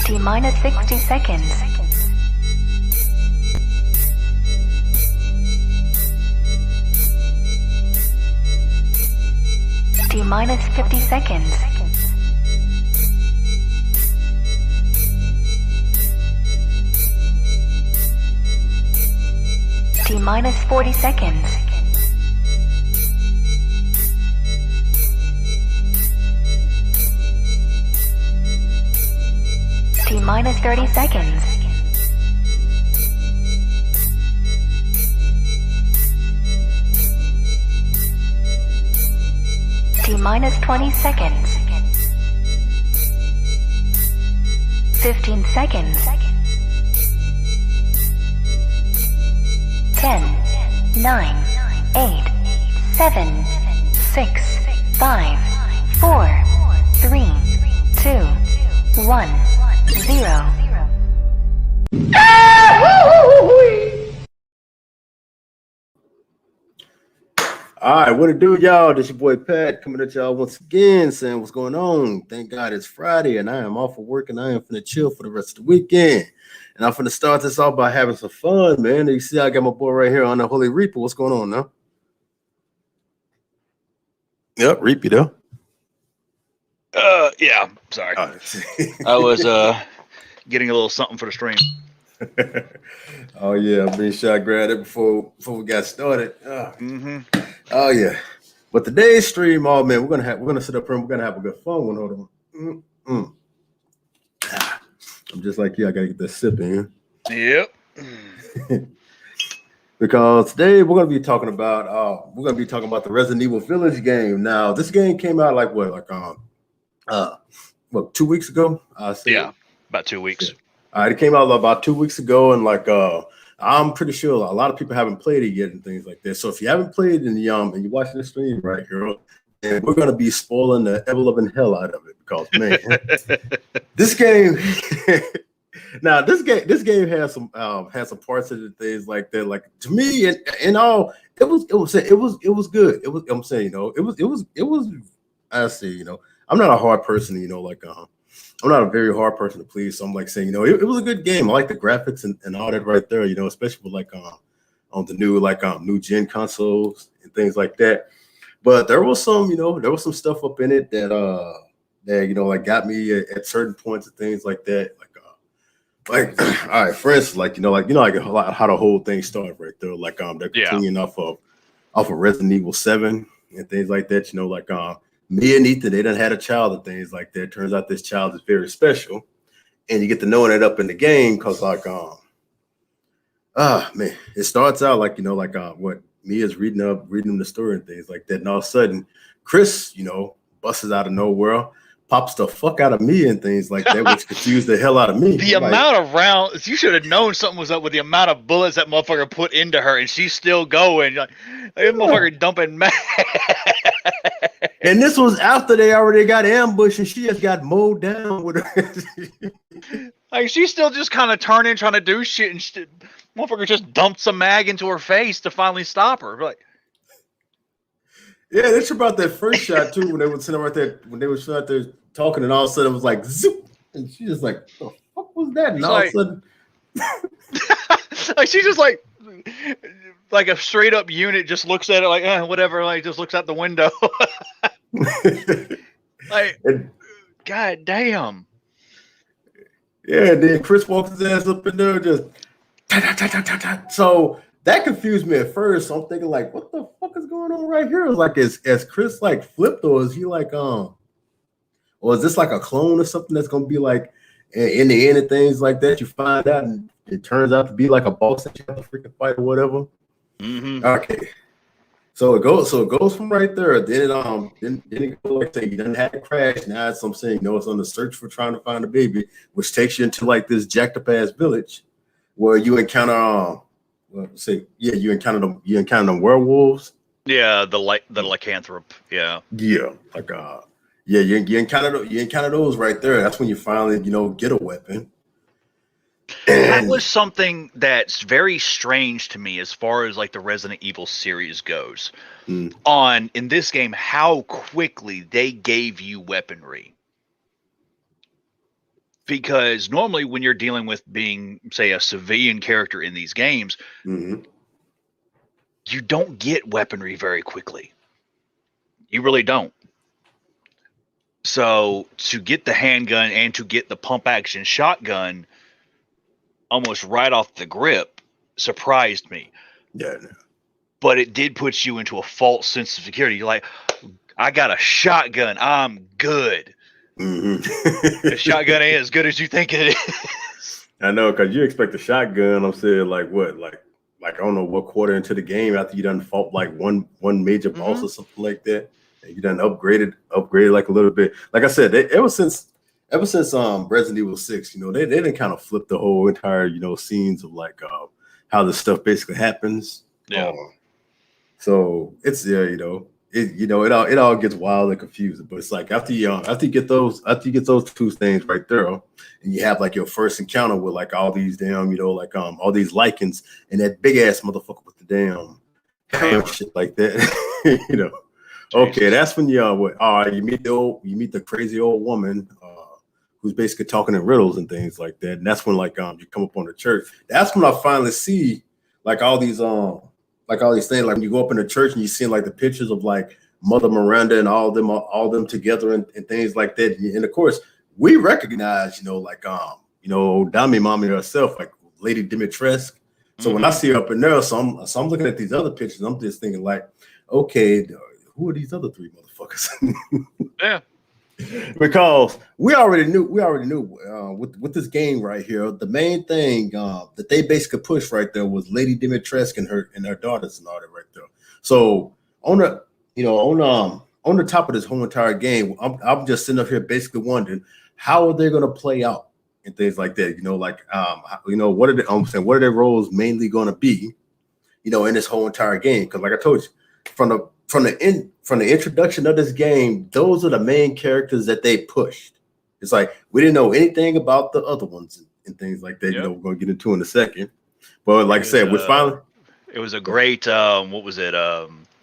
T minus 60 seconds. T minus 50 seconds. T minus 40 seconds. T minus 30 seconds. T minus 20 seconds. 15 seconds. 10, 9, 8, 7, 6, 5, 4, 3, 2, 1, 0. All right, what it do, y'all? This your boy Pat coming at y'all once again, saying what's going on. Thank God it's Friday, and I am off of work, and I am finna chill for the rest of the weekend. And I'm finna start this off by having some fun, man. You see, I got my boy right here on the Holy Reaper. What's going on now? Yep, Reaper though. Yeah, sorry. I was getting a little something for the stream. Oh yeah, I'm being sure I grabbed it before we got started. Oh yeah. But today's stream, oh man, we're gonna sit up here and we're gonna have a good fun one. Hold on. I'm just like you, I gotta get this sip in. Yep. Because today we're gonna be talking about the Resident Evil Village game. Now, this game came out like 2 weeks ago? Yeah, about 2 weeks. Yeah. It came out about 2 weeks ago, and I'm pretty sure a lot of people haven't played it yet and things like that. So if you haven't played it and you're watching the stream right here, and we're gonna be spoiling the ever-loving hell out of it because man, this game. Now this game has some parts of the things like that. Like to me, and all it was good. I'm saying it was. I say I'm not a hard person. I'm not a very hard person to please. So I'm like saying it was a good game. I like the graphics and all that right there. Especially with on the new new gen consoles and things like that. But there was some stuff up in it that got me at certain points and things like that. All right, for instance, how the whole thing started right there. They're continuing off of Resident Evil 7 and things like that. Me and Ethan, they done had a child and things like that. Turns out this child is very special, and you get to knowing it up in the game because man, it starts out what Mia's reading them the story and things like that, and all of a sudden, Chris, busts out of nowhere. Pops the fuck out of me and things like that, which confused the hell out of me. The amount of rounds, you should have known something was up with the amount of bullets that motherfucker put into her, and she's still going. Like this motherfucker dumping mad. And this was after they already got ambushed, and she just got mowed down with her. Like she's still just kind of turning, trying to do shit, and motherfucker just dumped some mag into her face to finally stop her. Like. Yeah, that's about that first shot too. When they were sitting right there, when they were sitting out there talking, and all of a sudden it was like zoop, and she just like, "What the fuck was that?" And all of a sudden, like she's just like a straight up unit, just looks at it like whatever, like just looks out the window. God damn. Yeah, and then Chris walks his ass up in there, just so. That confused me at first. So I'm thinking what the fuck is going on right here? Is Chris flipped, or is he or is this a clone or something that's gonna be in the end of things like that? You find out and it turns out to be a boss that you have to freaking fight or whatever. Mm-hmm. Okay. So it goes from right there. Then it goes you done had a crash. Now it's I'm saying it's on the search for trying to find a baby, which takes you into this jacked up ass village where you encounter you encounter them werewolves. Yeah, the lycanthrope. Yeah. Yeah, you encounter those right there. That's when you finally get a weapon. That was something that's very strange to me as far as the Resident Evil series goes. In this game, how quickly they gave you weaponry. Because normally when you're dealing with being, say, a civilian character in these games, Mm-hmm. you don't get weaponry very quickly. You really don't. So to get the handgun and to get the pump action shotgun almost right off the grip surprised me. Yeah. But it did put you into a false sense of security. You're like, I got a shotgun. I'm good. Mm-hmm. The shotgun ain't as good as you think it is. I know, because you expect a shotgun. I'm saying like what, like I don't know what quarter into the game after you done fought like one major boss or something like that, and you done upgraded like a little bit. Like I said, ever since Resident Evil 6, they didn't kind of flip the whole entire scenes of like how this stuff basically happens. Yeah. So it's it all gets wild and confusing. But it's like after you get those two things right there, and you have like your first encounter with like all these damn all these lichens and that big ass motherfucker with the damn hammer shit like that. Okay, that's when you meet the crazy old woman who's basically talking in riddles and things like that. And that's when like you come up on the church. That's when I finally see like all these things, like when you go up in the church and you see like the pictures of like Mother Miranda and all them together and things like that. And of course, we recognize, Dami Mommy herself, like Lady Dimitrescu. So when I see her up in there, so I'm looking at these other pictures, I'm just thinking like, okay, who are these other three motherfuckers? Yeah. Because we already knew with this game right here, the main thing that they basically pushed right there was Lady Dimitrescu and her daughters and all that right there. So on the top of this whole entire game, I'm just sitting up here basically wondering how are they going to play out and things like that. What are their roles mainly going to be, in this whole entire game? Because like I told you, from the introduction of this game, those are the main characters that they pushed. It's like we didn't know anything about the other ones and things like that. Yep. We're going to get into in a second. But like I said, we finally. It was a great what was it?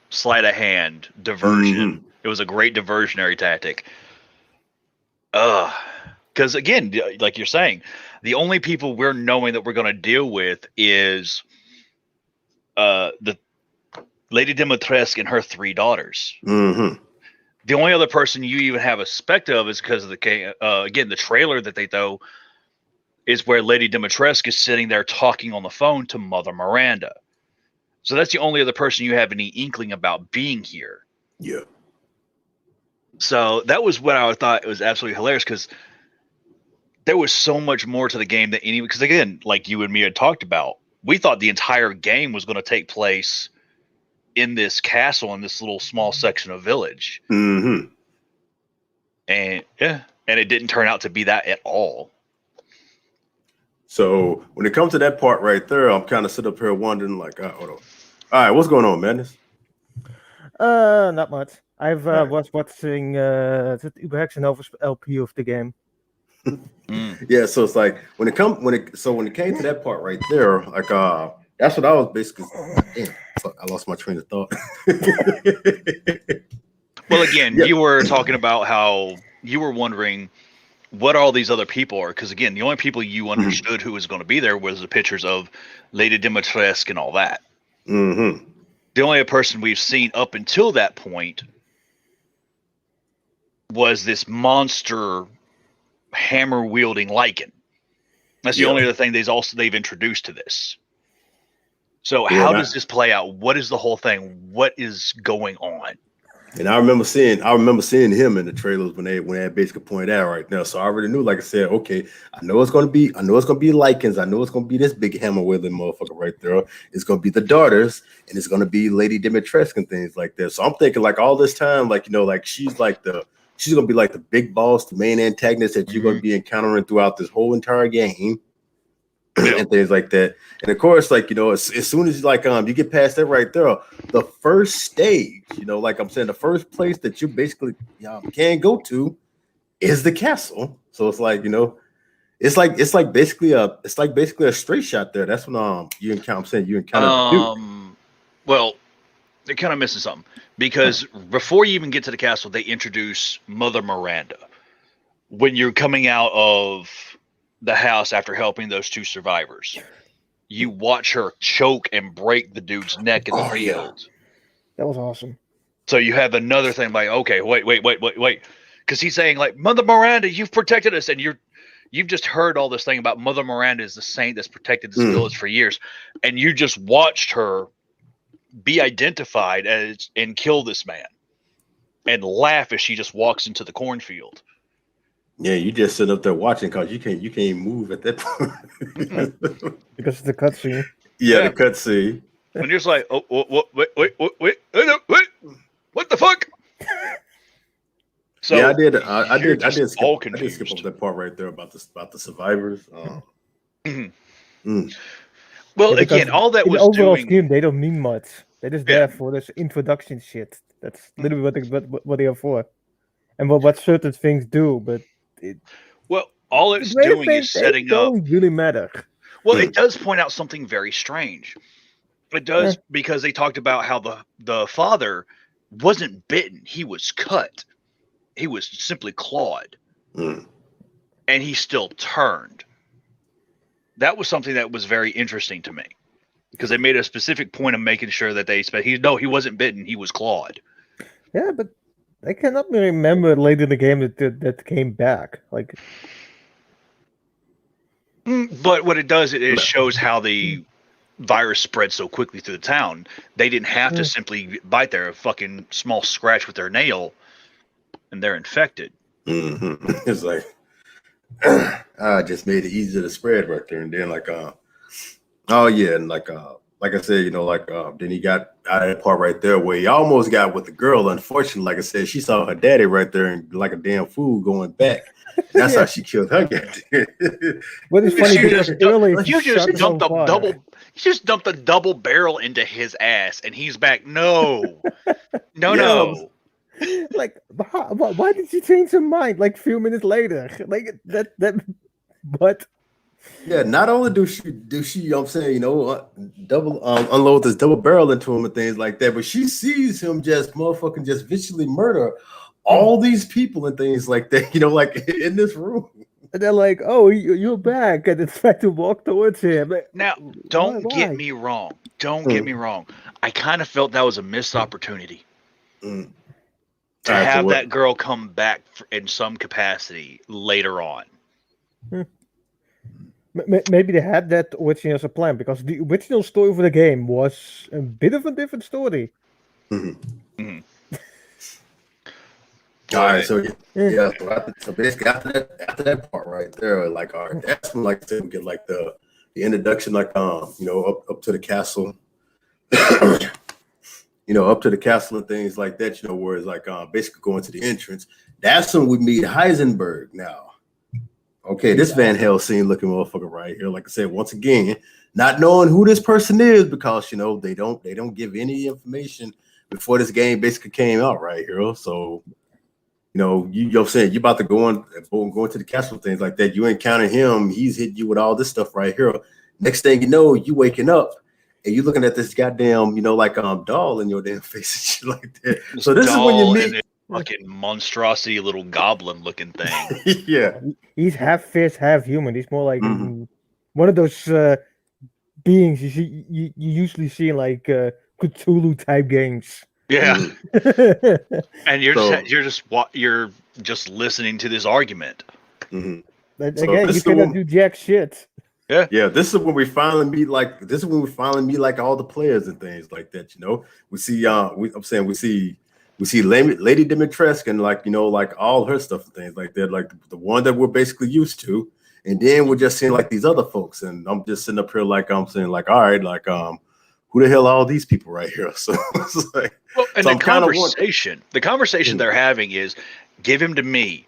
Sleight of hand diversion. Mm-hmm. It was a great diversionary tactic. Because again, like you're saying, the only people we're knowing that we're going to deal with is the Lady Dimitrescu and her three daughters. Mm-hmm. The only other person you even have a spec of is because of the trailer that they throw is where Lady Dimitrescu is sitting there talking on the phone to Mother Miranda. So that's the only other person you have any inkling about being here. Yeah. So that was what I thought it was absolutely hilarious, because there was so much more to the game than any. Because again, like you and me had talked about, we thought the entire game was going to take place in this castle in this little small section of village. Mm-hmm. And it didn't turn out to be that at all. So when it comes to that part right there, I'm kind of sitting up here wondering like, hold on. All right, what's going on, Madness? Not much. I've was watching the überhaupt LP of the game. Yeah, so it's like when it came to that part right there, like that's what I was basically. Damn, fuck, I lost my train of thought. Well, again, you were talking about how you were wondering what all these other people are, because again, the only people you understood who was going to be there was the pictures of Lady Dimitrescu and all that. Mm-hmm. The only person we've seen up until that point was this monster hammer wielding lichen. That's the only other thing they've introduced to this. So how does this play out? What is the whole thing? What is going on? And I remember seeing him in the trailers when they basically pointed out right now. So I already knew, like I said, okay, I know it's gonna be lichens. I know it's gonna be this big hammer wielding motherfucker right there. It's gonna be the daughters, and it's gonna be Lady Dimitrescu and things like that. So I'm thinking like all this time, like like she's gonna be like the big boss, the main antagonist that you're gonna be encountering throughout this whole entire game. And things like that. And of course, like, as soon as like you get past that right there, the first stage, like I'm saying, the first place that you basically can go to is the castle. So it's like, it's like basically a straight shot there. That's when you encounter well, they're kind of missing something, because before you even get to the castle, they introduce Mother Miranda. when you're coming out of the house after helping those 2 survivors, you watch her choke and break the dude's neck in the field. That was awesome. So you have another thing like, okay, wait, because he's saying like, Mother Miranda, you've protected us, and you've just heard all this thing about Mother Miranda is the saint that's protected this village for years, and you just watched her be identified as and kill this man, and laugh as she just walks into the cornfield. Yeah, you just sit up there watching because you can't move at that point because of the cutscene. Yeah, the cutscene. And you're just like, oh, wait, what the fuck? So yeah, I did skip over that part right there about the survivors. Well, again, all that was overall doing. scheme, they don't mean much. They're just there for this introduction shit. That's literally what they are for, and what certain things do. But all it's doing is setting up. Don't really matter. Well, it does point out something very strange. It does because they talked about how the father wasn't bitten; he was cut. He was simply clawed, and he still turned. That was something that was very interesting to me because they made a specific point of making sure that he wasn't bitten; he was clawed. Yeah, but I cannot remember later in the game that came back. Like, but what it does, it shows how the virus spread so quickly through the town. They didn't have to simply bite a fucking small scratch with their nail, and they're infected. It's like I just made it easier to spread right there, and then and like I said, then he got out of that part right there where he almost got with the girl. Unfortunately, like I said, she saw her daddy right there and like a damn fool going back. That's how she killed her. What is funny because you just dumped a double barrel into his ass, and he's back. No. Like, why did she change her mind? Like a few minutes later, like that. What? Yeah, not only do she, I'm saying, double unload this double barrel into him and things like that, but she sees him just viciously murder all these people and things like that, like in this room. And they're like, "Oh, you're back," and it's trying to walk towards him. Now, don't get me wrong. Get me wrong. I kind of felt that was a missed opportunity to have that girl come back in some capacity later on. Maybe they had that originally as a plan because the original story for the game was a bit of a different story. All right, so so basically after that part right there, like that's when like we get like the introduction, like up to the castle, up to the castle and things like that, where it's like basically going to the entrance. That's when we meet Heisenberg now. Okay, this Van Helsing looking motherfucker right here. Like I said, once again, not knowing who this person is because they don't give any information before this game basically came out right here. So you're saying you about to go into the castle, things like that. You encounter him, he's hitting you with all this stuff right here. Next thing you know, you waking up and you looking at this goddamn, doll in your damn face and shit like that. So this is when you meet. Fucking monstrosity little goblin looking thing. Yeah. He's half fish, half human. He's more like one of those beings you usually see in like Cthulhu type games. Yeah. And you're just listening to this argument. But again, you cannot do jack shit. Yeah. Yeah, this is when we finally meet like all the players and things like that, We see we see Lady Dimitrescu and like all her stuff and things like that, like the one that we're basically used to. And then we're just seeing like these other folks. And I'm just sitting up here like I'm saying, like, all right, like who the hell are all these people right here? So it's like, and so the conversation they're having is give him to me.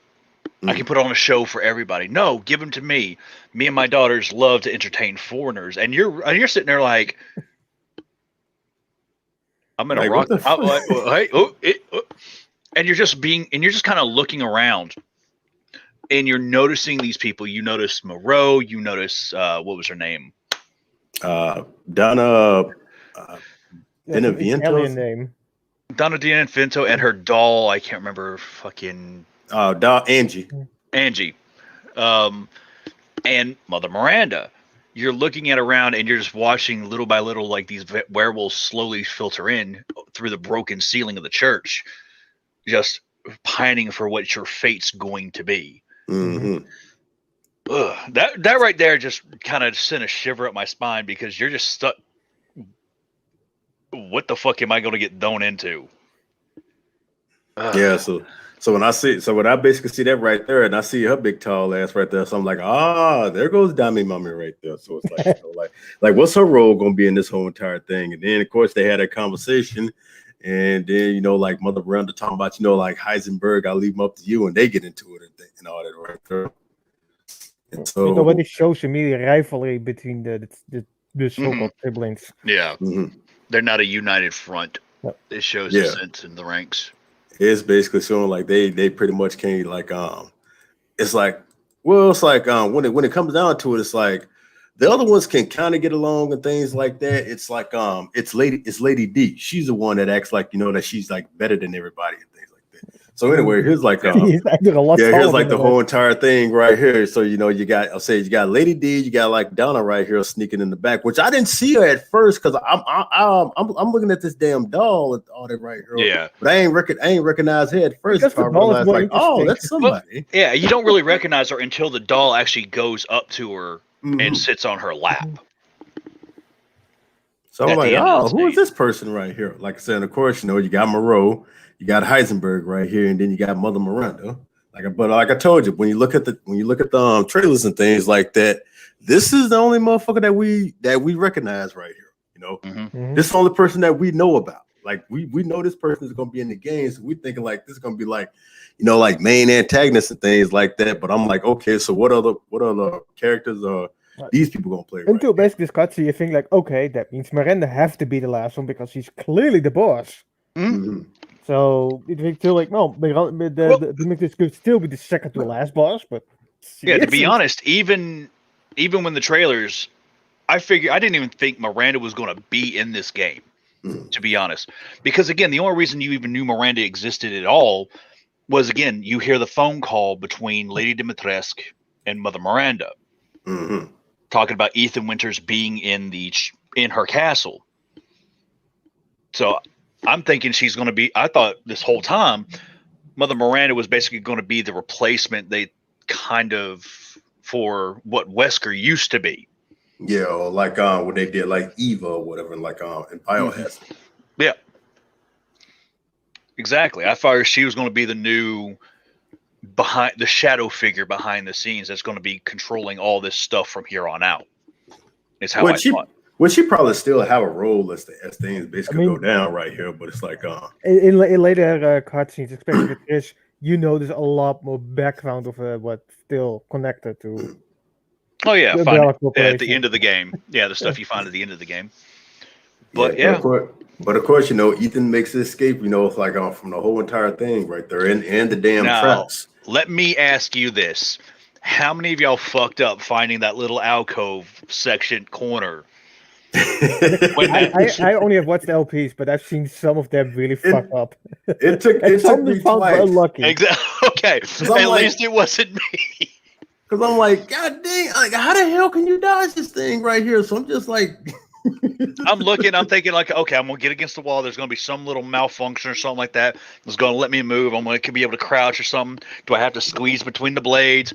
I can put on a show for everybody. No, give him to me. Me and my daughters love to entertain foreigners. And you're sitting there like, I'm gonna rock. And you're just kind of looking around, and you're noticing these people. You notice Moreau. You notice what was her name? Donna Beneviento. Name. Donna Beneviento and her doll. I can't remember. Fucking doll Angie. Angie, and Mother Miranda. You're looking at around and you're just watching little by little, like these werewolves slowly filter in through the broken ceiling of the church, just pining for what your fate's going to be. Mm-hmm. That right there just kind of sent a shiver up my spine because you're just stuck. What the fuck am I going to get thrown into? Yeah, so when I basically see that right there, and I see her big tall ass right there, so I'm like, there goes Dami Mummy right there. So it's like, like what's her role gonna be in this whole entire thing? And then of course they had a conversation, and then like Mother Miranda talking about like Heisenberg, I'll leave him up to you, and they get into it and all that right there. And so it already shows immediate rivalry between the so-called siblings. Yeah, they're not a united front. Yep. It shows a sense in the ranks. It's basically showing like they pretty much can't it's like when it comes down to it, it's like the other ones can kind of get along and things like that. It's like it's Lady D. She's the one that acts like that she's like better than everybody and things like that. So anyway, here's like here's like the whole entire thing right here. So you got Lady D, you got like Donna right here sneaking in the back, which I didn't see her at first because I'm looking at this damn doll and all that right here. Yeah, but I ain't recognize her at first. I realized like, that's somebody. Well, yeah, you don't really recognize her until the doll actually goes up to her and sits on her lap. So I'm like, who is this person right here? Like I said, of course, you got Moreau. You got Heisenberg right here, and then you got Mother Miranda. But like I told you, when you look at the trailers and things like that, this is the only motherfucker that we recognize right here. This is the only person that we know about. Like we know this person is gonna be in the game, so we thinking like this is gonna be like, like main antagonists and things like that. But I'm like, okay, so what other characters are these people gonna play? Until basically this cutscene, you think like, okay, that means Miranda have to be the last one because she's clearly the boss. So it makes feel like this could still be the second to last boss, but to be honest, even when the trailers, I didn't even think Miranda was going to be in this game, to be honest, because again, the only reason you even knew Miranda existed at all was again you hear the phone call between Lady Dimitrescu and Mother Miranda, talking about Ethan Winters being in her castle. So I'm thinking she's going to be. I thought this whole time, Mother Miranda was basically going to be the replacement for what Wesker used to be. Yeah, or like when they did like Eva or whatever, like in Biohazard. Yeah, exactly. I thought she was going to be the new the shadow figure behind the scenes that's going to be controlling all this stuff from here on out. Is how I thought. Well, she probably still have a role as things basically go down right here, but it's like in later cutscenes, especially with Trish, there's a lot more background of what's still connected to. Oh yeah, at the end of the game. Yeah, the stuff you find at the end of the game. But but of course, Ethan makes the escape. It's like from the whole entire thing right there, and the damn traps. Let me ask you this: how many of y'all fucked up finding that little alcove section corner? I only have watched LPs, but I've seen some of them really fuck up. It took me twice. Unlucky. Exactly. Okay. At least it wasn't me. Because I'm like, God dang, like, how the hell can you dodge this thing right here? So I'm just like, I'm thinking like, okay, I'm gonna get against the wall. There's gonna be some little malfunction or something like that. It's gonna let me move. I'm gonna be able to crouch or something. Do I have to squeeze between the blades?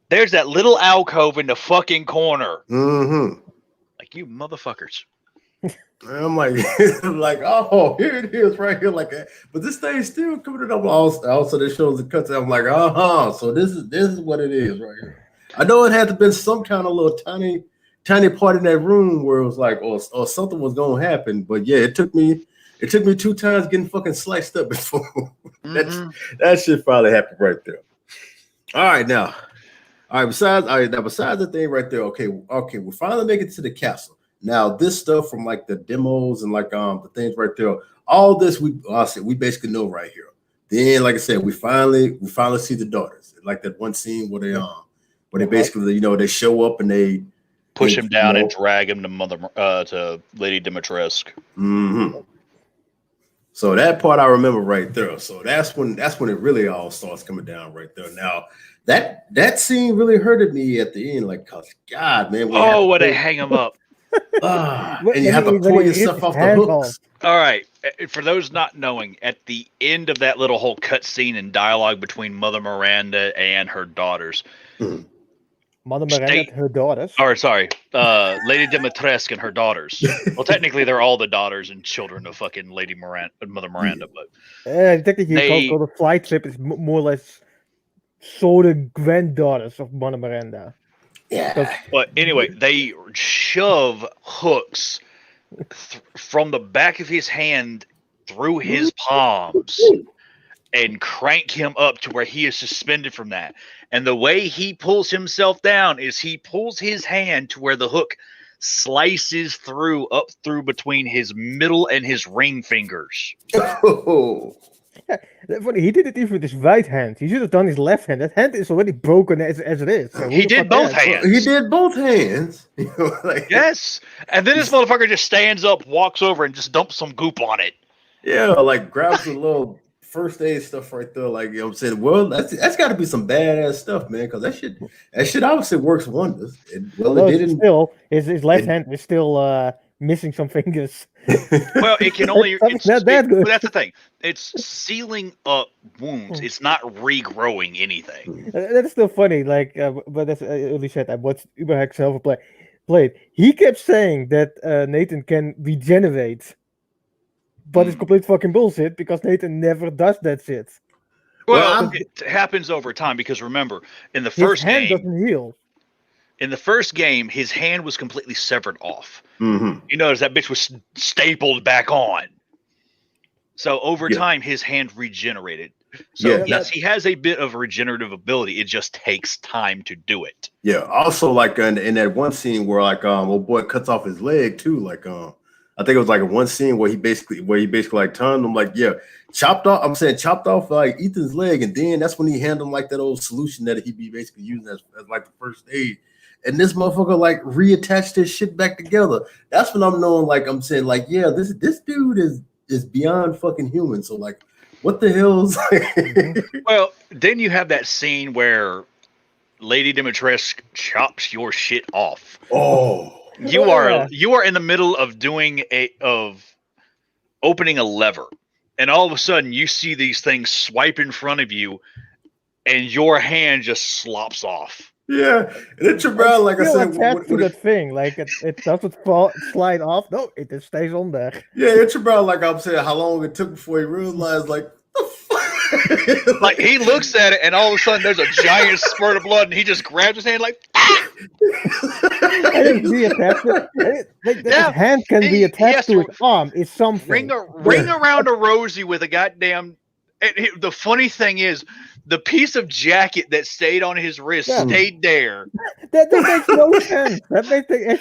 There's that little alcove in the fucking corner. Like, you motherfuckers. I'm like, here it is right here like that. But this thing's still coming up. Also, this shows the cuts. I'm like, so this is what it is right here. I know it had to been some kind of little tiny part in that room where it was like, or something was gonna happen. But yeah, it took me 2 times getting fucking sliced up before that shit finally happened right there. All right, now. Besides the thing right there, okay, we finally make it to the castle. Now, this stuff from like the demos and like the things right there, all this we basically know right here. Then, like I said, we finally see the daughters. Like that one scene where they basically, they show up and they push him down and drag him to Lady Dimitrescu. So that part I remember right there. So that's when it really all starts coming down right there. Now, that scene really hurted me at the end. Like, cause God, man, when they hang him up. And you have to pull yourself off the hooks. All right. For those not knowing, at the end of that little whole cut scene and dialogue between Mother Miranda and her daughters. Mother Miranda and her daughters? Or, sorry. Lady Dimitrescu and her daughters. Well, technically, they're all the daughters and children of fucking Lady Miranda, Mother Miranda. But technically, you call the flight trip is more or less sort of granddaughters of Mother Miranda. Yeah. But anyway, they shove hooks from the back of his hand through his palms and crank him up to where he is suspended from that. And the way he pulls himself down is he pulls his hand to where the hook slices through up through between his middle and his ring fingers. Yeah, funny. He did it even with his right hand. He should have done his left hand. That hand is already broken as it is. So he did both hands. He did both hands. Yes. And then this motherfucker just stands up, walks over, and just dumps some goop on it. Yeah, like grabs a little first aid stuff right there. Like, you know what I'm saying? Well, that's got to be some badass stuff, man, because that shit obviously works wonders. It didn't. Still, his left hand is still missing some fingers. Well, it can only. It's not that good. But that's the thing. It's sealing up wounds. It's not regrowing anything. That's still funny. Like, but that's early said. I watched Uberhack self played. He kept saying that Nathan can regenerate, but it's complete fucking bullshit because Nathan never does that shit. Well, it happens over time because remember, in the first his hand game, doesn't heal. In the first game, his hand was completely severed off. Mm-hmm. You notice that bitch was stapled back on. So over time, his hand regenerated. So yes, he has a bit of regenerative ability. It just takes time to do it. Yeah. Also, like in that one scene where like old boy cuts off his leg too. Like I think it was like one scene where he basically like turned him like chopped off like Ethan's leg, and then that's when he handed him like that old solution that he'd be basically using as like the first aid. And this motherfucker like reattached his shit back together. That's when I'm knowing, like I'm saying, like, yeah, this dude is beyond fucking human. So like, what the hell's Well, then you have that scene where Lady Dimitrescu chops your shit off. Oh. You are in the middle of opening a lever, and all of a sudden you see these things swipe in front of you, and your hand just slops off. Yeah, and it's around like I said, attached to that thing, like it doesn't slide off. No, it just stays on there. Yeah, it's about like I'm saying how long it took before he realized like the fuck. Like he looks at it, and all of a sudden there's a giant spurt of blood, and he just grabs his hand like. His hand can be attached to his arm. It's something. Ring around a rosy with a goddamn. The funny thing is, the piece of jacket that stayed on his wrist stayed there. That makes no sense.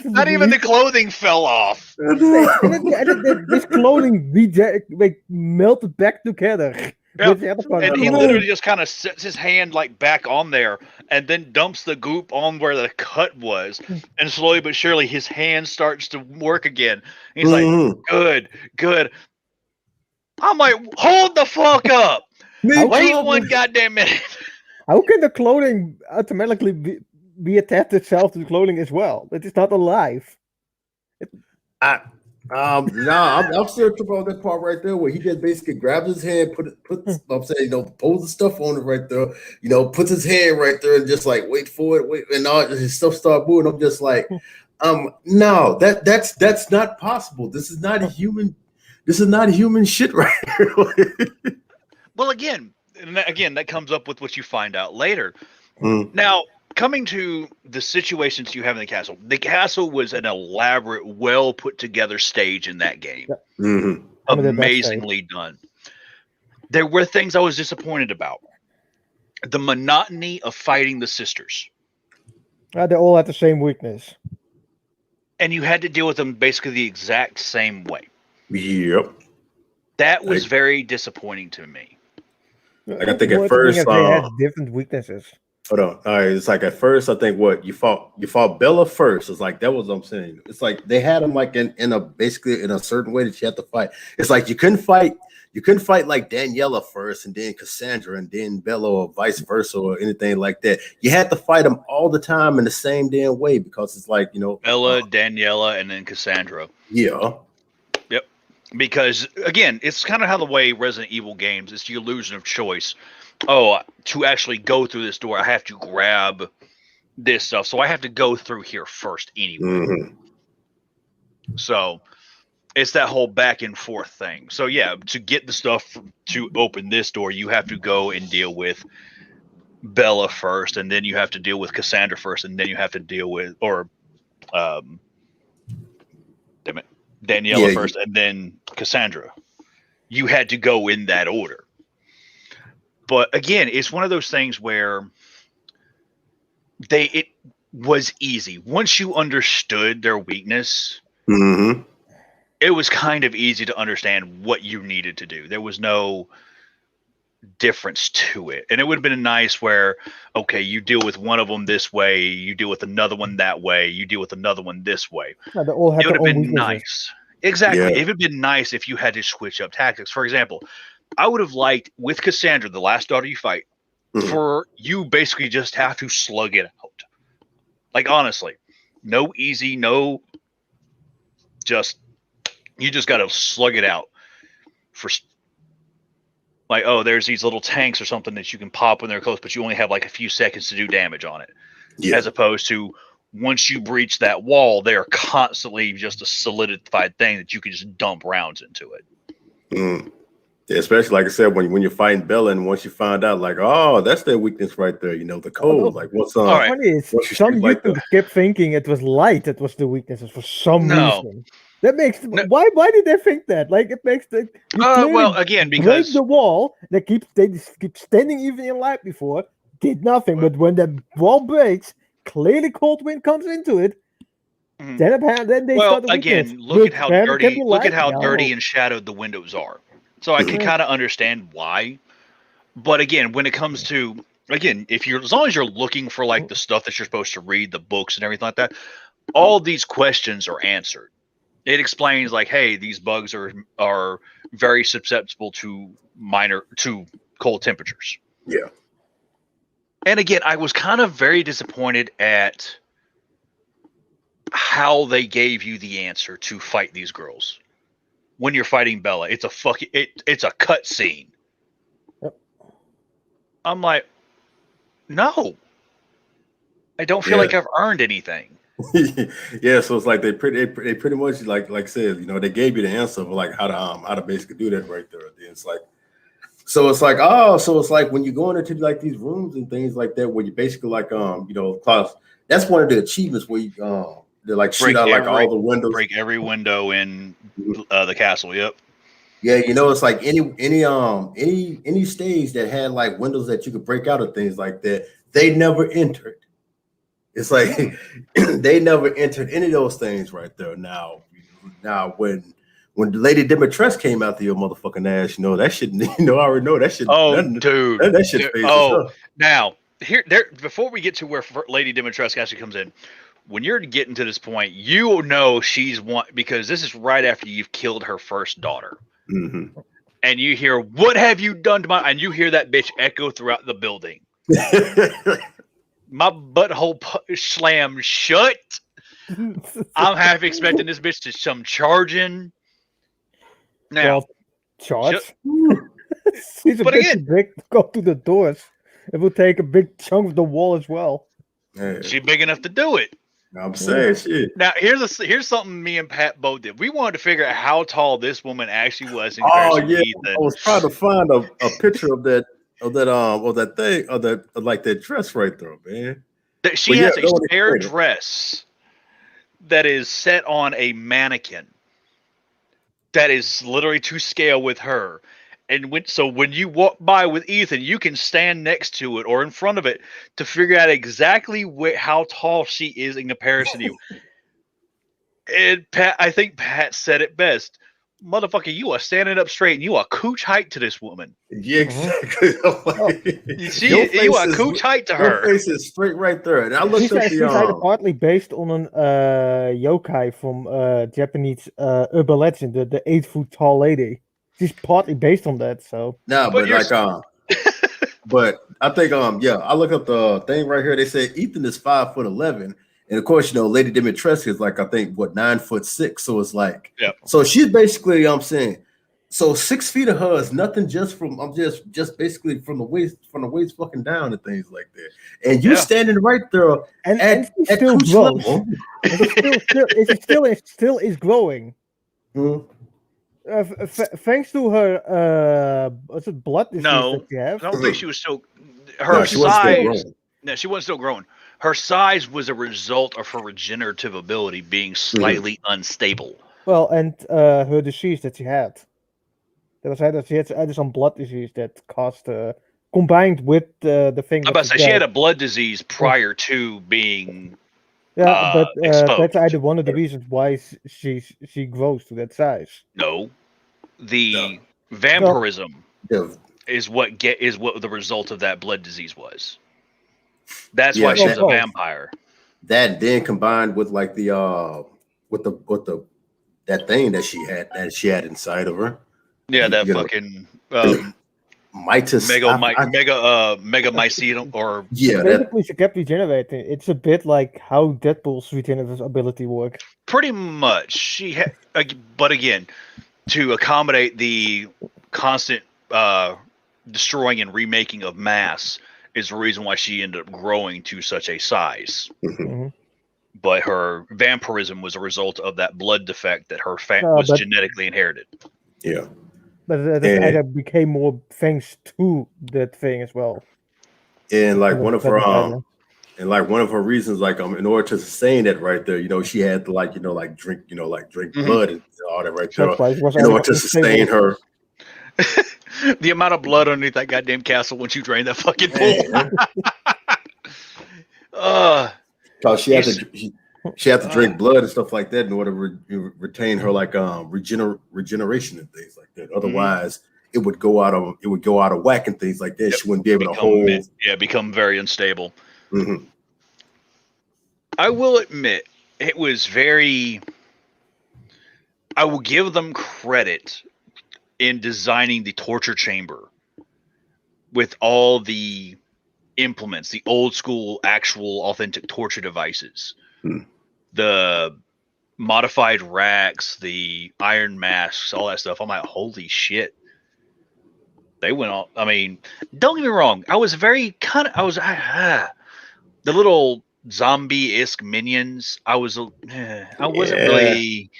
Not even the clothing fell off. This clothing melted back together. Yep. And he literally just kind of sets his hand like back on there and then dumps the goop on where the cut was. And slowly but surely his hand starts to work again. He's like, good. I'm like, hold the fuck up. Wait one goddamn minute. How can the clothing automatically be attached itself to the clothing as well? It is not alive. I'm still tripping on that part right there where he just basically grabs his hand, pulls the stuff on it right there, puts his hand right there and just like wait for it, and all his stuff start moving. I'm just like, no, that's not possible. This is not a human. This is not human shit right here. Well, again, that comes up with what you find out later. Now, coming to the situations you have in the castle was an elaborate, well put together stage in that game. Mm-hmm. Amazingly done. There were things I was disappointed about. The monotony of fighting the sisters. They all have the same weakness. And you had to deal with them basically the exact same way. Yep. That was very disappointing to me. Like I think at first they had different weaknesses. Hold on. All right, it's like at first I think you fought Bella first. It's like that was what I'm saying. It's like they had him like in a certain way that you had to fight. It's like you couldn't fight you couldn't fight like Daniela first and then Cassandra and then Bella or vice versa or anything like that. You had to fight them all the time in the same damn way because it's like, Bella, Daniela, and then Cassandra. Yeah. Yep. Because again, it's kind of how the way Resident Evil games, it's the illusion of choice. Oh, to actually go through this door, I have to grab this stuff. So I have to go through here first anyway. So it's that whole back and forth thing. So yeah, to get the stuff to open this door, you have to go and deal with Bella first, and then you have to deal with Cassandra first, and then you have to deal with Daniela first, and then Cassandra. You had to go in that order. But again, it's one of those things where it was easy. Once you understood their weakness, it was kind of easy to understand what you needed to do. There was no difference to it. And it would have been nice where, okay, you deal with one of them this way, you deal with another one that way, you deal with another one this way. Yeah, they all have it would have been weaknesses. Nice. Exactly. Yeah. It would have been nice if you had to switch up tactics. For example, I would have liked with Cassandra, the last daughter you fight, for you basically just have to slug it out. Like, honestly, no easy, you just got to slug it out for like, oh, there's these little tanks or something that you can pop when they're close, but you only have like a few seconds to do damage on it. Yeah. As opposed to once you breach that wall, they are constantly just a solidified thing that you can just dump rounds into it. Yeah, especially like I said, when you're fighting Bella, and once you find out, like, oh, that's their weakness right there. The code, like what's on. Right. Funny is, some YouTube kept thinking it was light that was the weaknesses for some reason. That makes why did they think that? Like, it makes the well, again, because break the wall. They keep standing even in light before, did nothing. But when the wall breaks, clearly cold wind comes into it. Then they start the weakness. Again, look at how dirty and shadowed the windows are. So I can kind of understand why. But again, when it comes to as long as you're looking for like the stuff that you're supposed to read, the books and everything like that, all these questions are answered. It explains like, hey, these bugs are very susceptible to cold temperatures. Yeah. And again, I was kind of very disappointed at how they gave you the answer to fight these girls. When you're fighting Bella, it's a cut scene. Yep. I'm like, no, I don't feel like I've earned anything. Yeah, so it's like they pretty much like I said, they gave you the answer of like how to basically do that right there. It's like, so it's like when you're going into like these rooms and things like that, where you basically like Klaus, that's one of the achievements where you they like shoot out like all the windows, break every window in the castle. Yep. Yeah, it's like any stage that had like windows that you could break out of things like that, they never entered. It's like they never entered any of those things right there. Now when Lady Dimitrescu came out to your motherfucking ass, that shit. I already know that shit. Oh, dude, that shit. Now before we get to where Lady Dimitrescu actually comes in. When you're getting to this point, she's one, because this is right after you've killed her first daughter. Mm-hmm. And you hear, "What have you done to my?" And you hear that bitch echo throughout the building. My butthole slammed shut. I'm half expecting this bitch to come charging. Now, charge. She's a bit big to go through the doors. It will take a big chunk of the wall as well. Yeah. She's big enough to do it. I'm saying shit. Now here's something me and Pat both did. We wanted to figure out how tall this woman actually was. Oh yeah, I was trying to find a picture of that thing, like that dress right there, man. She has a spare dress that is set on a mannequin that is literally to scale with her. And when you walk by with Ethan, you can stand next to it or in front of it to figure out exactly how tall she is in comparison to you. And I think Pat said it best. Motherfucker, you are standing up straight and you are cooch height to this woman. Yeah, exactly. You are cooch height to her. Her face is straight right there. And I looked at she's partly based on an yokai from Japanese urban legend, the 8 foot tall lady. she's partly based on that. So nah, but like but I think yeah, I look up the thing right here. They say Ethan is 5'11", and of course, you know, Lady Dimitrescu is like I think what 9'6". So it's like, so she's basically saying, so 6 feet of her is nothing just from just basically from the waist fucking down and things like that. And you standing right there and she at still grows. level. It still is growing. Mm-hmm. Thanks to her, what's it, blood disease that she has? I don't think she was still. Her size. No, she wasn't still growing. Her size was a result of her regenerative ability being slightly unstable. Well, and her disease that she had. There was that she had some blood disease that caused, combined with the thing. I'm about to say she had a blood disease prior to being. Yeah, but that's either one of the reasons why she grows to that size. No, the vampirism is what the result of that blood disease was. That's why she's a vampire. That then combined with like the with the that thing that she had inside of her. Yeah, that fucking Mitis mega mycelium or basically she kept regenerating. It's a bit like how Deadpool's regenerative ability works. Pretty much, she had, but again, to accommodate the constant destroying and remaking of mass is the reason why she ended up growing to such a size. Mm-hmm. But her vampirism was a result of that blood defect that her was genetically inherited. Yeah. But that became more thanks to that thing as well. And like one of her reasons, like in order to sustain that right there, you know, she had to drink blood and all that right there in order to sustain her. The amount of blood underneath that goddamn castle once you drain that fucking pool. She had to drink blood and stuff like that in order to retain her regeneration and things like that. Otherwise, it would go out of whack and things like that. She wouldn't be able to hold. Become very unstable. Mm-hmm. I will admit it was very. I will give them credit in designing the torture chamber with all the implements, the old school, actual, authentic torture devices. The modified racks, the iron masks, all that stuff. I'm like, holy shit. They went all, I mean, don't get me wrong. I was very the little zombie-esque minions. I wasn't really.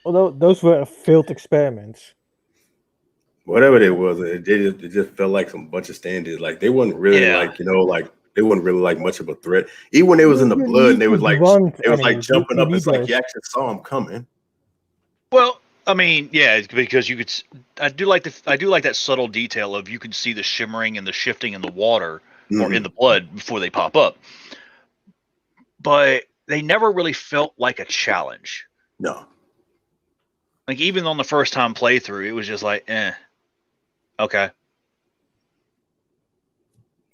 Although those were failed experiments. Whatever it was, it just felt like some bunch of stand-ins. Like they wasn't really they wasn't really like much of a threat. Even when they was in the blood, and they was like jumping up. It's like you actually saw them coming. Well, I mean, yeah, because you could. I do like that subtle detail of you can see the shimmering and the shifting in the water or in the blood before they pop up. But they never really felt like a challenge. No. Like even on the first time playthrough, it was just like, okay.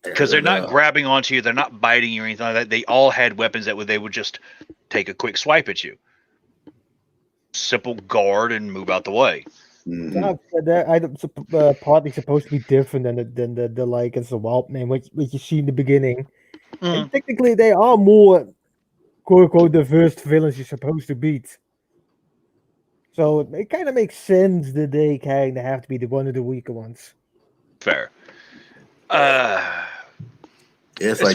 Because they're not grabbing onto you, they're not biting you or anything like that. They all had weapons that they would just take a quick swipe at you. Simple guard and move out the way. They're partly supposed to be different than the like as a wild name, which you see in the beginning. And technically, they are more quote unquote the first villains you're supposed to beat. So it kind of makes sense that they kind of have to be one of the weaker ones. Fair. As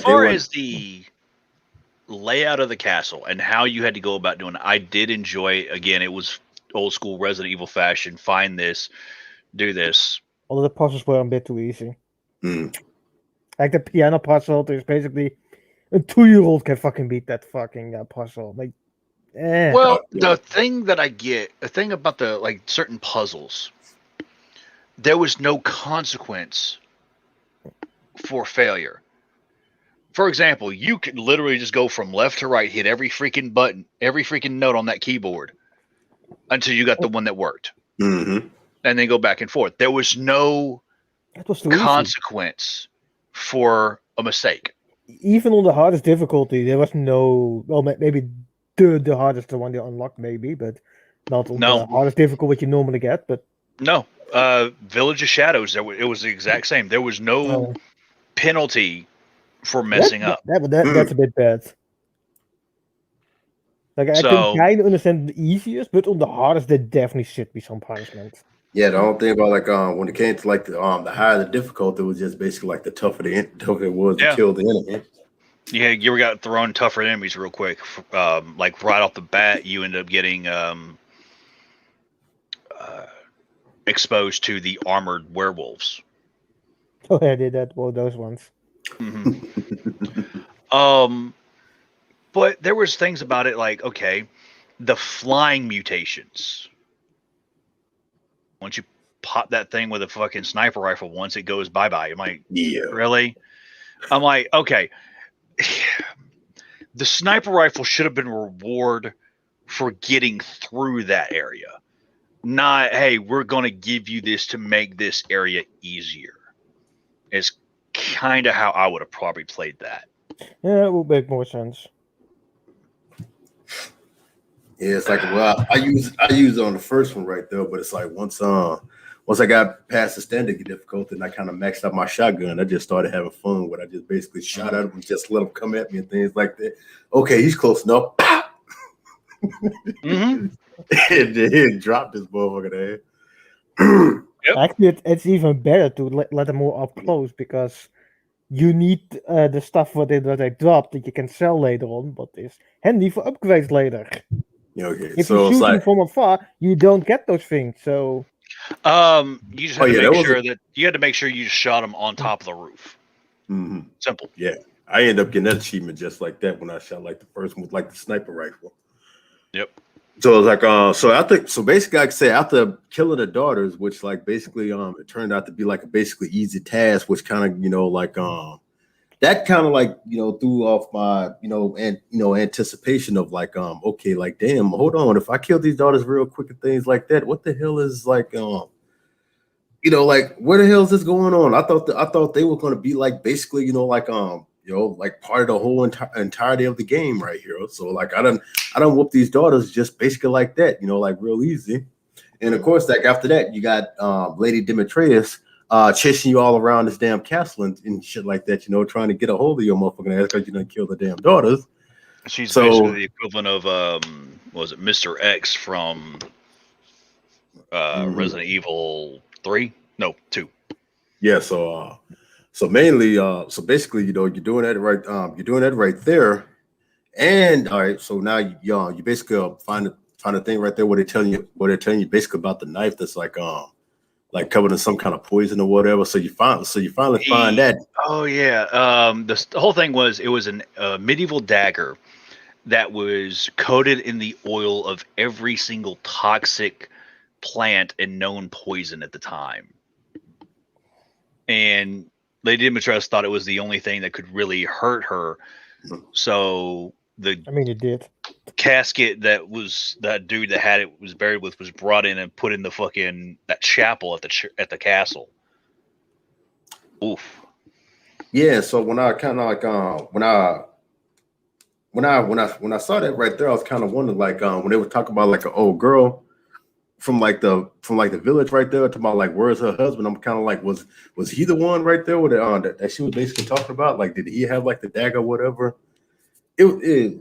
far as the layout of the castle and how you had to go about doing it, I did enjoy. Again, it was old school Resident Evil fashion. Find this, do this. Although the puzzles were a bit too easy. Like the piano puzzle, there's basically a 2-year-old can fucking beat that fucking puzzle. Like, well, the thing about the certain puzzles, there was no consequence for failure. For example, you could literally just go from left to right, hit every freaking button, every freaking note on that keyboard until you got the one that worked. And then go back and forth. There was no consequence for a mistake. Even on the hardest difficulty, there was no. Well, maybe the hardest one they unlocked, maybe, but not on the hardest difficulty what you normally get. But No, Village of Shadows. It was the exact same. There was no penalty for messing up. That's a bit bad. Like I can kind of understand the easiest, but on the hardest, there definitely should be some punishment. Yeah, the only thing about like when it came to like the higher the difficulty, it was just basically like the tougher it was to kill the enemy. Yeah, you ever got thrown tougher enemies real quick? Like right off the bat, you end up getting exposed to the armored werewolves. Oh, I did that. Well, those ones. But there was things about it like, okay, the flying mutations. Once you pop that thing with a fucking sniper rifle, once it goes bye-bye. I'm like, yeah, really? I'm like, okay. The sniper rifle should have been reward for getting through that area. Not, hey, we're going to give you this to make this area easier. It's kind of how I would have probably played that. Yeah, it would make more sense. Yeah, it's like, well, I use it on the first one right there, but it's like once I got past the standard difficulty and I kind of maxed out my shotgun, I just started having fun with it. I just basically shot at him and just let him come at me and things like that. Okay, he's close enough. And he dropped his motherfucker there. Actually, it's even better to let them more up close because you need the stuff that they dropped that you can sell later on, but it's handy for upgrades later. Okay, if you're shooting from afar, you don't get those things. So, you just have to make sure that you had to make sure you just shot them on top of the roof. Simple. Yeah, I ended up getting that achievement just like that when I shot like the first one with like the sniper rifle. Yep. So it's like so basically I could say after killing the daughters, which like basically it turned out to be like a basically easy task, which kind of like that kind of like threw off my anticipation of like okay, like damn, hold on, if I kill these daughters real quick and things like that, what the hell is like like where the hell is this going on? I thought they were going to be like basically like part of the whole entirety of the game right here. So like I don't whoop these daughters just basically like that, like real easy. And of course, like after that, you got Lady Demetrius chasing you all around this damn castle and shit like that, trying to get a hold of your motherfucking ass because you didn't kill the damn daughters. She's basically the equivalent of what was it, Mr. X from Resident Evil 3? No, 2. Yeah, so mainly so basically, you're doing that right, you're doing that right there. And all right, so now you basically find a thing right there where they're telling you basically about the knife that's like covered in some kind of poison or whatever. So you finally find that. Oh yeah. The whole thing was it was a medieval dagger that was coated in the oil of every single toxic plant and known poison at the time. And Lady Demetrius thought it was the only thing that could really hurt her. So it did. Casket that dude that had it was buried with was brought in and put in the fucking that chapel at the castle. Oof. Yeah. So when I kind of like when I saw that right there, I was kind of wondering like when they were talking about like an old girl from the village right there, talking about like where's her husband. I'm kind of like was he the one right there with that she was basically talking about? Like did he have like the dagger or whatever? It's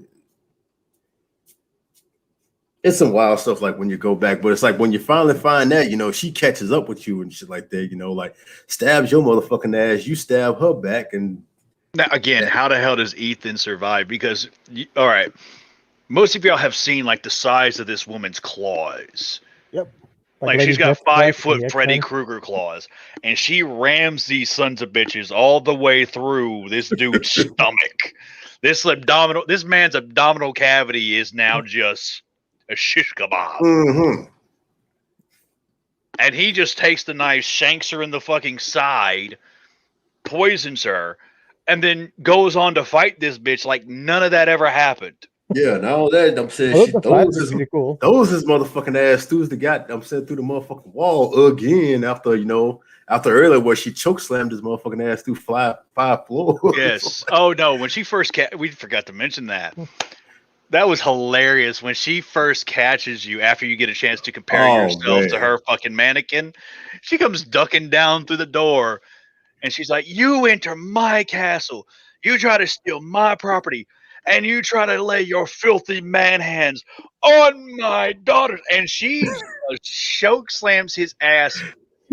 some wild stuff like when you go back, but it's like when you finally find that, she catches up with you and shit like that, like stabs your motherfucking ass, you stab her back. And now again, how the hell does Ethan survive? Because all right, most of y'all have seen like the size of this woman's claws. Yep. Like she's got 5-foot Freddy Krueger claws, and she rams these sons of bitches all the way through this dude's stomach. This man's abdominal cavity is now just a shish kebab. And he just takes the knife, shanks her in the fucking side, poisons her, and then goes on to fight this bitch like none of that ever happened. Yeah, now that I'm saying those is motherfucking ass through the through the motherfucking wall again after earlier where she choke slammed his motherfucking ass through 5 floors. Yes. Oh no, when she first we forgot to mention that. That was hilarious when she first catches you after you get a chance to compare yourself to her fucking mannequin. She comes ducking down through the door and she's like, "You enter my castle. You try to steal my property. And you try to lay your filthy man hands on my daughters." And she choke slams his ass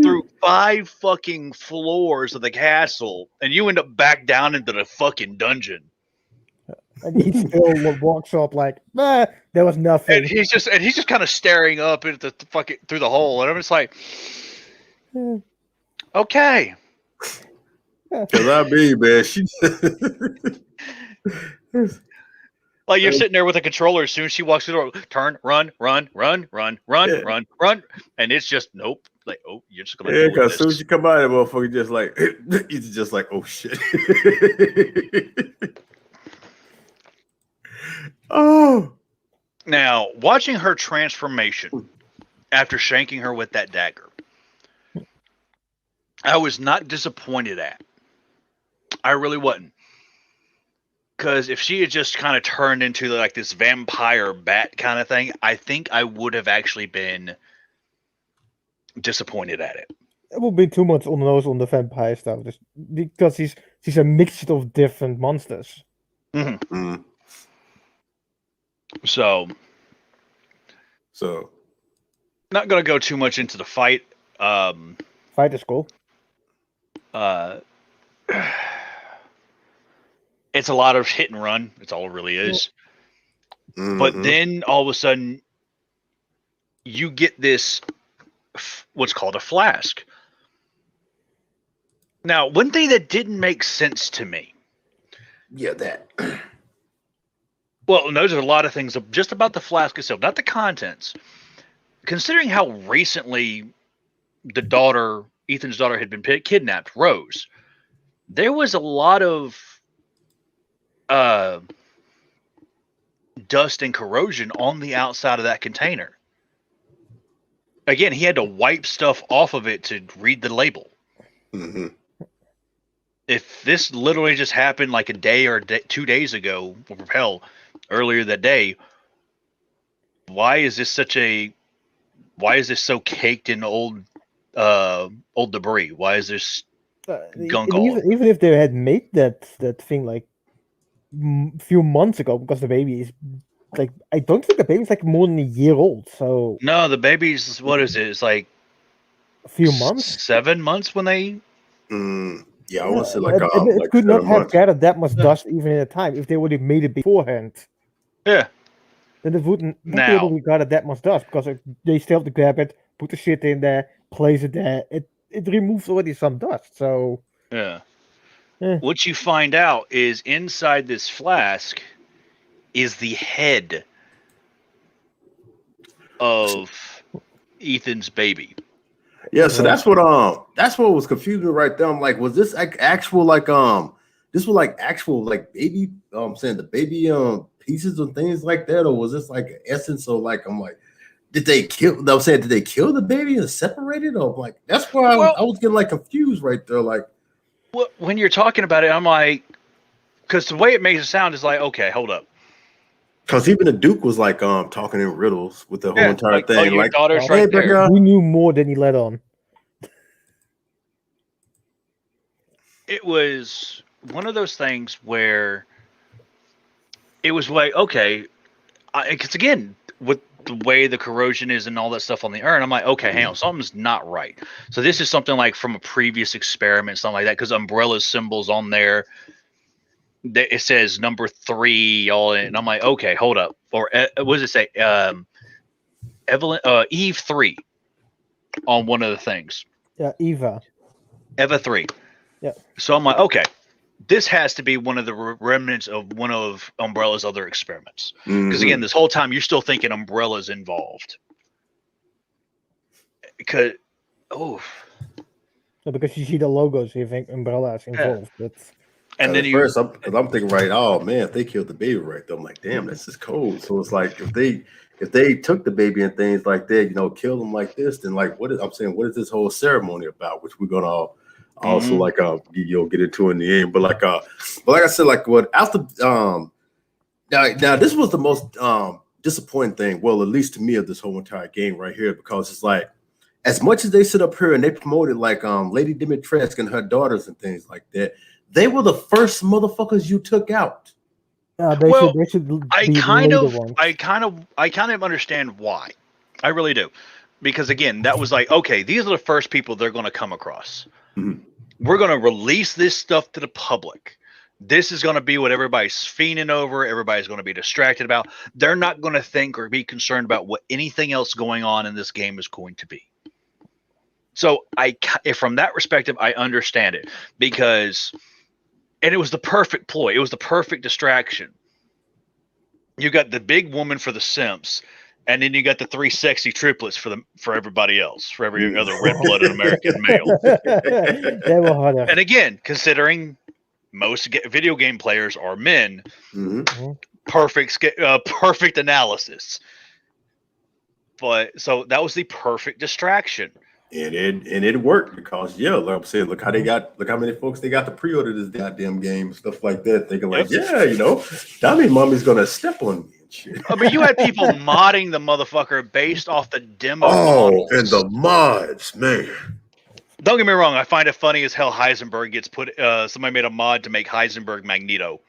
through 5 fucking floors of the castle. And you end up back down into the fucking dungeon. And he still walks up like, nah, there was nothing. And he's just kind of staring up at the fucking through the hole, and I'm just like, okay. Cause I be man, she like you're sitting there with a controller. As soon as she walks through the door, turn, run, and it's just nope. Like, oh, you're just gonna. Yeah, because as soon as you come out, that motherfucker just like it's just like, oh shit. Oh. Now, watching her transformation after shanking her with that dagger, I was not disappointed at. I really wasn't. Because if she had just kind of turned into like this vampire bat kind of thing, I think I would have actually been disappointed at it. It would be too much on the nose on the vampire stuff, just because she's a mixture of different monsters. Mm-hmm. Mm. So, not gonna go too much into the fight. Fight is cool. It's a lot of hit and run. That's all it really is. Mm-hmm. But then all of a sudden, you get this what's called a flask. Now, one thing that didn't make sense to me. Yeah, that. Well, there's a lot of things just about the flask itself, not the contents. Considering how recently Ethan's daughter had been kidnapped, Rose, there was a lot of dust and corrosion on the outside of that container. Again, he had to wipe stuff off of it to read the label. Mm-hmm. If this literally just happened like a day or 2 days ago, or hell, earlier that day, why is this so caked in old debris? Why is this gunk all? Even if they had made that thing like few months ago, because the baby is like, I don't think the baby's like more than a year old. So no, the baby's, what is it? It's like a few months, 7 months when they. Yeah, I want to say like it could not have gathered that much dust even in a time if they would have made it beforehand. Yeah. Then it wouldn't be able to gather that much dust, because they still have to grab it, put the shit in there, place it there. It removes already some dust. So yeah. What you find out is inside this flask is the head of Ethan's baby. Yeah, so that's what was confusing me right there. I'm like, was this like actual like this was like actual like baby saying the baby pieces and things like that, or was this like an essence of like, I'm like, did they kill the baby and separate it? Or like that's why I was getting like confused right there. Like, when you're talking about it, I'm like, because the way it makes it sound is like, okay, hold up. Because even the Duke was like talking in riddles with the whole entire thing. Oh, your daughter's right there. We knew more than he let on. It was one of those things where it was like, okay, because again, with the way the corrosion is and all that stuff on the urn, I'm like, okay, hang on, something's not right. So this is something like from a previous experiment, something like that, because Umbrella's symbols on there. It says number 3 all in, and I'm like, okay, hold up. Or what does it say? Eve 3 on one of the things. Yeah, Eva 3. Yeah. So I'm like, okay, this has to be one of the remnants of one of Umbrella's other experiments. Because again, this whole time you're still thinking Umbrella's involved. Because because you see the logos, you think Umbrella's involved. Yeah. But and then first, I'm thinking, right? Oh man, if they killed the baby right there, I'm like, damn, this is cold. So it's like if they took the baby and things like that, kill them like this, then like what is this whole ceremony about? Which we're gonna also like get into in the end. But like I said, like what after Now this was the most disappointing thing. Well, at least to me, of this whole entire game right here, because it's like, as much as they sit up here and they promoted like Lady Dimitrescu and her daughters and things like that, they were the first motherfuckers you took out. They should I kind of understand why. I really do. Because again, that was like, okay, these are the first people they're going to come across. Mm-hmm. We're going to release this stuff to the public. This is going to be what everybody's fiending over. Everybody's going to be distracted about. They're not going to think or be concerned about what anything else going on in this game is going to be. So from that perspective, I understand it, because, and it was the perfect ploy. It was the perfect distraction. You got the big woman for the simps, and then you got the three sexy triplets for everybody else, for every other red-blooded American male. They were harder. And again, considering most video game players are men, perfect analysis. But so that was the perfect distraction. And it worked, because like I'm saying, look how many folks they got to pre-order this goddamn game, stuff like that. Thinking like, that means mommy's gonna step on me and shit. I mean, you had people modding the motherfucker based off the demo. And the mods, man. Don't get me wrong, I find it funny as hell Heisenberg gets put. Somebody made a mod to make Heisenberg Magneto.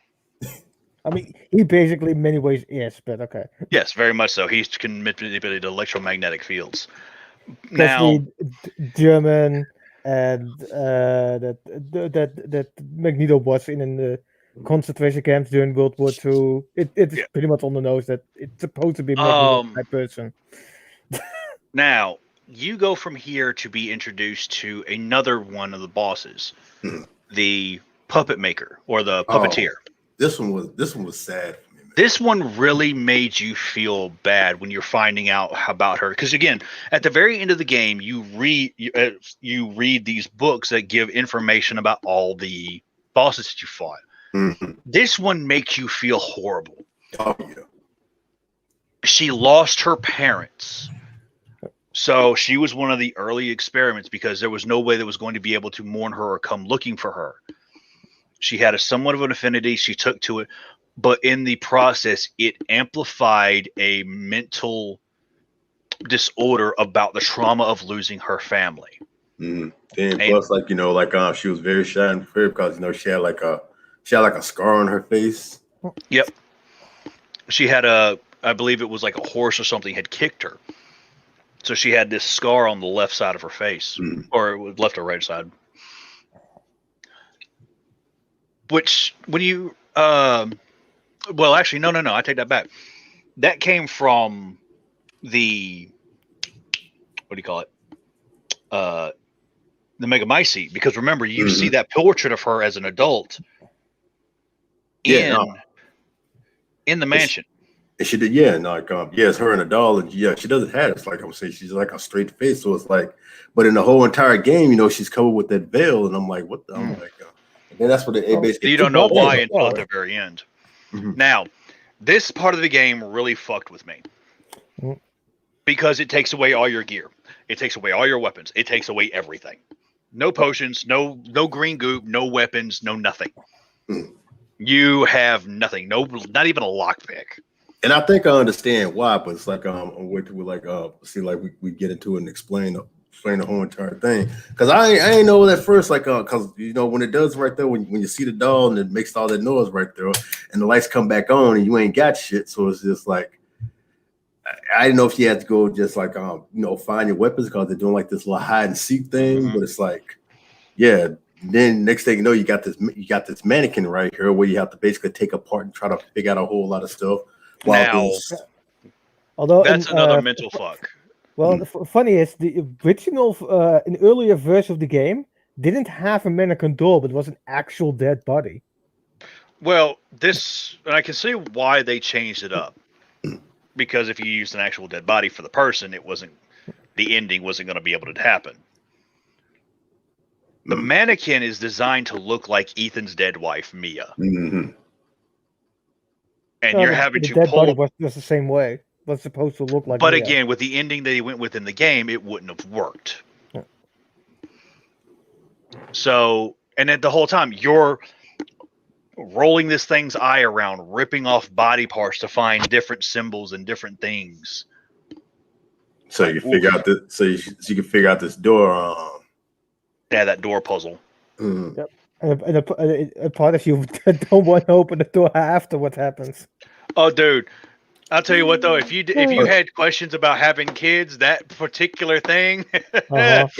I mean, he basically in many ways is, but okay. Yes, very much so. He can manipulate electromagnetic fields. Now, German and that Magneto was in the concentration camps during World War II. It's pretty much on the nose that it's supposed to be Magneto type person. Now, you go from here to be introduced to another one of the bosses, the puppet maker or the puppeteer. This one was sad for me, man. This one really made you feel bad when you're finding out about her, because again, at the very end of the game, you read these books that give information about all the bosses that you fought. Mm-hmm. This one makes you feel horrible. Oh yeah. She lost her parents. So she was one of the early experiments, because there was no way that was going to be able to mourn her or come looking for her. She had a somewhat of an affinity. She took to it, but in the process, it amplified a mental disorder about the trauma of losing her family. And plus, she was very shy and afraid, because she had like a scar on her face. Yep. She had I believe it was like a horse or something had kicked her. So she had this scar on the left side of her face, or it was left or right side. Which, when you, well, actually, no, I take that back. That came from the, what do you call it? The Megamycete, because remember, you see that portrait of her as an adult in the mansion. And she did, it's her and a doll, and she doesn't have it. It's like I'm saying, she's like a straight face, so it's like, but in the whole entire game, she's covered with that veil, and I'm like, what the? I'm like, and that's what it basically. You don't know why until at the very end. Now, this part of the game really fucked with me, because it takes away all your gear, it takes away all your weapons, it takes away everything. No potions, no green goop, no weapons, no nothing. You have nothing, not even a lockpick. And I think I understand why, but it's like I'm waiting to we get into it and explain the whole entire thing, because I ain't know at first, because when it does right there, when you see the doll and it makes all that noise right there, and the lights come back on and you ain't got shit, so it's just like I didn't know if you had to go just find your weapons, because they're doing like this little hide and seek thing, but it's like then next thing you know, you got this mannequin right here where you have to basically take apart and try to figure out a whole lot of stuff. Although that's another mental fuck. Well, the funny is, the original, an earlier version of the game didn't have a mannequin doll, but it was an actual dead body. Well, and I can see why they changed it up, because if you used an actual dead body for the person, the ending wasn't going to be able to happen. The mannequin is designed to look like Ethan's dead wife, Mia. And you're having to dead pull. Body was just the same way. Was supposed to look like. But Mia. again, with the ending they went with in the game, it wouldn't have worked. So, and then the whole time rolling this thing's eye around, ripping off body parts to find different symbols and different things. So you figure out this. So you can figure out this door. Yeah, that door puzzle. Mm. Yep. And a part of you don't want to open the door after what happens. Oh, dude. I'll tell you what though, if you had questions about having kids, that particular thing, And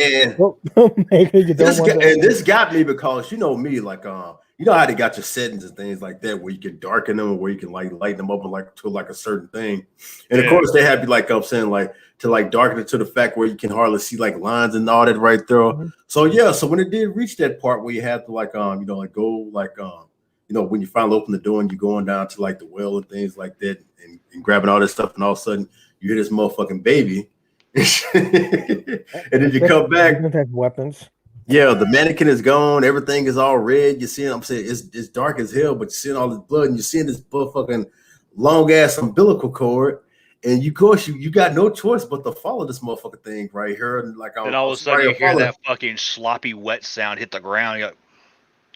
maybe you don't this got me because you know me, like you know how they got your settings and things like that where you can darken them or where you can like lighten them up like to like a certain thing. And of course they have you like I'm saying like to like darken it to the fact where you can hardly see like lines and all that right there. Mm-hmm. So yeah, so when it did reach that part where you have to like you know like go like you know when you finally open the door and you're going down to like the well and things like that and grabbing all this stuff and all of a sudden you hear this motherfucking baby and then you come back. Don't have weapons. Yeah, the mannequin is gone. Everything is all red. You're seeing, I'm saying it's dark as hell, but you're seeing all this blood and you're seeing this motherfucking long ass umbilical cord. And of course you got no choice but to follow this motherfucking thing right here. And like all of a sudden you hear that fucking sloppy wet sound hit the ground. You're like,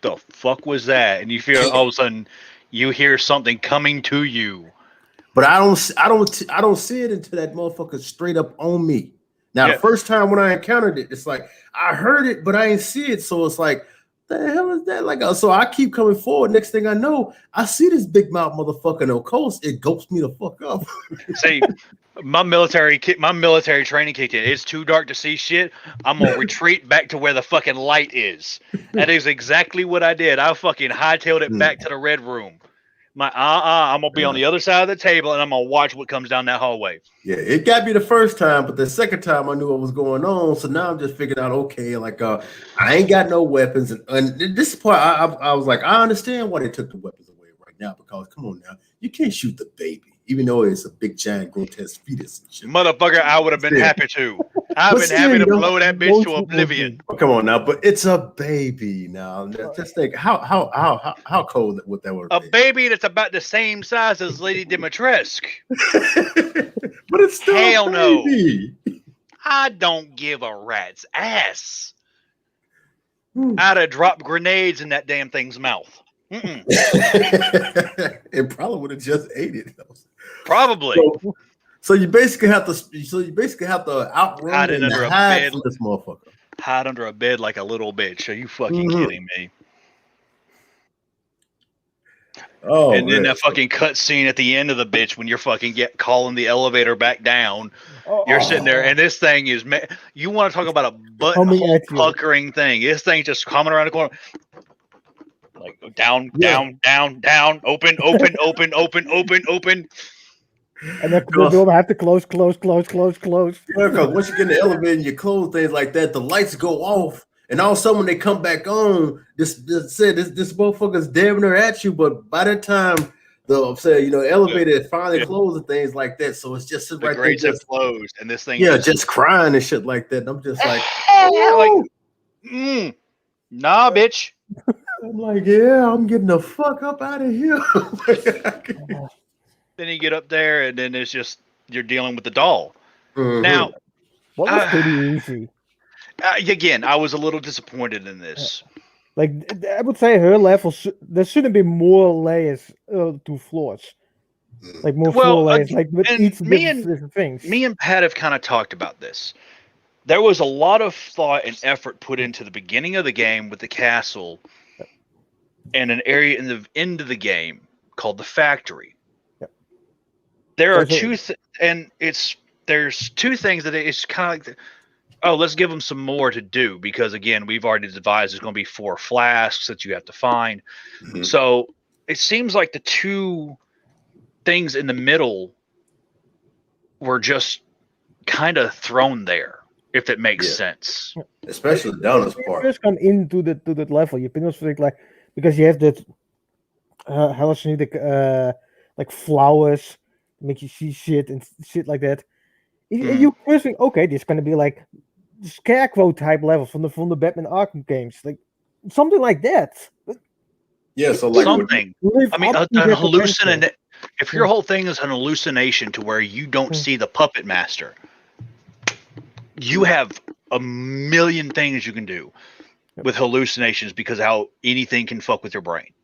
the fuck was that? And you feel all of a sudden you hear something coming to you. But I don't see it until that motherfucker straight up on me. Now, the first time when I encountered it, it's like I heard it, but I didn't see it. So it's like, the hell is that? Like, so I keep coming forward. Next thing I know, I see this big mouth motherfucker. Of course, it ghosts me the fuck up. See, my military training kicked in. It's too dark to see shit. I'm gonna retreat back to where the fucking light is. That is exactly what I did. I fucking hightailed it back to the red room. I'm gonna be on the other side of the table and I'm gonna watch what comes down that hallway. Yeah, it got me the first time, but the second time I knew what was going on. So now I'm just figuring out, okay, like I ain't got no weapons, and this part I was like, I understand why they took the weapons away right now because come on now, you can't shoot the baby, even though it's a big giant grotesque fetus and shit. Motherfucker, I would have been happy to. I've been happy to blow that bitch to oblivion. Oh, come on now, but it's a baby now. Just think how cold would that would be? A baby that's about the same size as Lady Dimitrescu. But it's still hell a baby. No. I don't give a rat's ass. I'd have dropped grenades in that damn thing's mouth. It probably would have just ate it. Probably. So you basically have to outrun hide and under hide a bed. from this motherfucker. Hide under a bed like a little bitch. Are you fucking kidding me? Oh, and then that fucking cut scene at the end of the bitch when you're fucking calling the elevator back down. You're sitting there, and this thing is. You want to talk about a butthole puckering thing? This thing's just coming around the corner. Like down, down, open. And then the door have to close. Yeah, because once you get in the elevator and you close things like that, the lights go off, and all of a sudden when they come back on, this motherfucker's damn near at you. But by the time the elevator finally closed and things like that, so it's just right there, just closed, and this thing, just crying and shit like that. And I'm just like, nah, bitch. I'm like, yeah, I'm getting the fuck up out of here. Then you get up there, and then it's just you're dealing with the doll. Mm-hmm. Now, what was pretty easy. Again, I was a little disappointed in this. Like I would say, her level there shouldn't be more layers to floors. Like more floor layers, like with each different things. Me and Pat have kind of talked about this. There was a lot of thought and effort put into the beginning of the game with the castle, and an area in the end of the game called the factory. There are there's two things that it's kind of like, let's give them some more to do because again, we've already devised there's going to be 4 flasks that you have to find. Mm-hmm. So it seems like the two things in the middle were just kind of thrown there, if it makes sense. Especially the downest part. First come into that level, you like because you have that hallucinogenic like flowers. Make you see shit and shit like that. You first think, okay, this is gonna be like the Scarecrow type level from the Batman Arkham games, like something like that. Yeah, so like something. I mean, an hallucination. If your whole thing is an hallucination to where you don't see the puppet master, you have a million things you can do with hallucinations because how anything can fuck with your brain.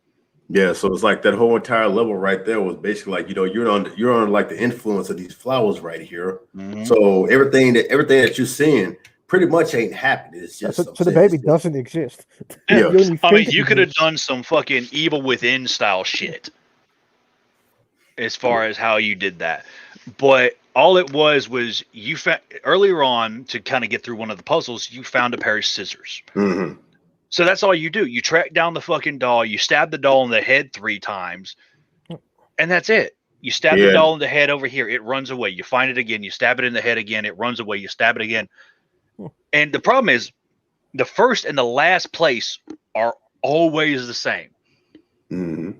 Yeah, so it's like that whole entire level right there was basically like, you're on like the influence of these flowers right here. Mm-hmm. So everything that you're seeing pretty much ain't happening. It's just so the baby doesn't exist. Yeah. I mean, you could have done some fucking Evil Within style shit as far as how you did that. But all it was you found earlier on to kind of get through one of the puzzles, you found a pair of scissors. Mm-hmm. So that's all you do. You track down the fucking doll, you stab the doll in the head 3 times, and that's it. You stab the doll in the head over here, it runs away. You find it again, you stab it in the head again, it runs away, you stab it again. And the problem is the first and the last place are always the same. Mm-hmm.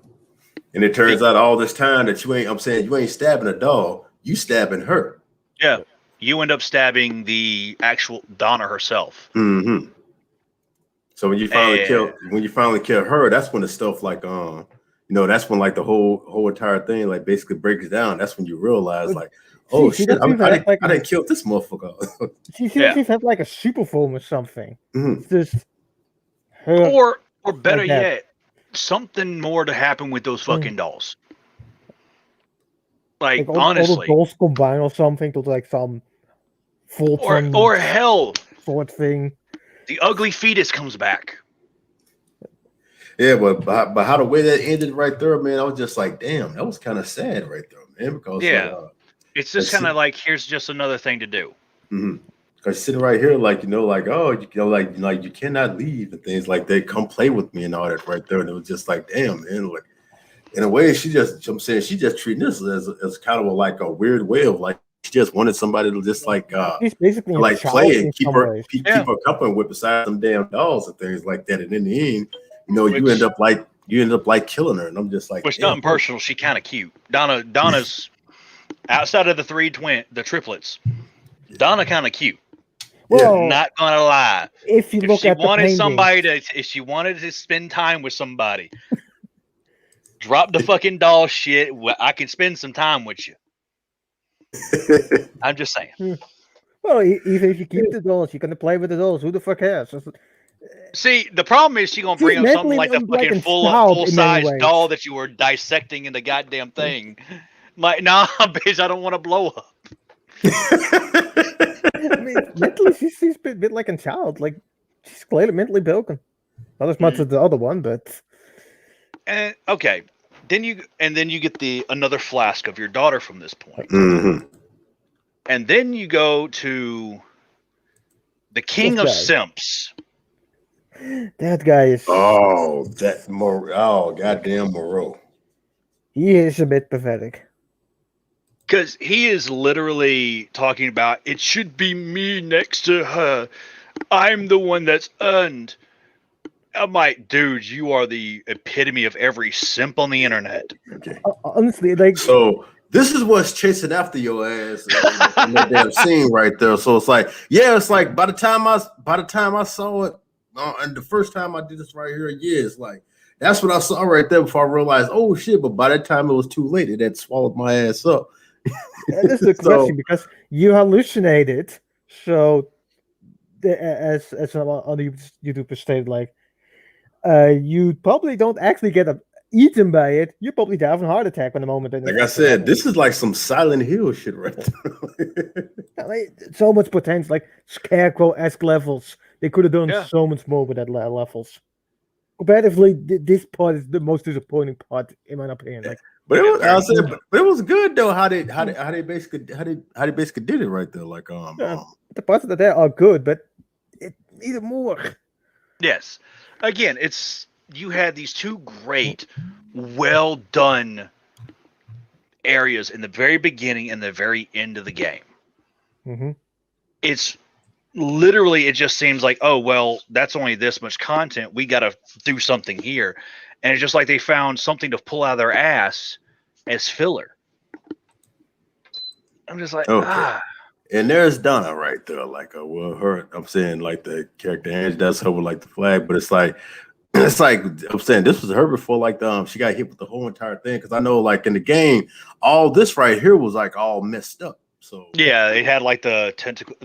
And it turns out all this time that you ain't stabbing a doll, you stabbing her. Yeah. You end up stabbing the actual Donna herself. Mm-hmm. So when you finally kill her, that's when the stuff like that's when like the whole entire thing like basically breaks down. That's when you realize like, oh shit, I didn't kill this motherfucker. She had like a super form or something. Mm-hmm. It's just her, or better yet, something more to happen with those fucking dolls. Like honestly, all the dolls combine or something to like some Fulton or hell sort thing. The ugly fetus comes back. Yeah, but how the way that ended right there, man, I was just like, damn, that was kind of sad right there, man. Because it's just kind of like here's just another thing to do. Mm-hmm. Because sitting right here, like like you cannot leave and things like they come play with me and all that right there, and it was just like, damn, man, like in a way, she just treating this as kind of like a weird way of like. She just wanted somebody to just like he's basically like play and keep her company with beside some damn dolls and things like that. And in the end, you end up like killing her. And I'm just like, which nothing personal. She kind of cute. Donna's outside of the triplets. Donna kind of cute. Well, not gonna lie. If she wanted to spend time with somebody, drop the fucking doll shit. I can spend some time with you. I'm just saying. Well, even if you keep the dolls, you're gonna play with the dolls. Who the fuck cares? See, the problem is she's gonna bring up something like the fucking full size doll that you were dissecting in the goddamn thing. Like, nah, bitch, I don't want to blow up. I mean, mentally, she's a bit like a child. Like, she's clearly mentally broken. Not as much as the other one, but. And okay. Then you get another flask of your daughter from this point. Mm-hmm. And then you go to the King of Simps. That guy is goddamn Moreau. He is a bit pathetic. Because he is literally talking about it should be me next to her. I'm the one that's earned. I'm like, dude, you are the epitome of every simp on the internet. Okay. Honestly, like, so this is what's chasing after your ass in that damn scene right there. So it's like, it's like by the time I saw it, and the first time I did this right here, it's like that's what I saw right there before I realized, oh shit! But by that time it was too late. It had swallowed my ass up. That is the question because you hallucinated. So, as some other YouTubers stated, like. You probably don't actually get eaten by it. You probably die of a heart attack when the moment. Like I said, this is like some Silent Hill shit right there. Like, so much potential, like Scarecrow-esque levels. They could have done so much more with that levels. Comparatively, this part is the most disappointing part, in my opinion. Like, but it was good though. How they basically did it right there. Like the parts that are good, but it needed more. Yes. Again, you had these two great, well done areas in the very beginning and the very end of the game. Mm-hmm. It's literally, it just seems like, oh, well, that's only this much content. We got to do something here. And it's just like they found something to pull out of their ass as filler. I'm just like, And there's Donna right there, like I'm saying like the character Ange does her with like the flag, but it's like I'm saying this was her before like she got hit with the whole entire thing because I know like in the game all this right here was like all messed up. So yeah, it had like the tentacle,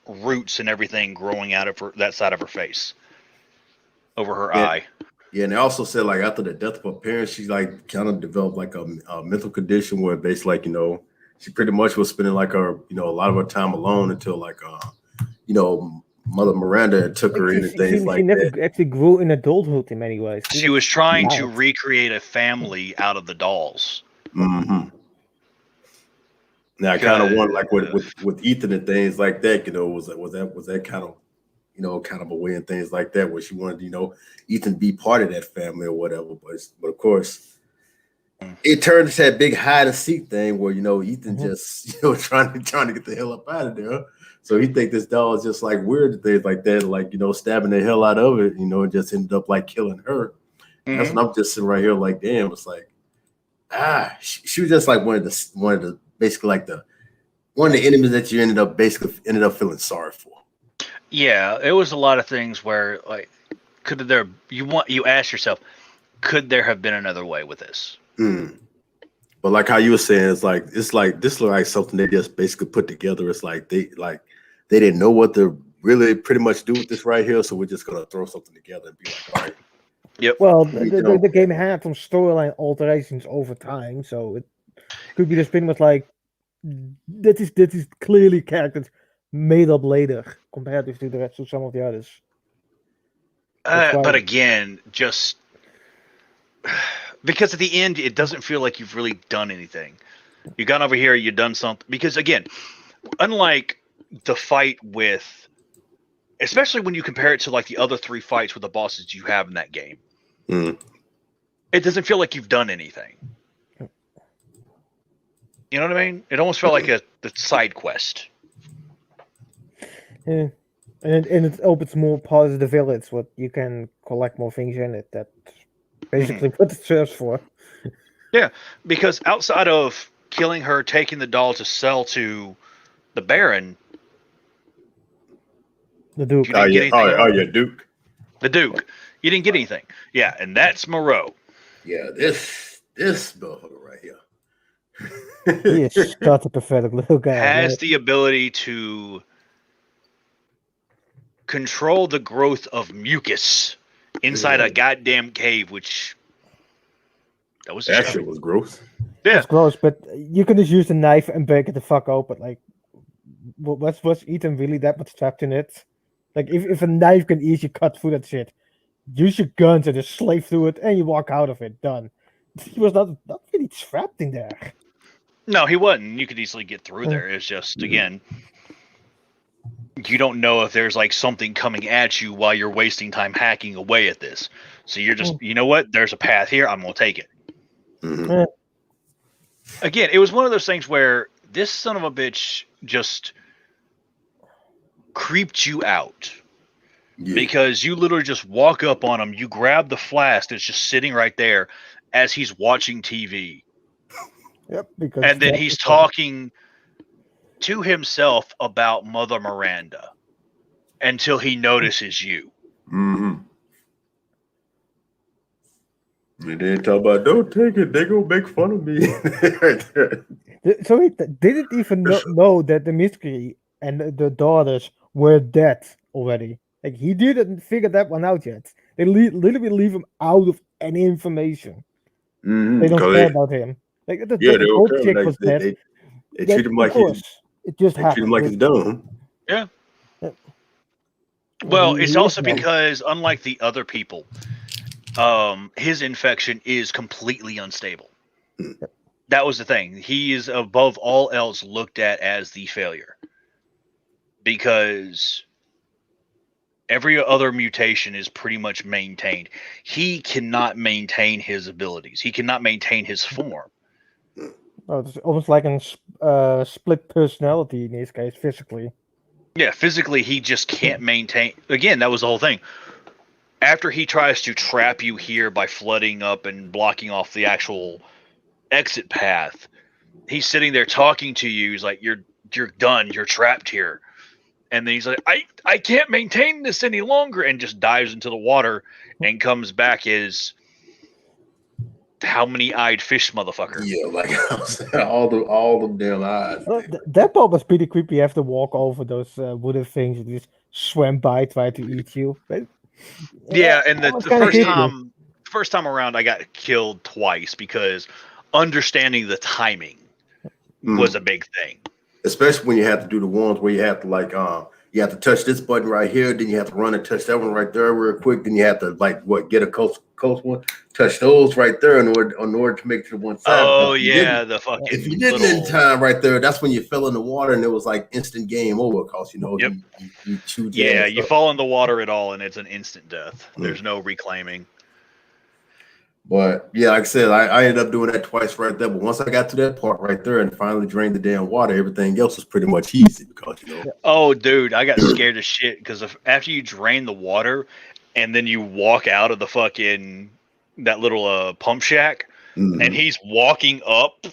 roots and everything growing out of that side of her face, over her eye. Yeah, and they also said like after the death of her parents, she like kind of developed like a mental condition where basically like she pretty much was spending like a lot of her time alone until like Mother Miranda took her in and things She like never that. actually grew in adulthood in many ways. She was trying to recreate a family out of the dolls. Mm-hmm. Now I kind of wonder like with Ethan and things like that, was that kind of kind of a way and things like that where she wanted Ethan to be part of that family or whatever, but of course it turned into that big hide and seek thing where Ethan just trying to get the hell up out of there. So he think this doll is just like weird and things like that, like stabbing the hell out of it, and just ended up like killing her. That's when I'm just sitting right here like, damn, it's like she was just like one of the basically like one of the enemies that you ended up feeling sorry for. Yeah, it was a lot of things where like you ask yourself, could there have been another way with this? But like how you were saying, it's like this looks like something they just basically put together. It's like they didn't know what to really pretty much do with this right here, so we're just gonna throw something together and be like, all right. Yep. Well, the game had some storyline alterations over time, so it could be the spin was like that is clearly characters made up later compared to some of the others. But again, just because at the end it doesn't feel like you've really done anything. You got over here, you've done something. Because again, unlike the fight with, especially when you compare it to like the other 3 fights with the bosses you have in that game, it doesn't feel like you've done anything. You know what I mean? It almost felt like the side quest. Yeah. And it opens more parts of the village, what you can collect more things in it. That's basically what it serves for. Yeah, because outside of killing her, taking the doll to sell to the Baron, the Duke. You didn't get anything. Duke. The Duke. You didn't get anything. Yeah, and that's Moreau. Yeah, this motherfucker right here. He is such a pathetic little guy. Has the ability to control the growth of mucus inside a goddamn cave, which that shit was gross. Yeah, it's gross, but you can just use a knife and break it the fuck open. Like, was Ethan really that much trapped in it? Like, if a knife can easily cut through that shit, use your guns and just slave through it, and you walk out of it. Done. He was not really trapped in there. No, he wasn't. You could easily get through there. It's just, again, you don't know if there's like something coming at you while you're wasting time hacking away at this. So you're just, you know what? There's a path here. I'm going to take it. Again, it was one of those things where this son of a bitch just creeped you out. Because you literally just walk up on him, you grab the flask that's just sitting right there as he's watching TV. Yep. And then he's talking to himself about Mother Miranda until he notices you. They didn't talk about, don't take it, they gonna make fun of me. So he didn't even know that the mystery and the daughters were dead already. Like, he didn't figure that one out yet. They literally leave him out of any information. They don't care about him. Like, the old chick was dead. They treat him like it just happened. Treat him like he's dumb. Yeah. Well, it's also because, unlike the other people, his infection is completely unstable. That was the thing. He is, above all else, looked at as the failure. Because every other mutation is pretty much maintained. He cannot maintain his abilities. He cannot maintain his form. Oh, it's almost like a split personality in this case, physically. Yeah, physically, he just can't maintain. Again, that was the whole thing. After he tries to trap you here by flooding up and blocking off the actual exit path, he's sitting there talking to you. He's like, you're done. You're trapped here. And then he's like, I can't maintain this any longer, and just dives into the water and comes back as how many-eyed fish motherfucker. Yeah, like all the damn eyes. Well, that part was pretty creepy. You have to walk over those wooden things and just swim by, try to eat you. But, yeah, and the first time first time around, I got killed twice because understanding the timing was a big thing. Especially when you have to do the ones where you have to like you have to touch this button right here, then you have to run and touch that one right there real quick, then you have to like get a close one, touch those right there in order to make it to one side. Oh yeah, the fucking if you didn't in time right there, that's when you fell in the water and it was like instant game over because you choose. Yeah, you fall in the water at all and it's an instant death. There's no reclaiming. But yeah, like I said, I ended up doing that twice right there. But once I got to that part right there and finally drained the damn water, everything else was pretty much easy because Oh, dude, I got scared as shit because after you drain the water and then you walk out of the fucking that little pump shack and he's walking up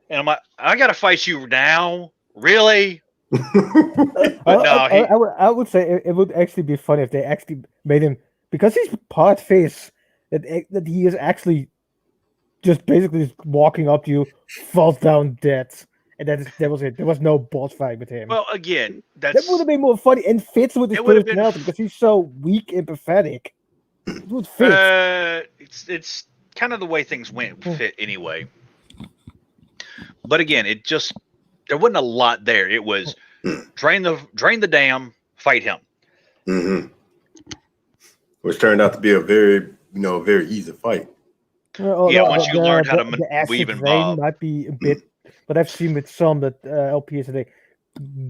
and I'm like, I gotta fight you now, really? But no, I would say it would actually be funny if they actually made him, because he's part fish, that he is actually just basically just walking up to you, falls down dead, and that was it. There was no boss fight with him. Well, again, that would have been more funny and fits with his personality because he's so weak and pathetic. It would fit. It's kind of the way things went fit anyway. But again, there wasn't a lot there. It was drain the dam, fight him. Which turned out to be a very easy fight. Once you learn how to weave and bob. Might be a bit, but I've seen with some that LPs that they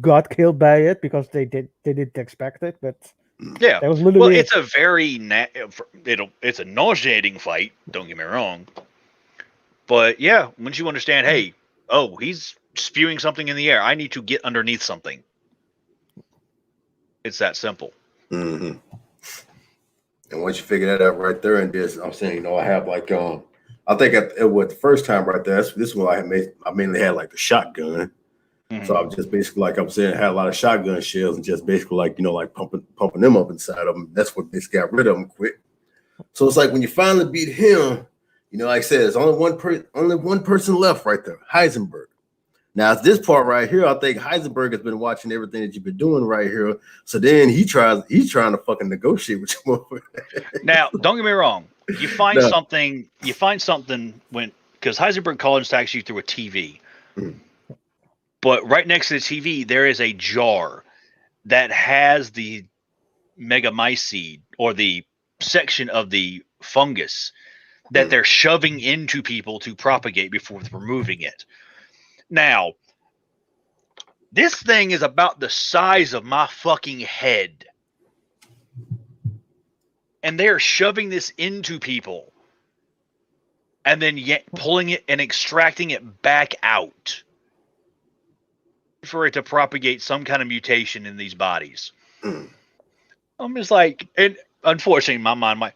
got killed by it because they didn't expect it. But yeah, that was literally it's a very it's a nauseating fight. Don't get me wrong, but yeah, once you understand, hey, he's spewing something in the air. I need to get underneath something. It's that simple. And once you figure that out right there, and this, I'm saying, I have like, I think it was the first time right there. This one I mainly had like the shotgun. So I was just basically, like I'm saying, had a lot of shotgun shells and just basically like, like pumping them up inside of them. That's what basically got rid of them quick. So it's like when you finally beat him, like I said, there's only one person left right there, Heisenberg. Now, this part right here, I think Heisenberg has been watching everything that you've been doing right here. So then he's trying to fucking negotiate with you. Now, don't get me wrong. You find something when, because Heisenberg contacts you through a TV. But right next to the TV, there is a jar that has the megamycete, or the section of the fungus that they're shoving into people to propagate before removing it. Now, this thing is about the size of my fucking head. And they're shoving this into people. And then pulling it and extracting it back out. For it to propagate some kind of mutation in these bodies. I'm just like, and unfortunately, in my mind,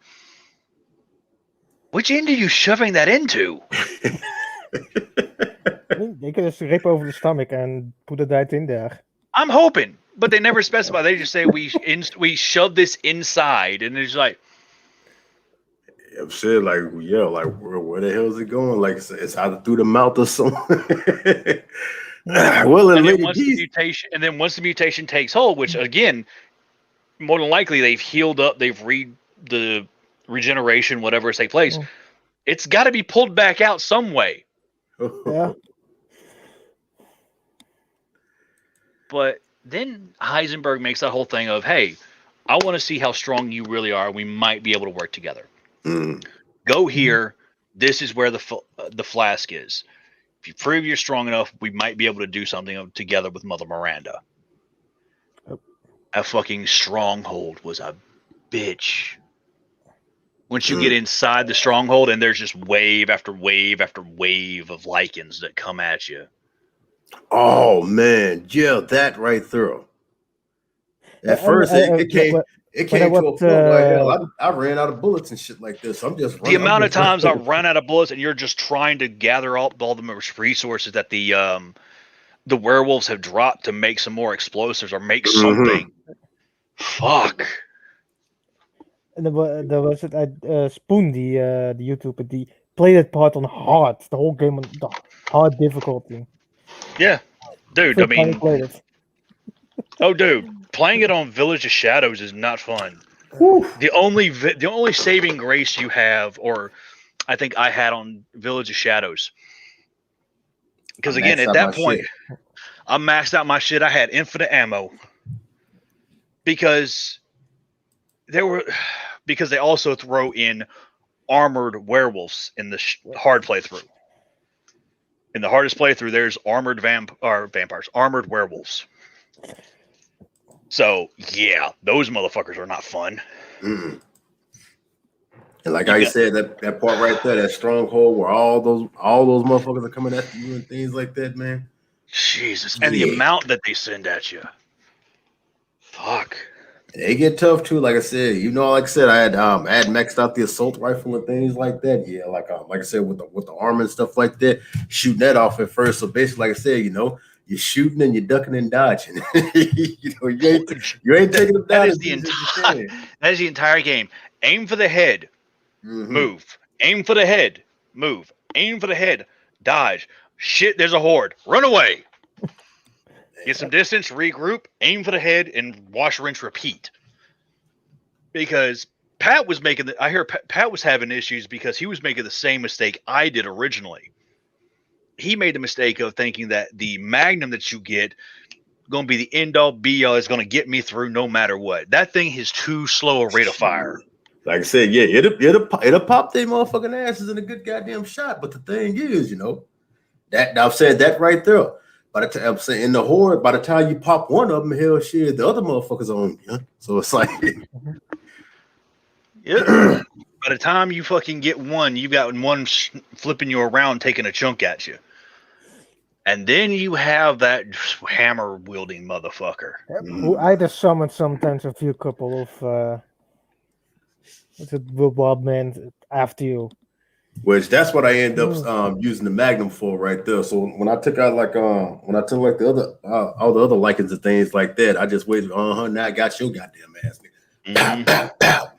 which end are you shoving that into? They could just rip over the stomach and put it right in there. I'm hoping, but they never specify. They just say we shove this inside, and it's like, I'm saying, like, where the hell is it going? Like, it's either through the mouth or something. Well, and then once the mutation takes hold, which again, more than likely they've healed up, they've the regeneration, whatever has taken place. It's got to be pulled back out some way. Yeah. But then Heisenberg makes that whole thing of, hey, I want to see how strong you really are. We might be able to work together. Go here. This is where the flask is. If you prove you're strong enough, we might be able to do something together with Mother Miranda. A fucking stronghold was a bitch. Once you get inside the stronghold, and there's just wave after wave after wave of lichens that come at you. Oh man, yeah, that right through. At first, it came to a point where I ran out of bullets and shit like this. I'm just the amount of times I run out of bullets, and you're just trying to gather up all the resources that the werewolves have dropped to make some more explosives or make something. Fuck. And there was Spoon, the YouTuber, the played that part on hard, the whole game on the hard difficulty. Yeah, dude. I mean, dude, playing it on Village of Shadows is not fun. The only saving grace you have, or I think I had on Village of Shadows, because again at that point I maxed out my shit. I had infinite ammo because they also throw in armored werewolves in the hard playthrough. In the hardest playthrough, there's armored vampires, armored werewolves. So yeah, those motherfuckers are not fun. And like I said, that part right there, that stronghold where all those motherfuckers are coming after you and things like that, man. Jesus, and the amount that they send at you. Fuck. They get tough too. Like I said, like I said, I had maxed out the assault rifle and things like that. Yeah, like I said, with the armor and stuff like that, shooting that off at first. So basically, like I said, you're shooting and you're ducking and dodging. you ain't taking them down. That is the entire game. Aim for the head, move. Aim for the head, move. Aim for the head, dodge. Shit, there's a horde. Run away. Get some distance, regroup, aim for the head, and wash, rinse, repeat. Because Pat was making I hear Pat was having issues because he was making the same mistake I did originally. He made the mistake of thinking that the Magnum that you get going to be the end all be all, is going to get me through no matter what. That thing is too slow a rate of fire. Like I said, yeah, it'll pop their motherfucking asses in a good goddamn shot. But the thing is, that I've said that right there. By the time I'm saying in the horde, by the time you pop one of them, hell shit, the other motherfuckers on you. So it's like, yeah. By the time you fucking get one, you've got one flipping you around, taking a chunk at you, and then you have that hammer wielding motherfucker. Who I just summon sometimes a few couple of wild men after you. Which that's what I end up using the Magnum for right there. So when I took out the other all the other lichens and things like that, I just waited. Now I got your goddamn ass. Pow, pow, pow.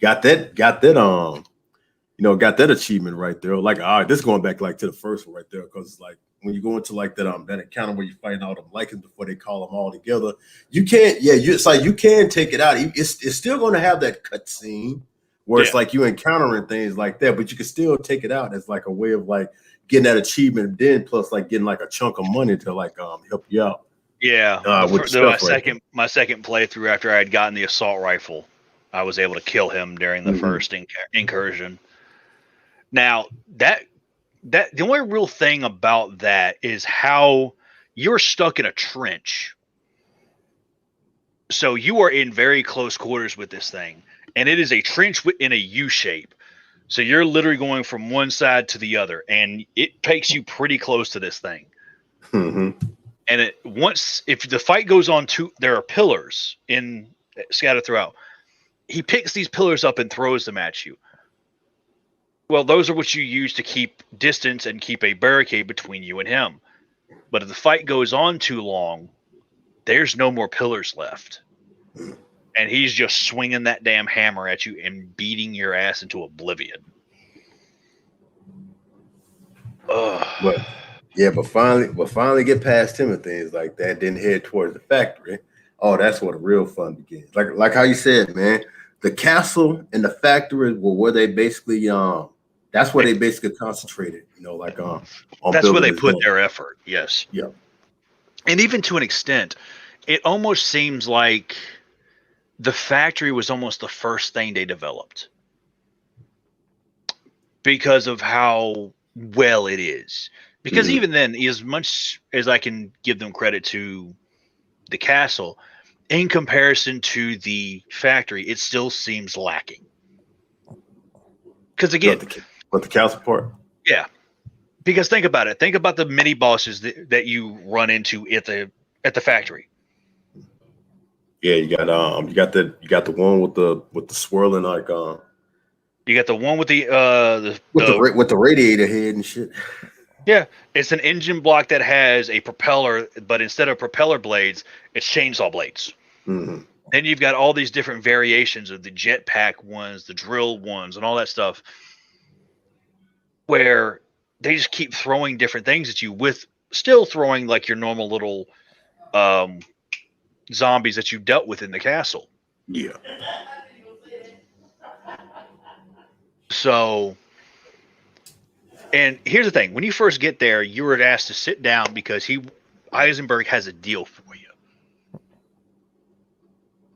Got that achievement right there. Like, all right, this is going back like to the first one right there, because like when you go into like that encounter where you fight all the lichens before they call them all together, you can't. Yeah, it's like you can take it out. It's still going to have that cut scene where it's like you encountering things like that, but you can still take it out as like a way of like getting that achievement, then plus like getting like a chunk of money to like help you out. Yeah, my second playthrough after I had gotten the assault rifle, I was able to kill him during the first incursion. Now that the only real thing about that is how you're stuck in a trench, so you are in very close quarters with this thing. And it is a trench in a U shape. So you're literally going from one side to the other. And it takes you pretty close to this thing. And if the fight goes on, there are pillars scattered throughout. He picks these pillars up and throws them at you. Well, those are what you use to keep distance and keep a barricade between you and him. But if the fight goes on too long, there's no more pillars left. And he's just swinging that damn hammer at you and beating your ass into oblivion. But finally get past him and things like that, then head towards the factory. Oh, that's where the real fun begins. Like how you said, man, the castle and the factory were where they basically that's where they basically concentrated, on that's where they put their effort. Yes. Yeah. And even to an extent, it almost seems like the factory was almost the first thing they developed because of how well it is. Because even then, as much as I can give them credit to the castle, in comparison to the factory, it still seems lacking. Because again, but the castle part, yeah. Because think about it. Think about the mini bosses that you run into at the factory. Yeah, you got the one with the swirling like you got the one with the radiator head and shit. Yeah, it's an engine block that has a propeller, but instead of propeller blades, it's chainsaw blades. Then you've got all these different variations of the jetpack ones, the drill ones, and all that stuff, where they just keep throwing different things at you, with still throwing like your normal little zombies that you dealt with in the castle. Yeah. So, and here's the thing: when you first get there, you were asked to sit down because Heisenberg has a deal for you.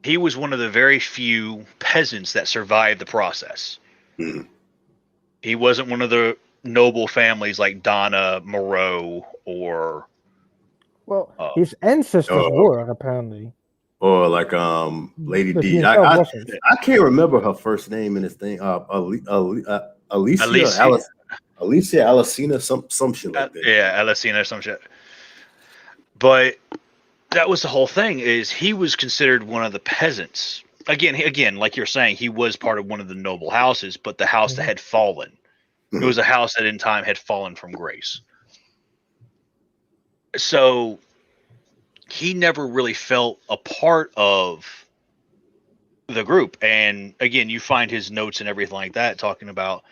He was one of the very few peasants that survived the process. Mm-hmm. He wasn't one of the noble families like Donna, Moreau, or his ancestors were apparently. Or like Lady But D. he I himself wasn't. can't remember her first name in this thing. Alicia Alicina, some shit like that. Yeah, Alicina, some shit. But that was the whole thing. Is he was considered one of the peasants. Again, like you're saying, he was part of one of the noble houses, but the house that had fallen. It was a house that in time had fallen from grace. So he never really felt a part of the group. And again, you find his notes and everything like that talking about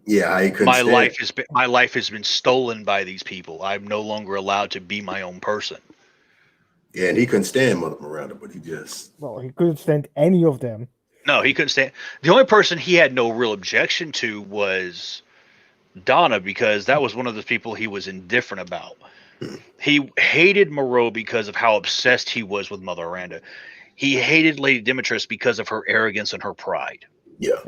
my life has been stolen by these people. I'm no longer allowed to be my own person. Yeah, and he couldn't stand Mother Miranda, but he couldn't stand any of them. No, he couldn't stand. The only person he had no real objection to was Donna, because that was one of the people he was indifferent about. He hated Moreau because of how obsessed he was with Mother Miranda. He hated Lady Demetrius because of her arrogance and her pride. Yeah.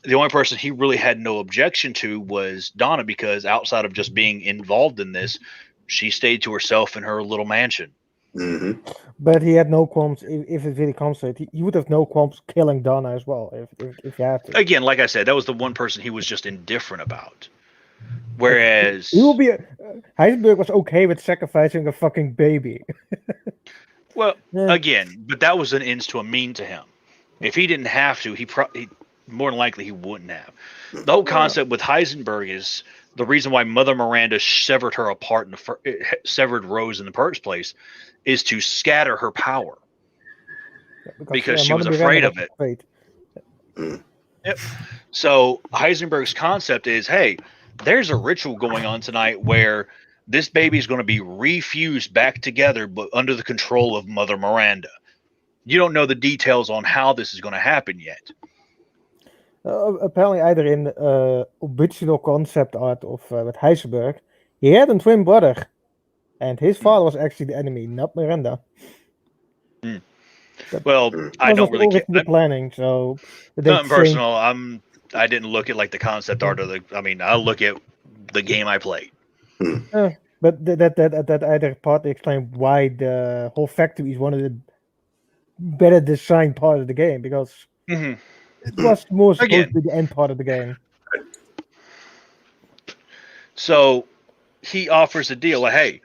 The only person he really had no objection to was Donna, because outside of just being involved in this, she stayed to herself in her little mansion. Mm-hmm. But he had no qualms. If it really comes to it, he would have no qualms killing Donna as well if he had to. Again, like I said, that was the one person he was just indifferent about. Whereas he will be Heisenberg was okay with sacrificing a fucking baby. Well, again, but that was an ends to a mean to him. If he didn't have to, he more than likely he wouldn't have. The whole concept with Heisenberg is the reason why Mother Miranda severed her apart severed Rose in the first place is to scatter her power because she was afraid of it. Yep. So Heisenberg's concept is, hey, there's a ritual going on tonight where this baby is going to be refused back together, but under the control of Mother Miranda. You don't know the details on how this is going to happen yet. Apparently, either in original concept art of with Heisenberg, he had a twin brother, and his father was actually the enemy, not Miranda. Well, I don't really get the planning, so nothing personal. I didn't look at like the concept art of the. I mean, I'll look at the game I played. But that either partly explain why the whole factory is one of the better designed part of the game, because it was more supposed to be the end part of the game. So he offers a deal like, hey,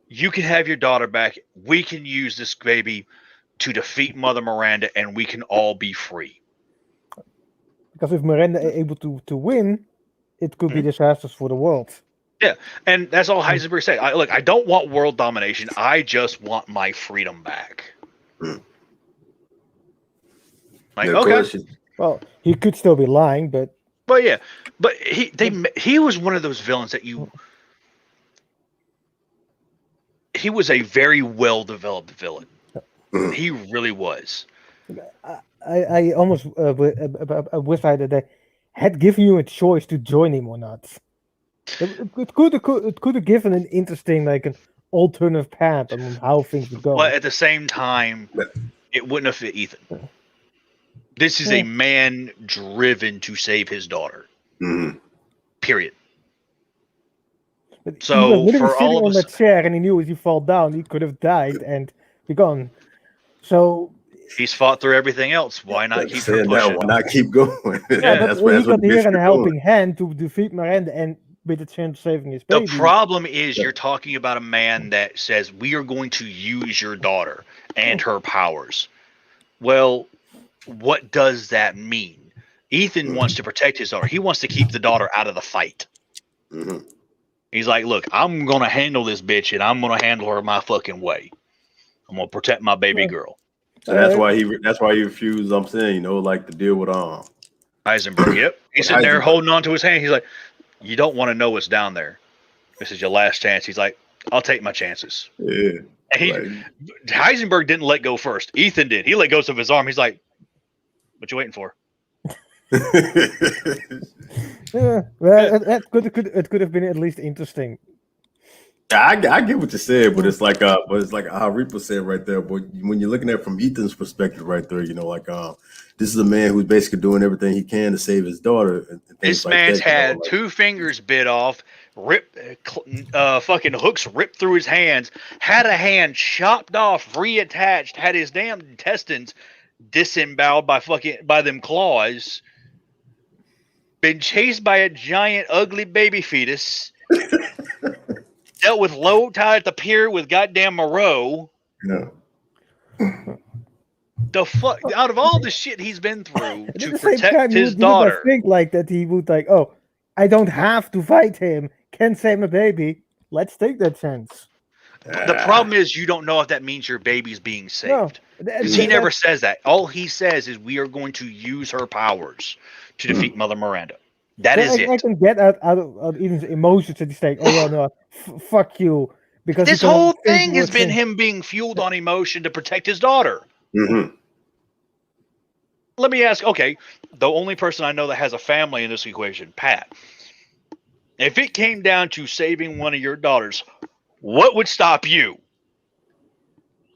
you can have your daughter back. We can use this baby to defeat Mother Miranda, and we can all be free. Because if Miranda is able to win, it could be disastrous for the world. Yeah, and that's all Heisenberg said. Look, I don't want world domination. I just want my freedom back. Like, okay. Well, he could still be lying, but yeah, but he was one of those villains that he was a very well developed villain. He really was. I almost wish they had given you a choice to join him or not. It could have given an interesting, like, an alternative path on how things would go. But at the same time, it wouldn't have fit Ethan. This is a man driven to save his daughter. Period. But so for all of on that chair, and he knew if you fall down, he could have died and be gone. So he's fought through everything else. Why not keep pushing? Why not keep going? That's he got here in a helping hand to defeat Miranda and with a chance of saving his baby. The problem is you're talking about a man that says we are going to use your daughter and her powers. Well, what does that mean? Ethan wants to protect his daughter. He wants to keep the daughter out of the fight. He's like, look, I'm going to handle this bitch, and I'm going to handle her my fucking way. I'm going to protect my baby girl. So that's why he refused, I'm saying, like to deal with Heisenberg. Yep. He's sitting there holding on to his hand. He's like, you don't want to know what's down there. This is your last chance. He's like, I'll take my chances. Yeah. And Heisenberg didn't let go first. Ethan did. He let go of his arm. He's like, What you waiting for? Yeah, well, it could have been at least interesting. I get what you said, but it's like how Reaper said right there. But when you're looking at it from Ethan's perspective, right there, this is a man who's basically doing everything he can to save his daughter. And things This like man's that, had 2 fingers bit off, fucking hooks ripped through his hands, had a hand chopped off, reattached, had his damn intestines disemboweled by them claws, been chased by a giant ugly baby fetus, dealt with low tide at the pier with goddamn Moreau. No. The fuck out of all the shit he's been through At to the same protect time, his you would not daughter. think like that he would like, oh, I don't have to fight him. Can save my baby. Let's take that chance. The problem is you don't know if that means your baby's being saved. Because he never says that. All he says is we are going to use her powers to defeat Mother Miranda. That is it. I can get out of Eden's emotions at the stage. Oh yeah, no, fuck you. Because this whole thing has been him being fueled on emotion to protect his daughter. Mm-hmm. Let me ask, okay, the only person I know that has a family in this equation, Pat. If it came down to saving one of your daughters, what would stop you?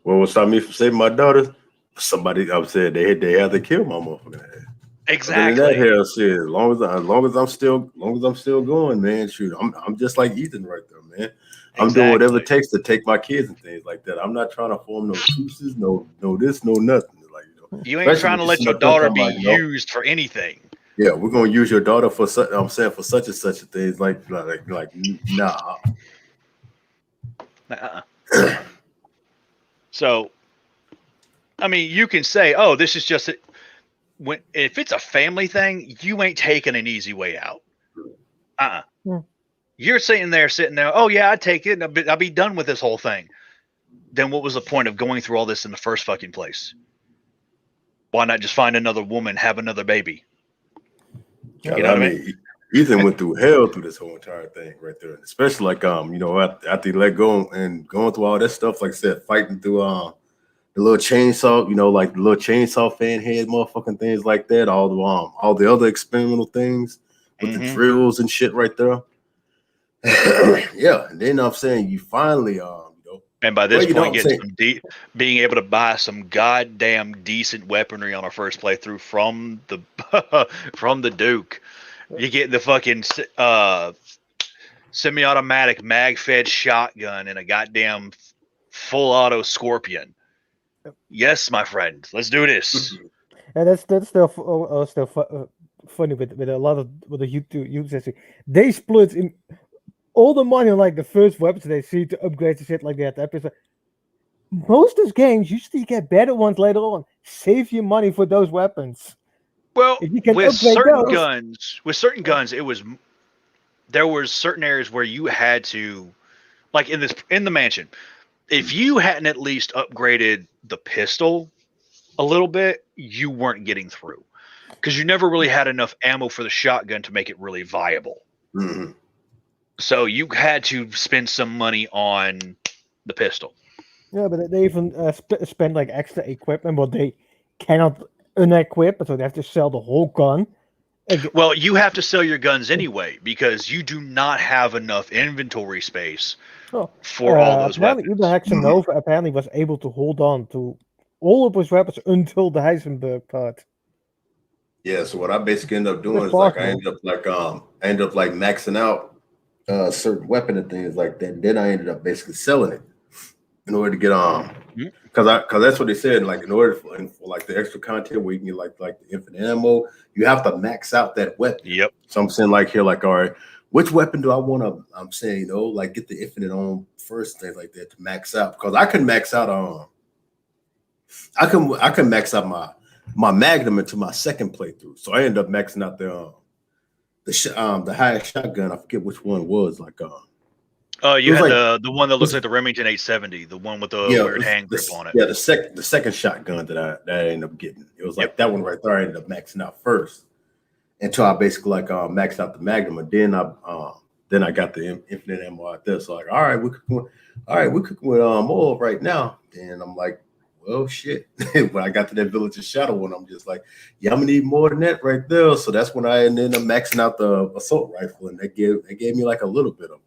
What would stop me from saving my daughter? Somebody, I'm saying they have to kill my motherfucking ass. Exactly. That hell shit. As long as I'm still going, man. Shoot, I'm just like Ethan right there, man. I'm doing whatever it takes to take my kids and things like that. I'm not trying to form no truces, no this, no nothing. Like you ain't trying to let your daughter be used for anything. Yeah, we're gonna use your daughter for such. I'm saying for such and such a thing. Like nah. So, I mean, you can say, "Oh, this is just if it's a family thing, you ain't taking an easy way out." Yeah. You're sitting there. Oh yeah, I'd take it. I'll be done with this whole thing. Then what was the point of going through all this in the first fucking place? Why not just find another woman, have another baby? You know what I mean? Ethan went through hell through this whole entire thing right there, and especially like after he let go and going through all that stuff, like I said, fighting through the little chainsaw, like the little chainsaw fan head, motherfucking things like that, all the other experimental things with the drills and shit right there. Yeah, and then I'm saying you finally and by this point getting being able to buy some goddamn decent weaponry on our first playthrough from the Duke. You get the fucking semi-automatic mag-fed shotgun and a goddamn full auto Scorpion. Yes, my friend, let's do this. And that's still funny with a lot of with the YouTube. They split in all the money on like the first weapons they see to upgrade the shit like that. Most of those games usually get better ones later on. Save your money for those weapons. Well, with certain guns, there was certain areas where you had to, like in the mansion, if you hadn't at least upgraded the pistol a little bit, you weren't getting through because you never really had enough ammo for the shotgun to make it really viable. Mm-hmm. So you had to spend some money on the pistol. Yeah, but they even spend like extra equipment, but they cannot unequip, so they have to sell the whole gun. Well, you have to sell your guns anyway because you do not have enough inventory space for all those weapons. Nova apparently was able to hold on to all of his weapons until the Heisenberg part. Yeah, so what I basically ended up doing is like I ended up maxing out certain weapon and things like that. Then I ended up basically selling it in order to get because that's what they said. Like in order for like the extra content where you can get like the infinite ammo, you have to max out that weapon. Yep. So I'm saying like here, like all right, which weapon do I want to? I'm saying like get the infinite on first, things like that to max out because I can max out I can max out my Magnum into my second playthrough. So I ended up maxing out the highest shotgun. I forget which one it was. Like you had the one that looks like the Remington 870, the one with the weird hand grip on it. Yeah, the second shotgun that I ended up getting. It was like that one right there. I ended up maxing out first until I basically like maxed out the Magnum, and then I got the infinite ammo out there. So like, all right, we're cooking with more right now. And I'm like, well, shit. When I got to that Village of Shadow one, I'm just like, yeah, I'm gonna need more than that right there. So that's when I ended up maxing out the assault rifle, and it gave me like a little bit of.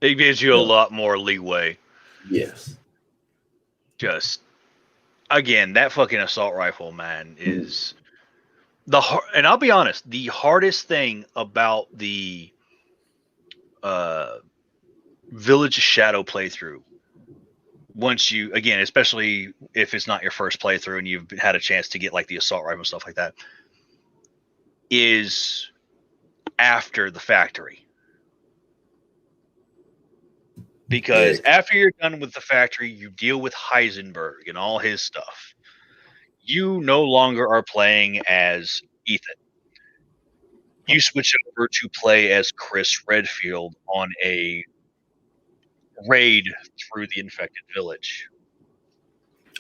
It gives you a lot more leeway. Yes. Just again, that fucking assault rifle, man, is and I'll be honest, the hardest thing about the Village of Shadow playthrough, once you, again, especially if it's not your first playthrough and you've had a chance to get like the assault rifle and stuff like that, is after the factory. Because after you're done with the factory, you deal with Heisenberg and all his stuff. You no longer are playing as Ethan. You switch over to play as Chris Redfield on a raid through the infected village.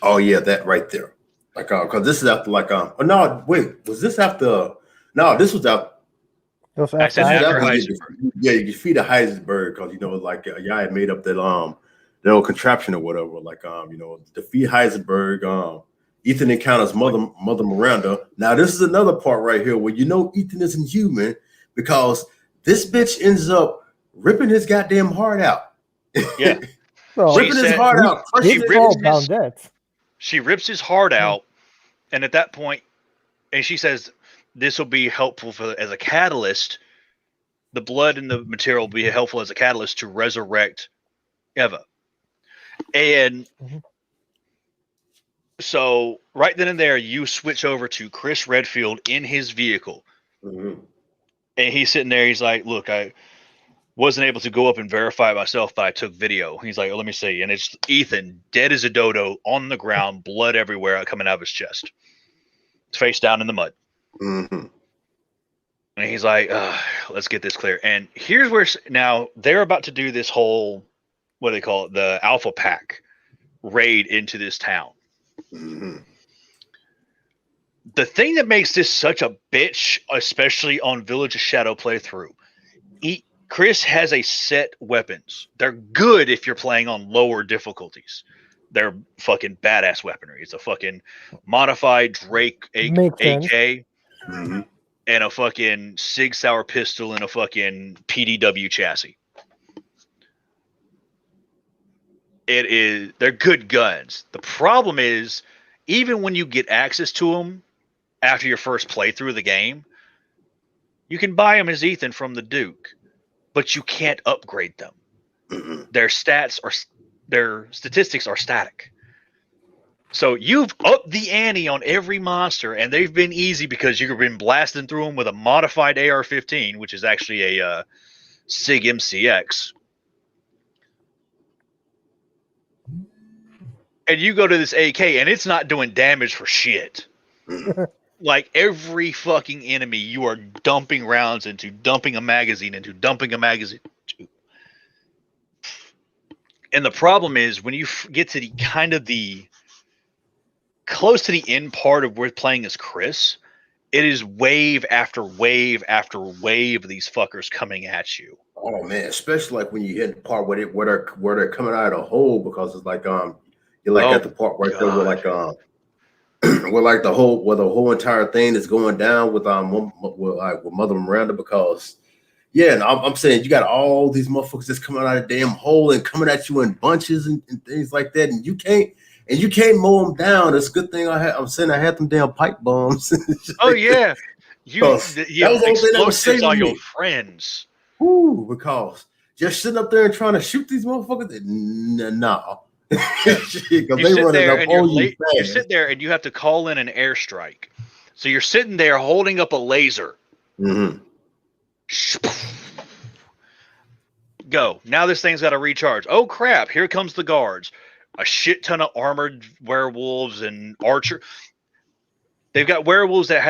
Oh yeah, that right there. Like, because this is after oh no, wait, was this after? No, this was after. I said after Heisenberg. Yeah, you defeat a Heisenberg because like y'all had made up that little contraption or whatever. Like defeat Heisenberg. Ethan encounters Mother Miranda. Now this is another part right here where Ethan isn't human because this bitch ends up ripping his goddamn heart out. Yeah, ripping his heart out. She rips his heart out, and at that point, and she says, this will be helpful as a catalyst. The blood and the material will be helpful as a catalyst to resurrect Eva. And so right then and there, you switch over to Chris Redfield in his vehicle. And he's sitting there. He's like, look, I wasn't able to go up and verify myself, but I took video. He's like, let me see. And it's Ethan, dead as a dodo, on the ground, blood everywhere coming out of his chest. Face down in the mud. And he's like, let's get this clear. And here's where now they're about to do this whole, what do they call it? The Alpha Pack raid into this town. The thing that makes this such a bitch, especially on Village of Shadow playthrough, Chris has a set weapons. They're good if you're playing on lower difficulties. They're fucking badass weaponry. It's a fucking modified Drake AK. And a fucking Sig Sauer pistol and a fucking PDW chassis. They're good guns. The problem is, even when you get access to them after your first playthrough of the game, you can buy them as Ethan from the Duke, but you can't upgrade them. Their statistics are static. So you've upped the ante on every monster, and they've been easy because you've been blasting through them with a modified AR-15, which is actually a SIG MCX. And you go to this AK, and it's not doing damage for shit. Like every fucking enemy, you are dumping rounds into, dumping a magazine into, dumping a magazine into. And the problem is when you get to the close to the end part of where playing as Chris, it is wave after wave after wave of these fuckers coming at you. Oh man, especially like when you hit the part where they're coming out of the hole, because it's like you're like at the part right there where like where the whole entire thing is going down with Mother Miranda, because and I'm saying you got all these motherfuckers just coming out of the damn hole and coming at you in bunches and things like that, and you can't mow them down. It's a good thing I had them damn pipe bombs. Oh yeah, explosives on your friends. Ooh, because just sitting up there and trying to shoot these motherfuckers, nah. You sit there and you have to call in an airstrike. So you're sitting there holding up a laser. Go. Now this thing's got to recharge. Oh crap, here comes the guards. A shit ton of armored werewolves and archer. They've got werewolves that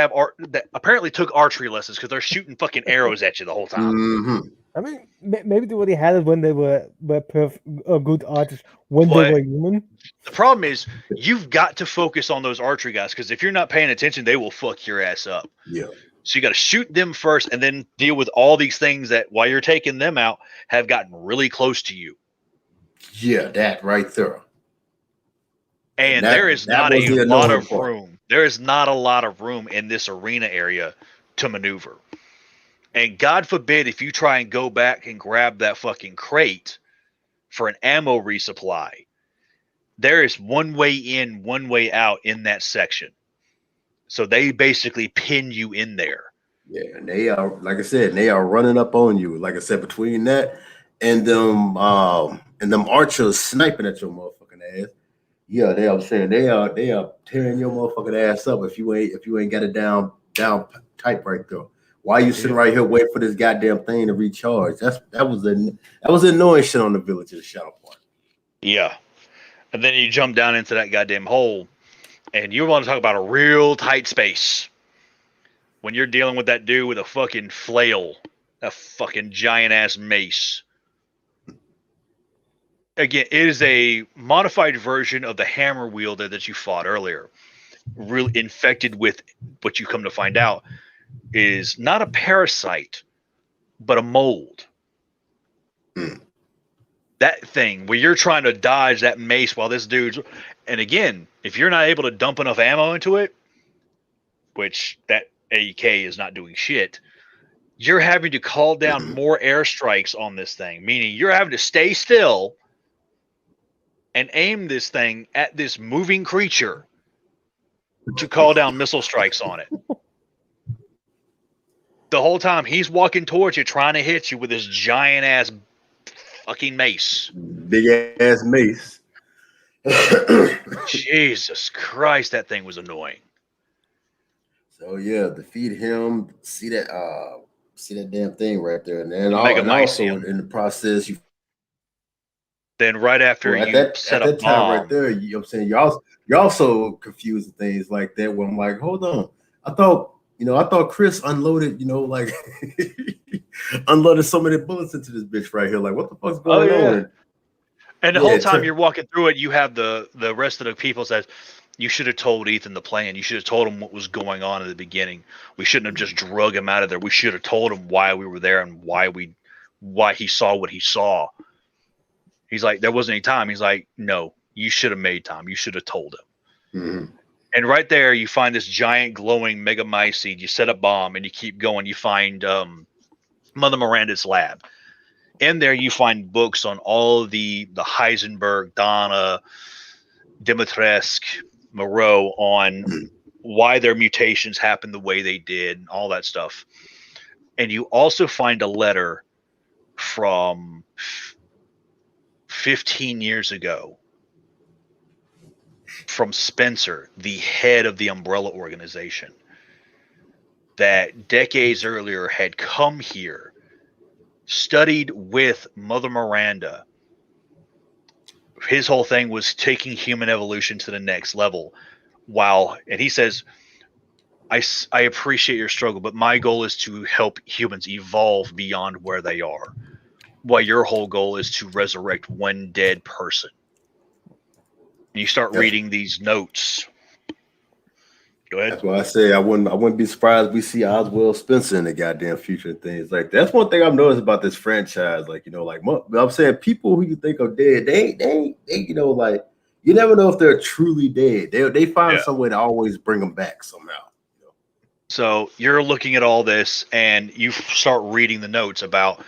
that apparently took archery lessons because they're shooting fucking arrows at you the whole time. I mean, maybe they already had it when they were good artists when they were human. The problem is you've got to focus on those archery guys, because if you're not paying attention, they will fuck your ass up. Yeah. So you got to shoot them first and then deal with all these things that, while you're taking them out, have gotten really close to you. Yeah, that right there. And there is that not was a the lot annoying of part. room. There is not a lot of room in this arena area to maneuver. And God forbid if you try and go back and grab that fucking crate for an ammo resupply. There is one way in, one way out in that section. So they basically pin you in there. Yeah, and they are, like I said, they are running up on you. Like I said, between that and them archers sniping at your motherfucking ass. Yeah, I'm saying they are tearing your motherfucking ass up if you ain't got it down tight right there. Why you sitting right here waiting for this goddamn thing to recharge? That was annoying shit on the Village of the Shadow part. Yeah. And then you jump down into that goddamn hole, and you want to talk about a real tight space. When you're dealing with that dude with a fucking flail, a fucking giant ass mace. Again, it is a modified version of the hammer wielder that you fought earlier. Really infected with what you come to find out is not a parasite, but a mold. That thing where you're trying to dodge that mace while this dude's, and again, if you're not able to dump enough ammo into it, which that AEK is not doing shit, you're having to call down more airstrikes on this thing, meaning you're having to stay still and aim this thing at this moving creature to call down missile strikes on it. The whole time he's walking towards you, trying to hit you with this giant ass fucking mace. Big ass mace. Jesus Christ, that thing was annoying. So yeah, defeat him. See that damn thing right there, and then also in the process, you. Then right after set up time bomb, right there, you know what I'm saying, you're also confusing things like that. Where I'm like, hold on, I thought Chris unloaded, unloaded so many bullets into this bitch right here. Like, what the fuck's going on? And the whole time you're walking through it, you have the rest of the people says, you should have told Ethan the plan. You should have told him what was going on in the beginning. We shouldn't have just drug him out of there. We should have told him why we were there and why he saw what he saw. He's like, there wasn't any time. He's like, no, you should have made time. You should have told him. Mm-hmm. And right there, you find this giant glowing mega mycete. You set a bomb and you keep going. You find Mother Miranda's lab. In there, you find books on all of the Heisenberg, Donna, Dimitrescu, Moreau on why their mutations happened the way they did and all that stuff. And you also find a letter from 15 years ago from Spencer, the head of the Umbrella organization, that decades earlier had come here, studied with Mother Miranda. His whole thing was taking human evolution to the next level. And he says, I appreciate your struggle, but my goal is to help humans evolve beyond where they are. While your whole goal is to resurrect one dead person. And you start reading these notes. Go ahead. That's why I say I wouldn't be surprised if we see Oswald Spencer in the goddamn future and things like that. That's one thing I've noticed about this franchise. Like, I'm saying people who you think are dead, they like, you never know if they're truly dead. They find some way to always bring them back somehow. So you're looking at all this and you start reading the notes about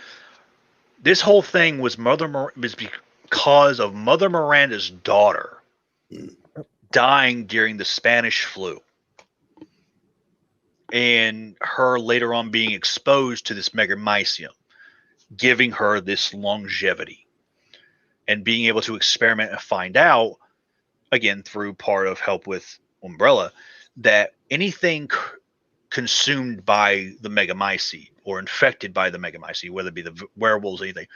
this whole thing was because of Mother Miranda's daughter dying during the Spanish flu. And her later on being exposed to this megamycete, giving her this longevity. And being able to experiment and find out, again, through part of help with Umbrella, that anything consumed by the megamycete or infected by the megamycete, whether it be the werewolves or anything,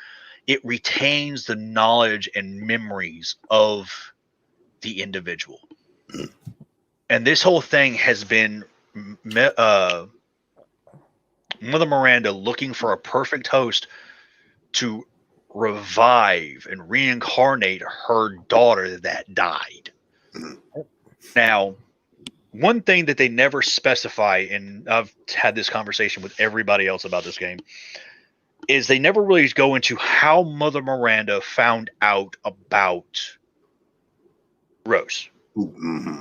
it retains the knowledge and memories of the individual. And this whole thing has been Mother Miranda looking for a perfect host to revive and reincarnate her daughter that died. Now, one thing that they never specify, and I've had this conversation with everybody else about this game, is they never really go into how Mother Miranda found out about Rose. Mm-hmm.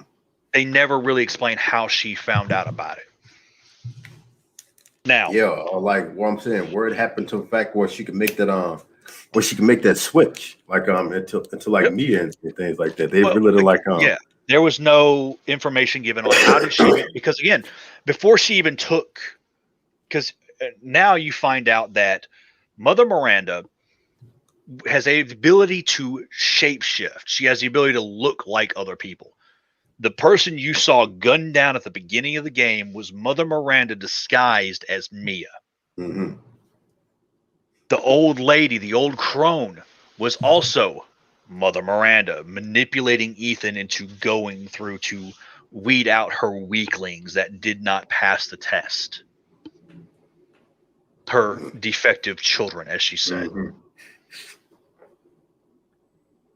They never really explain how she found out about it. Now, yeah, like what I'm saying, where it happened to the fact where she could make that where she can make that switch, like into like Mia and things like that. They really like yeah, there was no information given on how did she because again, before she even took, because now you find out that Mother Miranda has the ability to shapeshift. She has the ability to look like other people. The person you saw gunned down at the beginning of the game was Mother Miranda disguised as Mia. Mm-hmm. The old lady, the old crone, was also Mother Miranda, manipulating Ethan into going through to weed out her weaklings that did not pass the test. Her defective children, as she said. Mm-hmm.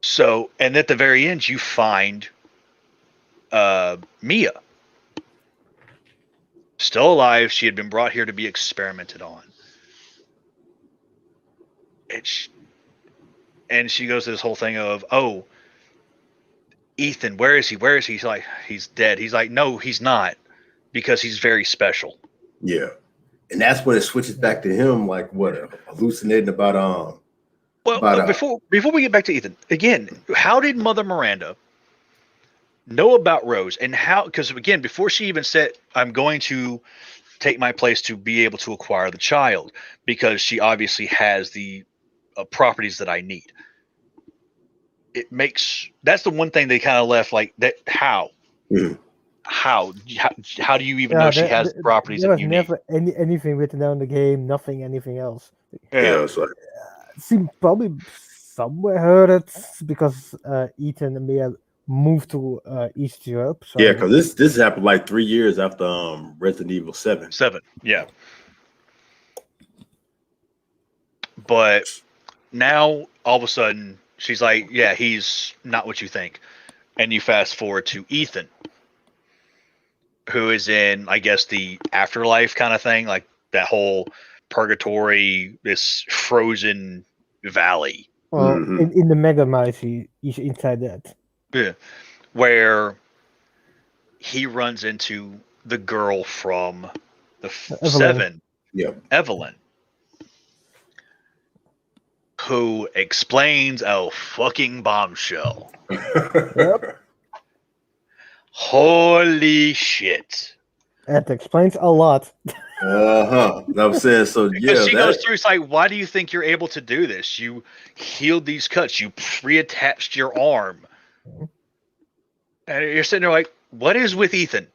So, and at the very end, you find Mia. Still alive. She had been brought here to be experimented on. And she goes to this whole thing of, oh, Ethan, where is he? Where is he? He's like, he's dead. He's like, no, he's not, because he's very special. Yeah. And that's when it switches back to him, like hallucinating about before we get back to Ethan, again, how did Mother Miranda know about Rose, and how, because again, before she even said, I'm going to take my place to be able to acquire the child, because she obviously has the properties that I need. That's the one thing they kind of left like that. How do you even know she has the properties that you need? There was never anything written down in the game, anything else. Yeah, it's like, seemed probably somewhere heard it because Ethan and Mia moved to East Europe. So. Yeah, because this happened like 3 years after Resident Evil 7. Yeah. But now all of a sudden she's like, yeah, he's not what you think. And you fast forward to Ethan, who is in, I guess, the afterlife kind of thing, like that whole purgatory, this frozen valley. Well, in the Mega Mice, he's inside that. Yeah, where he runs into the girl from the Seven, Evelyn, who explains a fucking bombshell. Yep. Holy shit! That explains a lot. I'm saying, so because she goes through. It's like, why do you think you're able to do this? You healed these cuts. You reattached your arm. And you're sitting there like, what is with Ethan?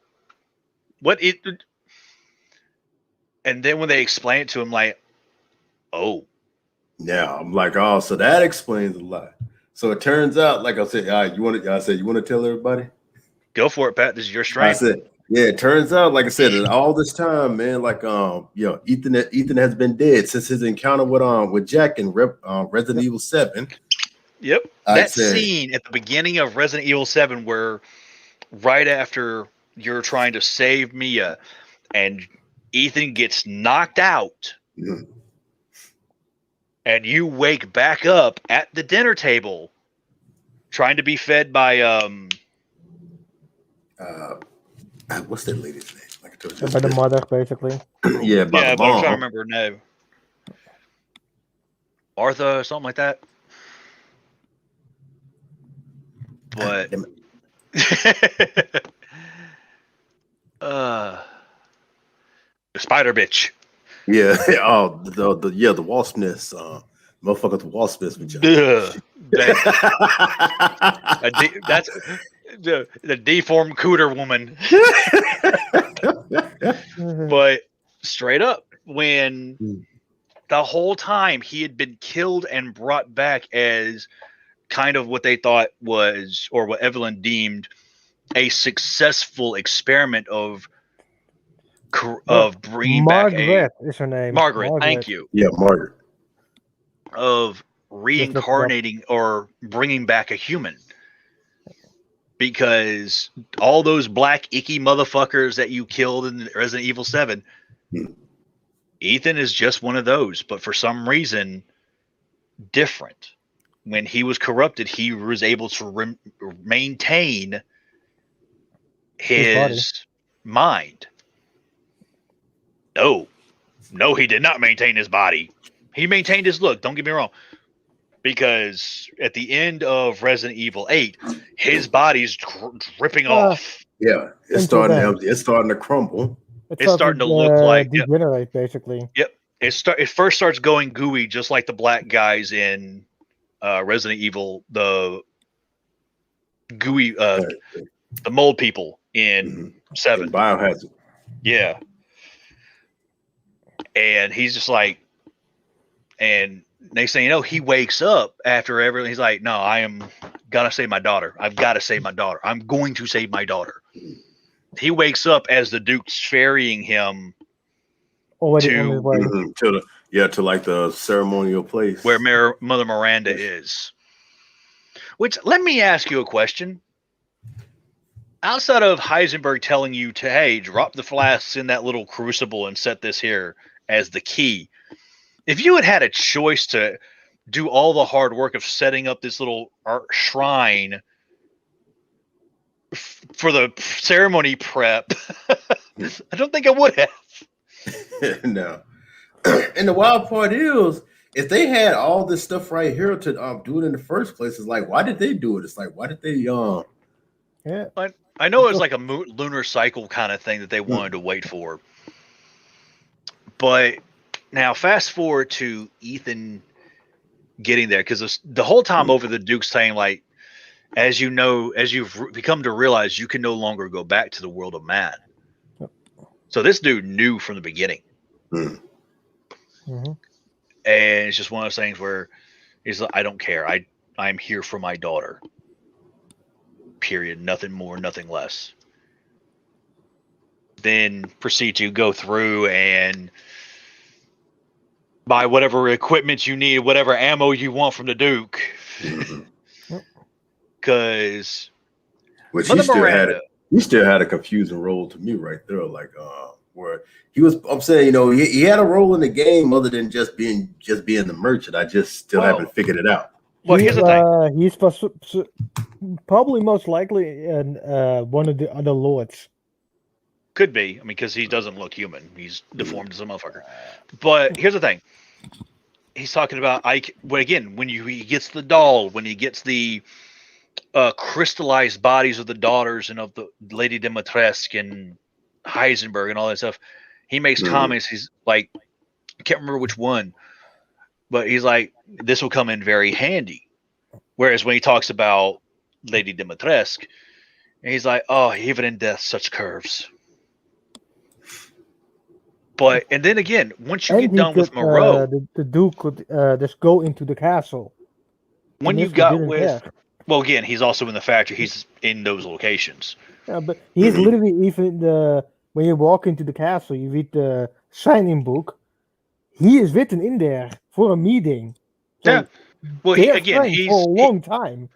And then when they explain it to him, like, oh. Yeah, I'm like, oh, so that explains a lot. So it turns out, like I said, you want to tell everybody? Go for it, Pat. This is your strength. I said, yeah, it turns out, like I said, all this time, man, like Ethan has been dead since his encounter with Jack in Resident Evil 7. Yep. That scene at the beginning of Resident Evil 7 where right after you're trying to save Mia and Ethan gets knocked out and you wake back up at the dinner table trying to be fed by what's that lady's name? Like I told you, by the mother, basically. Yeah, but I'm trying to remember her name. Martha or something like that. But the spider bitch. Yeah. Oh, the wasp nest. Motherfucker, the wasp nest. That's the deformed cooter woman. But straight up, when the whole time he had been killed and brought back as kind of what they thought was, or what Evelyn deemed, a successful experiment of bringing Margaret is her name. Margaret, thank you. Yeah, Margaret. Of reincarnating or bringing back a human. Because all those black icky motherfuckers that you killed in Resident Evil 7, Ethan is just one of those, but for some reason different. When he was corrupted, he was able to maintain his mind. No, he did not maintain his body. He maintained his look. Don't get me wrong. Because at the end of Resident Evil 8, his body's dripping off. Yeah, it's starting to crumble. It's starting to look like degenerate, basically. Yep. It first starts going gooey, just like the black guys in Resident Evil, the gooey, the mold people in 7. Biohazard. Yeah. And he's just like, and next thing you know, he wakes up after everything. He's like, no, I am gonna save my daughter. I've got to save my daughter. I'm going to save my daughter. He wakes up as the Duke's ferrying him to like the ceremonial place where Mother Miranda is. Which, let me ask you a question. Outside of Heisenberg telling you to, hey, drop the flasks in that little crucible and set this here as the key, if you had a choice to do all the hard work of setting up this little art shrine for the ceremony prep, I don't think I would have. No. And the wild part is, if they had all this stuff right here to do it in the first place, it's like, why did they do it? It's like, why did they Yeah. I know it was like a lunar cycle kind of thing that they wanted to wait for. But now fast forward to Ethan getting there, because the whole time over, the Duke's saying, like, as you know, as you've become to realize, you can no longer go back to the world of man. So this dude knew from the beginning. Mm-hmm. And it's just one of those things where he's like, I don't care. I'm here for my daughter. Period. Nothing more, nothing less. Then proceed to go through and buy whatever equipment you need, whatever ammo you want from the Duke. Because he still had a confusing role to me right there, like where he was. I'm saying, you know, he had a role in the game other than just being the merchant. I just still haven't figured it out. Well, here's the thing. He's probably most likely one of the other lords. Could be. I mean, because he doesn't look human. He's deformed as a motherfucker. But here's the thing. He's talking about when he gets the doll, when he gets the crystallized bodies of the daughters and of the Lady Dimitrescu and Heisenberg and all that stuff. He makes comments. He's like, I can't remember which one, but he's like, this will come in very handy. Whereas when he talks about Lady Dimitrescu, he's like, oh, even in death, such curves. But, and then again, once you get done with Moreau, the Duke could just go into the castle. When you got with, well, again, he's also in the factory. He's in those locations. Yeah, but he's literally even when you walk into the castle, you read the signing book. He is written in there for a meeting. So yeah. Well, he's for a long time.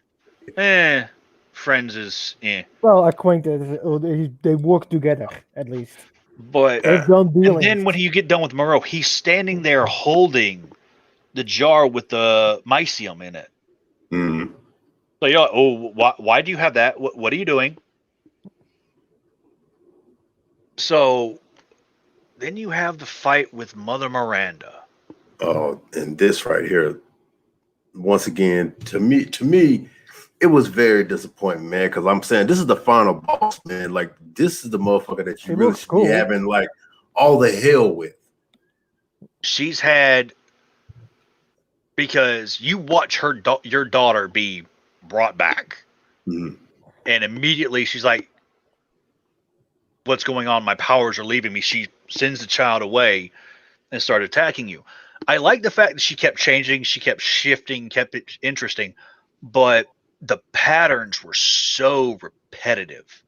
Friends is well, acquainted. They work together at least. But and then when you get done with Moreau, he's standing there holding the jar with the mycelium in it. Mm-hmm. So you're like, why do you have that? What are you doing? So then you have the fight with Mother Miranda. Oh, and this right here, once again, to me, it was very disappointing, man. Because I'm saying this is the final boss, man. Like, this is the motherfucker that you really should be having like all the hell with. She's had, because you watch your daughter be brought back, and immediately she's like, what's going on? My powers are leaving me. She sends the child away and started attacking you. I like the fact that she kept changing, she kept shifting, kept it interesting, but the patterns were so repetitive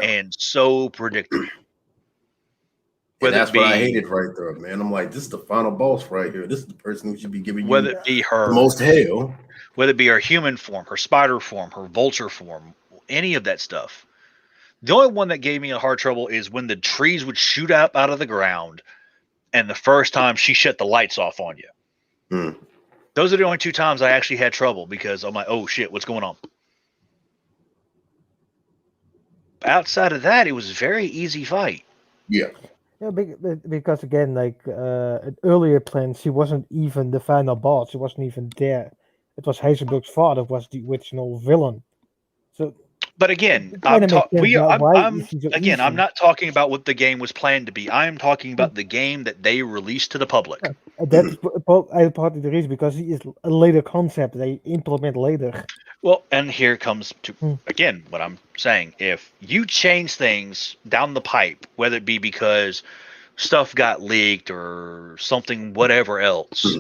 and so predictable. And that's what I hated right there, man. I'm like, this is the final boss right here. This is the person who should be giving you it be her the most hell. Whether it be her human form, her spider form, her vulture form, any of that stuff. The only one that gave me a hard trouble is when the trees would shoot up out of the ground, and the first time she shut the lights off on you. Those are the only two times I actually had trouble, because I'm like, oh shit, what's going on? outside of that, it was a very easy fight. Yeah. Yeah, because again, like in earlier plans, she wasn't even the final boss. She wasn't even there. It was Heisenberg's father was the original villain. So, But again, it kind of makes sense now. Why is she so again, I'm easy? not talking about what the game was planned to be. I'm talking about the game that they released to the public. That's partly the reason, because he is a later concept they implement later. Well, and here comes to Hmm. again what I'm saying. If you change things down the pipe, whether it be because stuff got leaked or something, whatever else,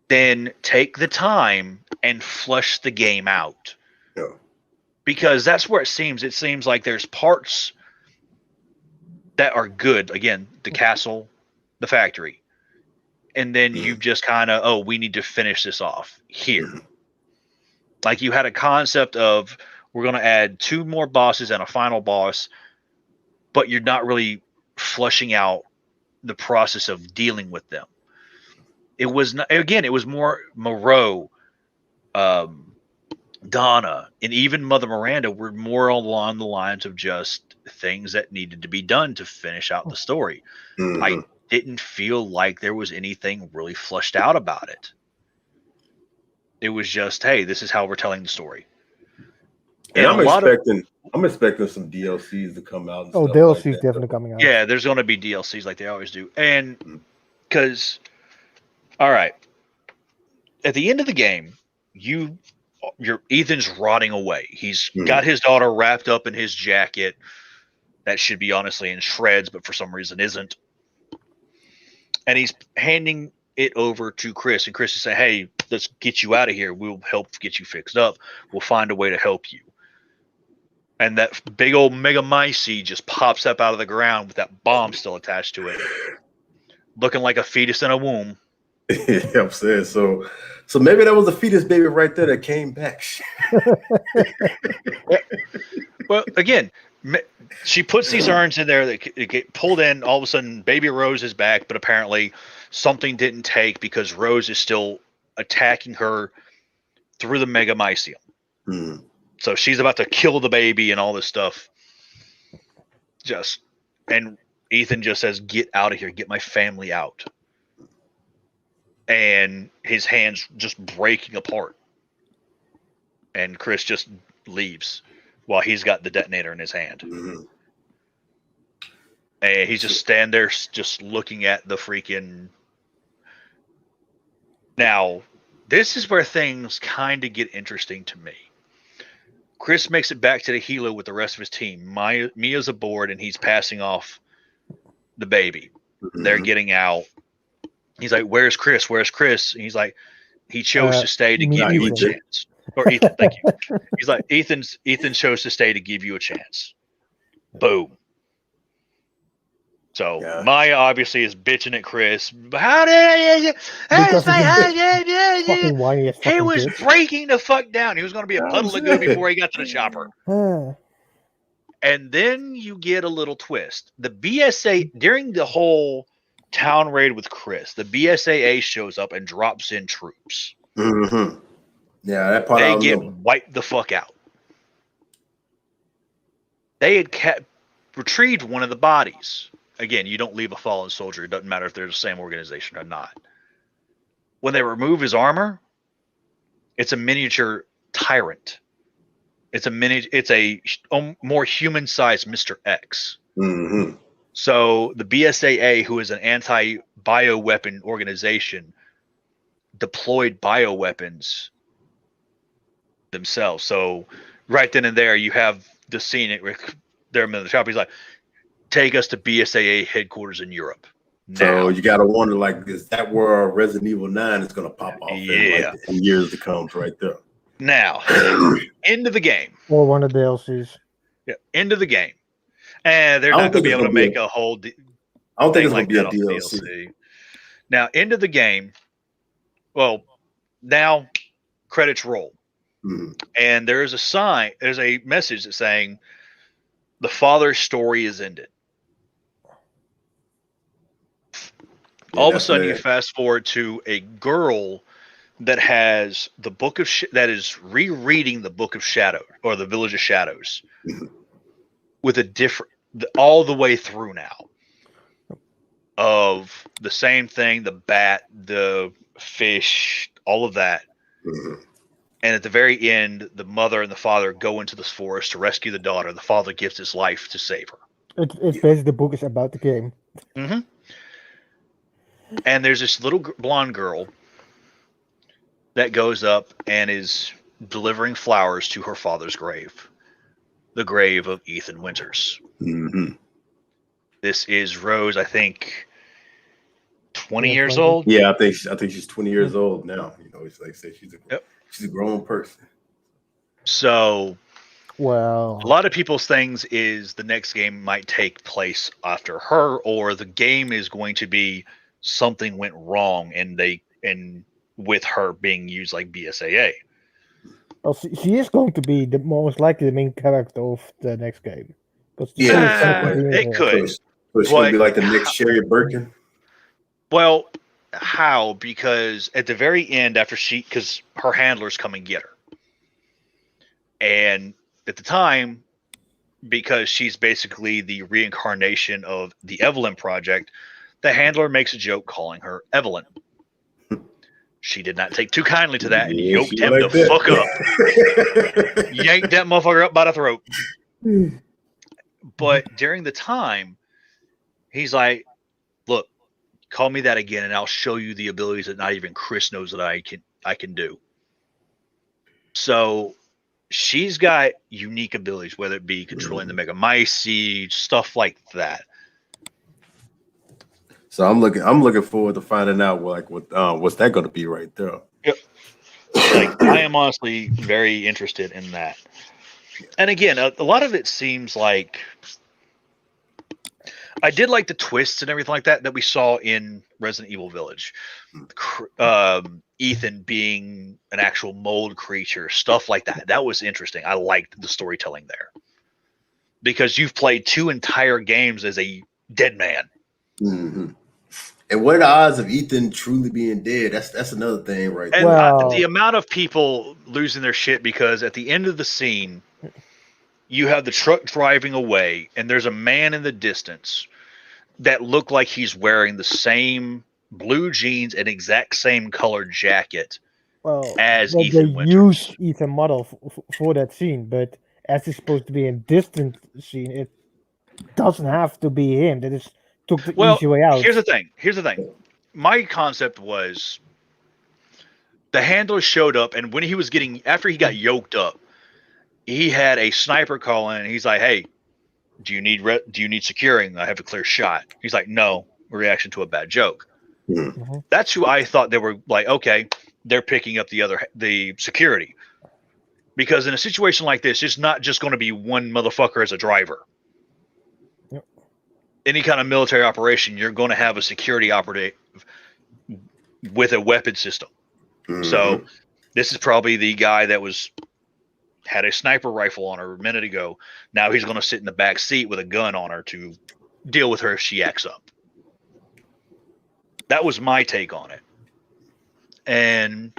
then take the time and flush the game out. Yeah. Because that's where it seems like there's parts that are good. Again, the castle, the factory. And then you just kind of, oh, we need to finish this off here. Like you had a concept of we're going to add 2 more bosses and a final boss, but you're not really flushing out the process of dealing with them. It was not, again, it was more Moreau, Donna, and even Mother Miranda were more along the lines of just things that needed to be done to finish out the story. I didn't feel like there was anything really flushed out about it. It was just, hey, this is how we're telling the story. And I'm expecting some DLCs to come out. And stuff DLCs like that. definitely coming out. Yeah, there's going to be DLCs like they always do. And because, all right, at the end of the game, Ethan's rotting away. He's got his daughter wrapped up in his jacket that should be honestly in shreds, but for some reason isn't. And he's handing it over to Chris, and Chris is saying, hey, let's get you out of here. We'll help get you fixed up. We'll find a way to help you. And that big old Megamycete just pops up out of the ground with that bomb still attached to it, looking like a fetus in a womb. Yeah, I'm saying so maybe that was a fetus baby right there that came back. Well, again, she puts these urns in there that get pulled in. All of a sudden, baby Rose is back, but apparently something didn't take because Rose is still attacking her through the Megamycete. So she's about to kill the baby and all this stuff. And Ethan just says, get out of here. Get my family out. And his hand's just breaking apart. And Chris just leaves while he's got the detonator in his hand. And he's just standing there just looking at the freaking... Now, this is where things kind of get interesting to me. Chris makes it back to the helo with the rest of his team. Mia's aboard, and he's passing off the baby. They're getting out. He's like, where's Chris? Where's Chris? And he's like, he chose to stay to give you a chance. Or Ethan, thank you. He's like, Ethan chose to stay to give you a chance. Boom. So Maya obviously is bitching at Chris. How did he was breaking the fuck down. He was going to be a puddle of goo before he got to the chopper. And then you get a little twist. The BSA, during the whole town raid with Chris, the BSAA shows up and drops in troops. Yeah, that part they get wiped the fuck out. They had retrieved one of the bodies. Again, you don't leave a fallen soldier. It doesn't matter if they're the same organization or not. When they remove his armor, it's a miniature tyrant. It's a more human-sized Mr. X. So the BSAA, who is an anti-bioweapon organization, deployed bioweapons themselves. So right then and there, you have the scene where they're in the shop. He's like, take us to BSAA headquarters in Europe. Now. So you got to wonder, like, is that where Resident Evil 9 is going to pop off in years to come right there? Now, end of the game. Or one of the DLCs. Yeah, end of the game. And they're not going to be able to make a whole I don't think it's going to be a DLC. Now, end of the game. Well, now credits roll. And there's a message that's saying the father's story is ended. All of a sudden, you fast forward to a girl that has the book of that is rereading the Book of Shadow or the Village of Shadows, with a different, all the way through now, of the same thing, the bat, the fish, all of that. Mm-hmm. And at the very end, the mother and the father go into this forest to rescue the daughter. The father gives his life to save her. It's basically the book is about the game. Mm-hmm. And there's this little blonde girl that goes up and is delivering flowers to her father's grave, the grave of Ethan Winters. Mm-hmm. This is Rose, I think, 20 Yeah, years 20. old. Yeah, I think she's 20 years old now. You know, it's like say she's a grown person. So, well, a lot of people's things is the next game might take place after her, or the game is going to be something went wrong and with her being used like BSAA. well, she is going to be the most likely the main character of the next game. It could. So it's going to be like the next Sherry Birkin. Well, how? Because at the very end, after because her handlers come and get her, and at the time, because she's basically the reincarnation of the Evelyn Project, the handler makes a joke calling her Evelyn. She did not take too kindly to that and yoked him like the fuck up. Yanked that motherfucker up by the throat. But during the time, he's like, look, call me that again and I'll show you the abilities that not even Chris knows that I can do. So she's got unique abilities, whether it be controlling the Megamycete, stuff like that. So I'm looking forward to finding out what's that going to be right there. Yep. Like, I am honestly very interested in that. And again, a lot of it seems like I did like the twists and everything like that we saw in Resident Evil Village. Ethan being an actual mold creature, stuff like that. That was interesting. I liked the storytelling there. Because you've played 2 entire games as a dead man. Mm-hmm. And what are the odds of Ethan truly being dead? That's another thing, right? And the amount of people losing their shit because at the end of the scene, you have the truck driving away, and there's a man in the distance that looked like he's wearing the same blue jeans and exact same colored jacket as Ethan Winters. They used Ethan model for that scene, but as it's supposed to be a distant scene, it doesn't have to be him. That is took the easy way out. Here's the thing. My concept was the handler showed up, and when he was after he got yoked up, he had a sniper call in, and he's like, "Hey, do you need securing? I have a clear shot." He's like, "No," reaction to a bad joke. Mm-hmm. That's who I thought they were like. Okay, they're picking up the security, because in a situation like this, it's not just going to be one motherfucker as a driver. Any kind of military operation, you're going to have a security operative with a weapon system. Mm-hmm. So this is probably the guy that had a sniper rifle on her a minute ago. Now he's going to sit in the back seat with a gun on her to deal with her if she acts up. That was my take on it. And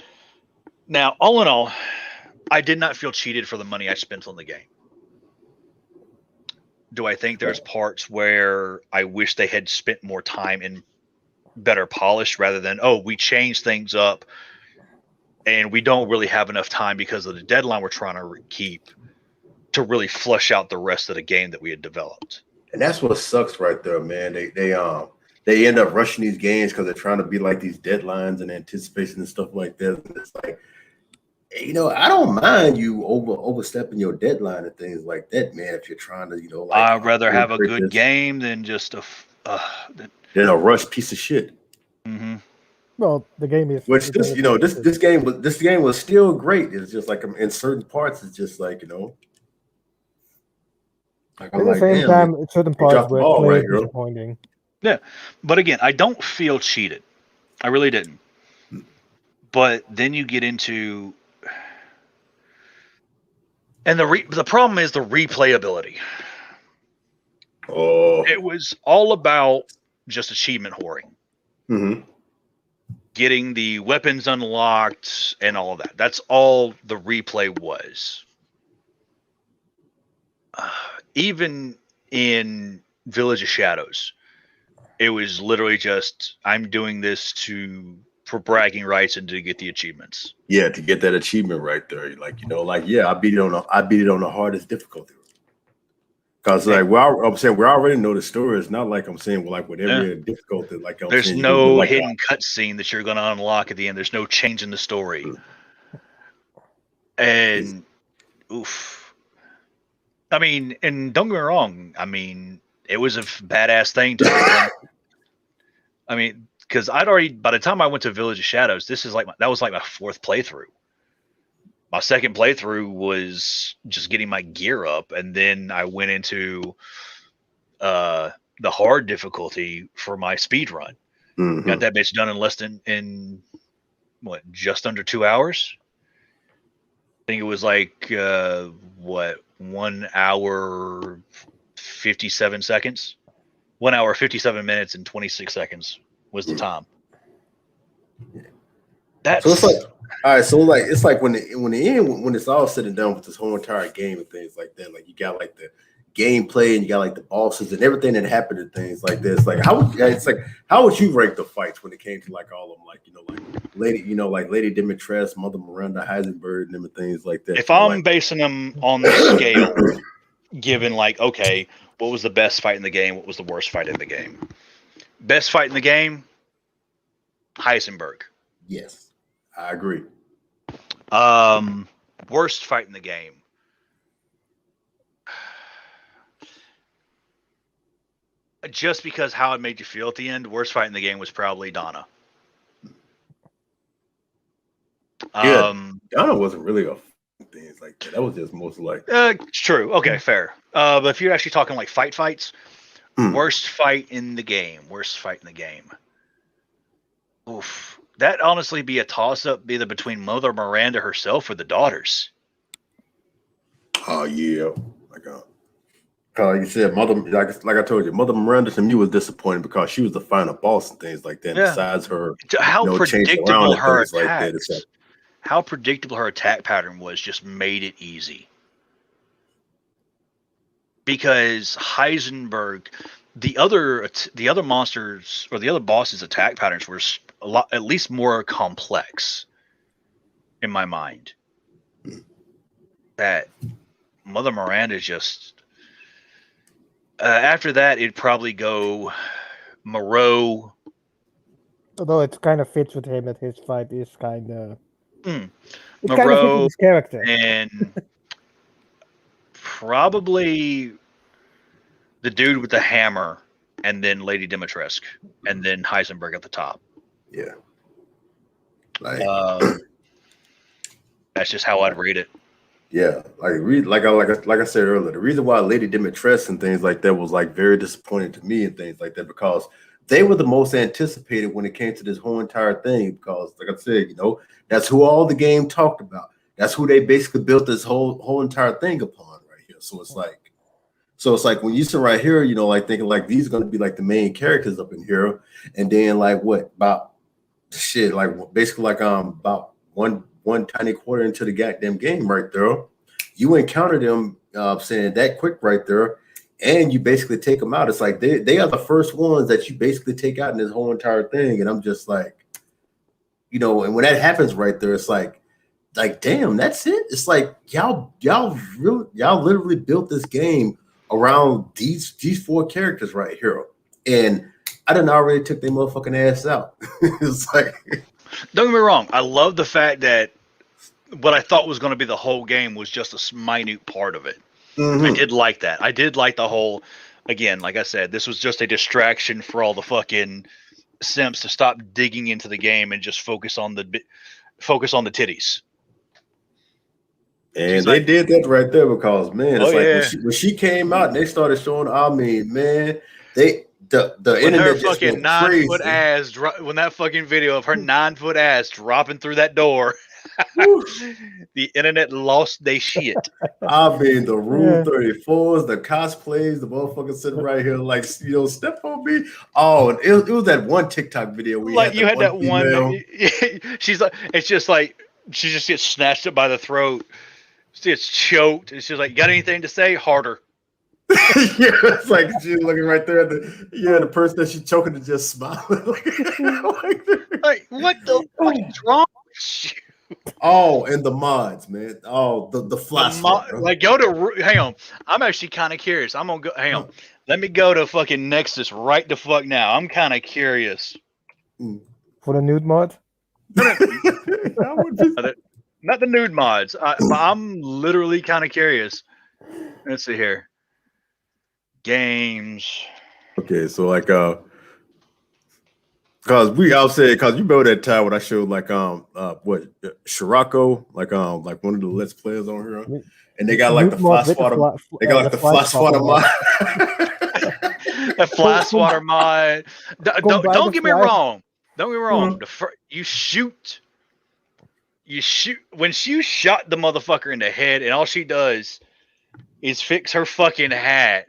now, all in all, I did not feel cheated for the money I spent on the game. Do I think there's parts where I wish they had spent more time in better polish rather than, we changed things up and we don't really have enough time because of the deadline we're trying to keep to really flush out the rest of the game that we had developed. And that's what sucks right there, man. They end up rushing these games because they're trying to be like these deadlines and anticipation and stuff like that. And it's like, I don't mind you overstepping your deadline and things like that, man. If you're trying to, I'd rather have a good game than just than a rush piece of shit. Mm-hmm. Well, the game is. Which this game was still great. It's just like in certain parts, it's just like Like, at the same time, certain parts were disappointing. Yeah, but again, I don't feel cheated. I really didn't. But then you get into. And the problem is the replayability. Oh, it was all about just achievement whoring, getting the weapons unlocked and all of that. That's all the replay was. even in Village of Shadows, it was literally just, I'm doing this for bragging rights and to get the achievements. Yeah, to get that achievement right there, like I beat it on the hardest difficulty. Because like I'm saying, we already know the story. It's not like I'm saying like with every difficulty, like there's saying, no hidden cutscene that you're going to unlock at the end. There's no change in the story. And oof, I mean, and don't get me wrong. I mean, it was a badass thing to me. I mean, because I'd already, by the time I went to Village of Shadows, that was like my fourth playthrough. My second playthrough was just getting my gear up, and then I went into the hard difficulty for my speed run. Mm-hmm. Got that bitch done in just under 2 hours. I think it was like 1 hour 57 seconds. 1 hour 57 minutes and 26 seconds was the time. That's so it's like, all right, so like it's like when it's all said and done with this whole entire game and things like that, like you got like the gameplay and you got like the bosses and everything that happened and things like this. Like how would you rank the fights when it came to like all of them, like Lady Dimitrescu, Mother Miranda, Heisenberg, and them things like that? If I'm basing them on the scale, given like, okay, what was the best fight in the game? What was the worst fight in the game? Best fight in the game, Heisenberg. Yes, I agree. Worst fight in the game. Just because how it made you feel at the end, worst fight in the game was probably Donna. Donna wasn't really a things like that. That was just mostly like true. Okay, fair. But if you're actually talking like fights, worst fight in the game. Oof. That honestly be a toss-up either between Mother Miranda herself or the daughters. Oh yeah. Like you said, like I told you, Mother Miranda to me was disappointing because she was the final boss and things like that. Yeah. Besides her, how predictable her attacks, how predictable her attack pattern was, just made it easy. Because Heisenberg, the other monsters or the other bosses' attack patterns were at least more complex in my mind. That Mother Miranda just. After that, it'd probably go Moreau. Although it kind of fits with him, that his fight is kind of... Moreau kind of fits with his character. And probably the dude with the hammer, and then Lady Dimitrescu, and then Heisenberg at the top. Yeah. That's just how I'd rate it. Yeah, like I said earlier, the reason why Lady Dimitrescu and things like that was like very disappointing to me and things like that, because they were the most anticipated when it came to this whole entire thing. Because, like I said, that's who all the game talked about. That's who they basically built this whole entire thing upon right here. So it's like when you sit right here, like thinking like these are going to be like the main characters up in here, and then like about one tiny quarter into the goddamn game right there, you encounter them saying that quick right there, and you basically take them out. It's like they are the first ones that you basically take out in this whole entire thing, and I'm just like, and when that happens right there, it's like damn, that's it. It's like y'all literally built this game around these four characters right here, and I done already took their motherfucking ass out. It's like. Don't get me wrong. I love the fact that what I thought was going to be the whole game was just a minute part of it. Mm-hmm. I did like that. I did like the whole, again, like I said, this was just a distraction for all the fucking simps to stop digging into the game and just focus on the titties. And they did that right there because, man, it's when she came out and they started showing, I mean, man, The when internet her fucking 9-foot ass, when that fucking video of her 9-foot ass dropping through that door, the internet lost their shit. I mean, the Rule 34s, the cosplays, the motherfuckers sitting right here like, step on me. Oh, and it was that one TikTok video where you had that one. She's like, it's just like she just gets snatched up by the throat, She gets choked, and she's like, "Got anything to say?" Harder. Yeah, it's like she's looking right there at the person that she's choking is just smiling. Like, what the fuck is wrong with you? Oh, and the mods, man. Oh, the fly swap, bro. Like, hang on. I'm actually kind of curious. I'm gonna go. Hang on. Let me go to fucking Nexus right the fuck now. I'm kind of curious. For the nude mod? Not the nude mods. But I'm literally kind of curious. Let's see here. Games. Okay, so like cause you remember that time when I showed like what Scirocco, like one of the Let's Players on here, and they got like the fly swatter, they got like the fly swatter mod. The fly swatter mod. Don't get me wrong. Don't get me wrong. You shoot when you shot the motherfucker in the head, and all she does is fix her fucking hat.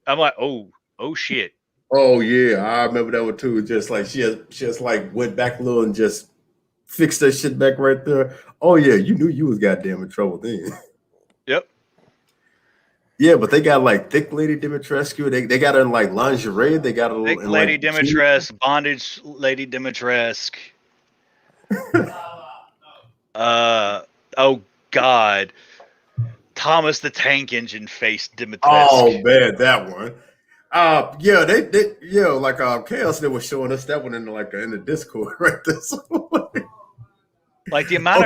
I'm like, oh shit. Oh yeah, I remember that one too. Just like she just like went back a little and just fixed that shit back right there. Oh yeah, you knew you was goddamn in trouble then. Yep. Yeah, but they got like thick Lady Dimitrescu. They got her in like lingerie. They got her thick in Lady like Dimitrescu, bondage Lady Dimitrescu. Oh God, Thomas the Tank Engine face Dimitrescu. Oh man, that one. Yeah, they like Chaos they was showing us that one in the Discord right there. So, like the amount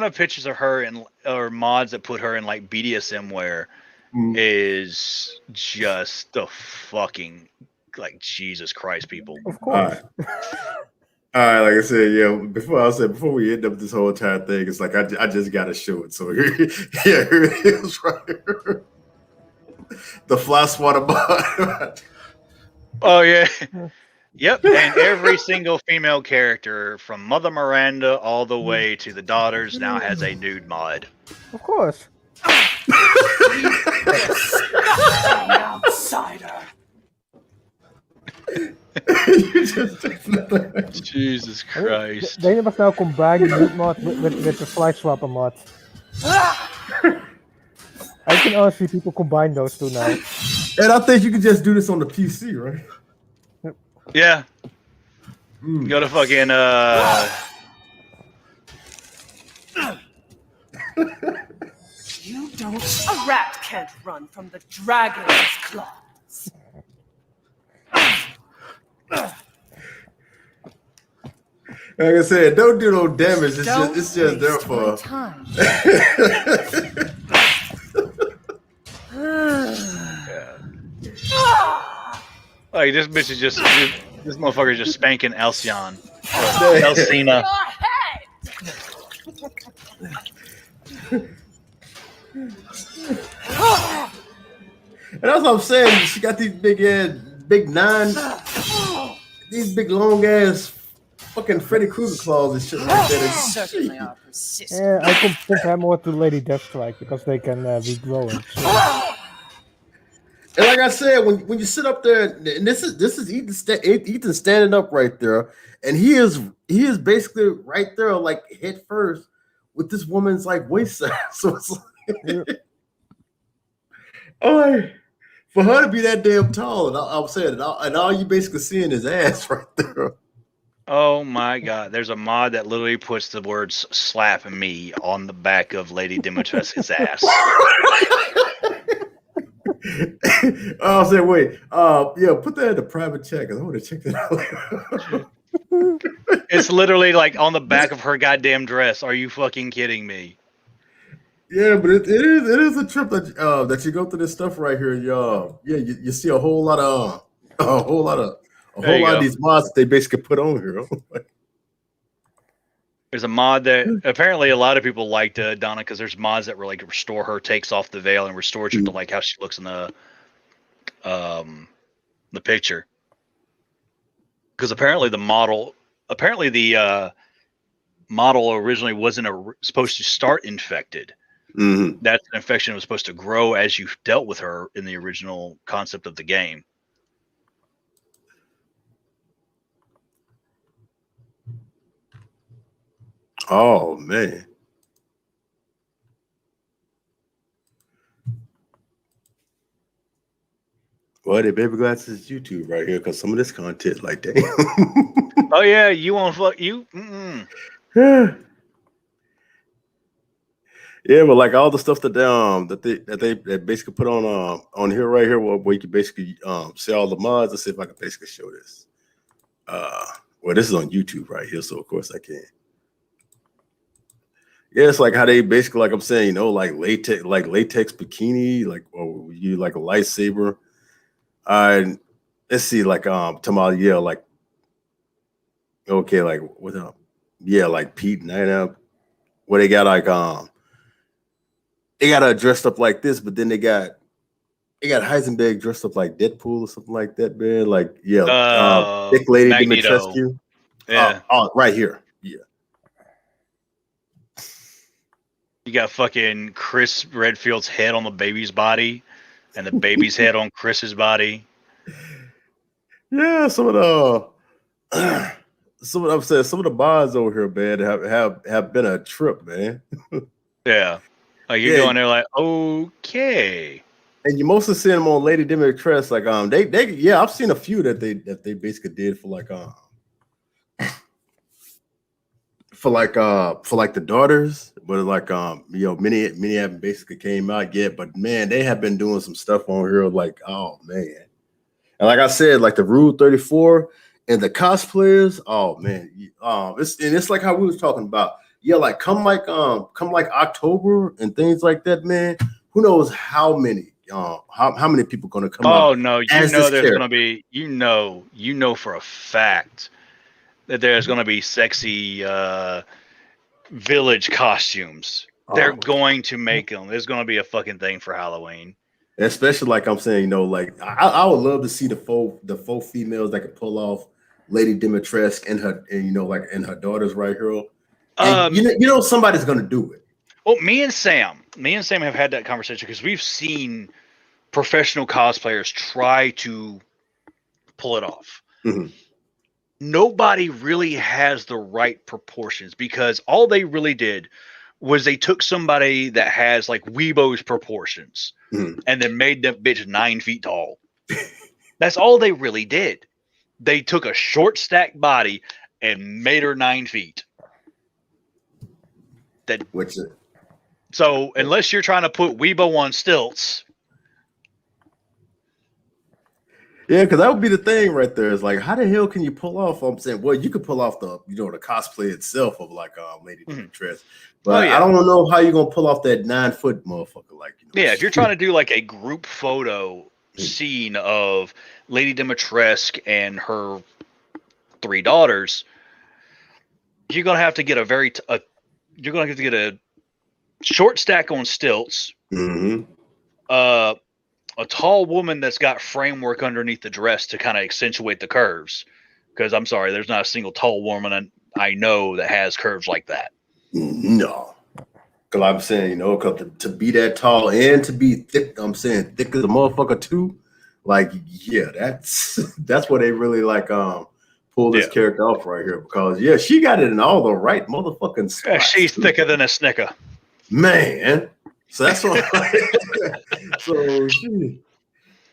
of pictures of her and or mods that put her in like BDSM wear is just the fucking like Jesus Christ, people. Of course. All right, like I said, yeah. Before we end up this whole entire thing, it's like I just gotta show it. So here it is right here. The fly swatter mod. Oh yeah. Yep, and every single female character from Mother Miranda all the way to the daughters now has a nude mod. Of course. Outsider. Jesus Christ. They must now combine the nude mod with the fly swapper mod. I can honestly people combine those two now. And I think you can just do this on the PC, right? Yeah. Go to fucking You don't. A rat can't run from the dragon's claws. Like I said, don't do no damage. It's just there for time. like this bitch is this motherfucker is just spanking Alcyon. Alcina. And that's what I'm saying. She got these big long ass fucking Freddy Krueger claws and shit like that. Certainly are persistent. Yeah, I compare more to Lady Deathstrike because they can regrow it. So. And like I said, when you sit up there, and this is Ethan standing up right there, and he is basically right there, like head first with this woman's like waist size. So it's like, for her to be that damn tall, and I'm saying, and all you basically seeing is ass right there. Oh my God! There's a mod that literally puts the words "slap me" on the back of Lady Dimitrescu's ass. I'll say, wait, yeah, put that in the private chat because I want to check that out. It's literally like on the back of her goddamn dress. Are you fucking kidding me? Yeah, but it is a trip that you go through this stuff right here, y'all. Yeah, you see a whole lot of these mods that they basically put on here. There's a mod that apparently a lot of people liked Donna because there's mods that were like restore her, takes off the veil, and restores her to like how she looks in the picture. Because apparently the model originally wasn't supposed to start infected. Mm-hmm. That infection was supposed to grow as you dealt with her in the original concept of the game. Oh man. Boy, the baby glasses YouTube right here because some of this content like that. Oh yeah, you won't fuck you. Mm-mm. Yeah, but like all the stuff that they basically put on here right here where you can basically see all the mods. Let's see if I can basically show this. Well, this is on YouTube right here, so of course I can. Yeah, it's like how they basically, like I'm saying, you know, like latex bikini, like, or you like a lightsaber. Let's see, like Tamal, yeah, like okay, like what up? Yeah, like Pete Night Out, where they got like they got dressed up like this, but then they got Heisenberg dressed up like Deadpool or something like that, man. Like, yeah, Thick Lady Magneto. Dimitrescu. Yeah. Right here. Yeah. You got fucking Chris Redfield's head on the baby's body, and the baby's head on Chris's body. Yeah, some of the bars over here, man, have been a trip, man. Yeah. Like you're going there like, okay. And you mostly see them on Lady Dimitrescu, like they yeah, I've seen a few that they basically did for like for the daughters, but like you know, many haven't basically came out yet, but man, they have been doing some stuff on here like, oh man. And like I said, like the Rule 34 and the cosplayers, oh man, it's like how we was talking about. Yeah, like come like October and things like that, man. Who knows how many people gonna come out? Oh no, you know there's gonna be you know for a fact that there's gonna be sexy village costumes. They're going to make them. There's gonna be a fucking thing for Halloween. Especially like I'm saying, you know, like I would love to see the faux females that could pull off Lady Dimitrescu and her daughters right here. And you know somebody's gonna do it. Well, me and Sam have had that conversation because we've seen professional cosplayers try to pull it off. Mm-hmm. Nobody really has the right proportions because all they really did was they took somebody that has like Weibo's proportions and then made them bitch 9 feet tall. That's all they really did. They took a short stacked body and made her 9 feet. So unless you're trying to put Weibo on stilts. Yeah, because that would be the thing right there. Is like, how the hell can you pull off? I'm saying, well, you could pull off the cosplay itself of like Lady Dimitrescu, but I don't know how you're gonna pull off that 9 foot motherfucker. Like, yeah, if you're trying to do like a group photo scene of Lady Dimitrescu and her 3 daughters, you're gonna have to get a short stack on stilts. Mm-hmm. A tall woman that's got framework underneath the dress to kind of accentuate the curves. Because I'm sorry, there's not a single tall woman I know that has curves like that. No. Because I'm saying, you know, because to be that tall and to be thick, I'm saying thick as a motherfucker too. Like, yeah, that's what they really like pull this character off right here. Because yeah, she got it in all the right motherfucking spots. She's thicker than a snicker. Man. So that's what that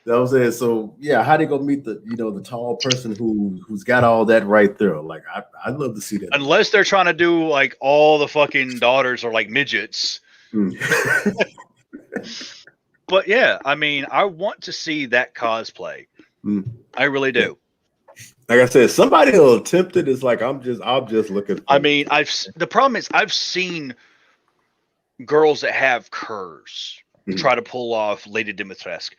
was it. So yeah, how they gonna meet the tall person who's got all that right there? Like I'd love to see that. Unless they're trying to do like all the fucking daughters are like midgets. But yeah, I mean, I want to see that cosplay. I really do. Like I said, somebody will attempt it. It's like I'm just looking. I mean, the problem is I've seen girls that have curves try to pull off Lady Dimitrescu,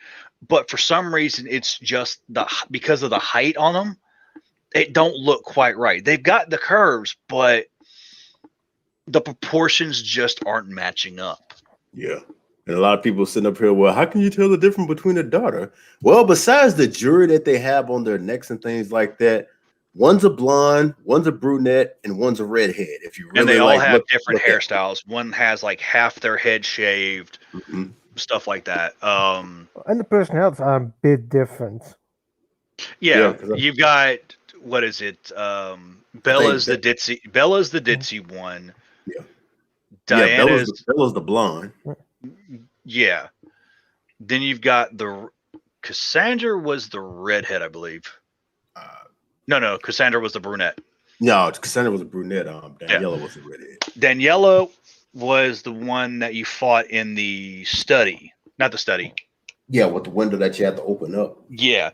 but for some reason it's just because of the height on them, it don't look quite right. They've got the curves, but the proportions just aren't matching up. Yeah. And a lot of people sitting up here, well, how can you tell the difference between a daughter? Well, besides the jewelry that they have on their necks and things like that, one's a blonde, one's a brunette, and one's a redhead. If you really and they all have different hairstyles. One has like half their head shaved, stuff like that. And the personalities are a bit different. Yeah, you've got what is it? Bella's the ditzy one. Yeah, Diana's Bella's the blonde. Yeah. Then you've got the Cassandra was the redhead, I believe. No, Cassandra was the brunette. No, Cassandra was a brunette. Daniela was a redhead. Daniela was the one that you fought in the study, not the study. Yeah, with the window that you had to open up. Yeah,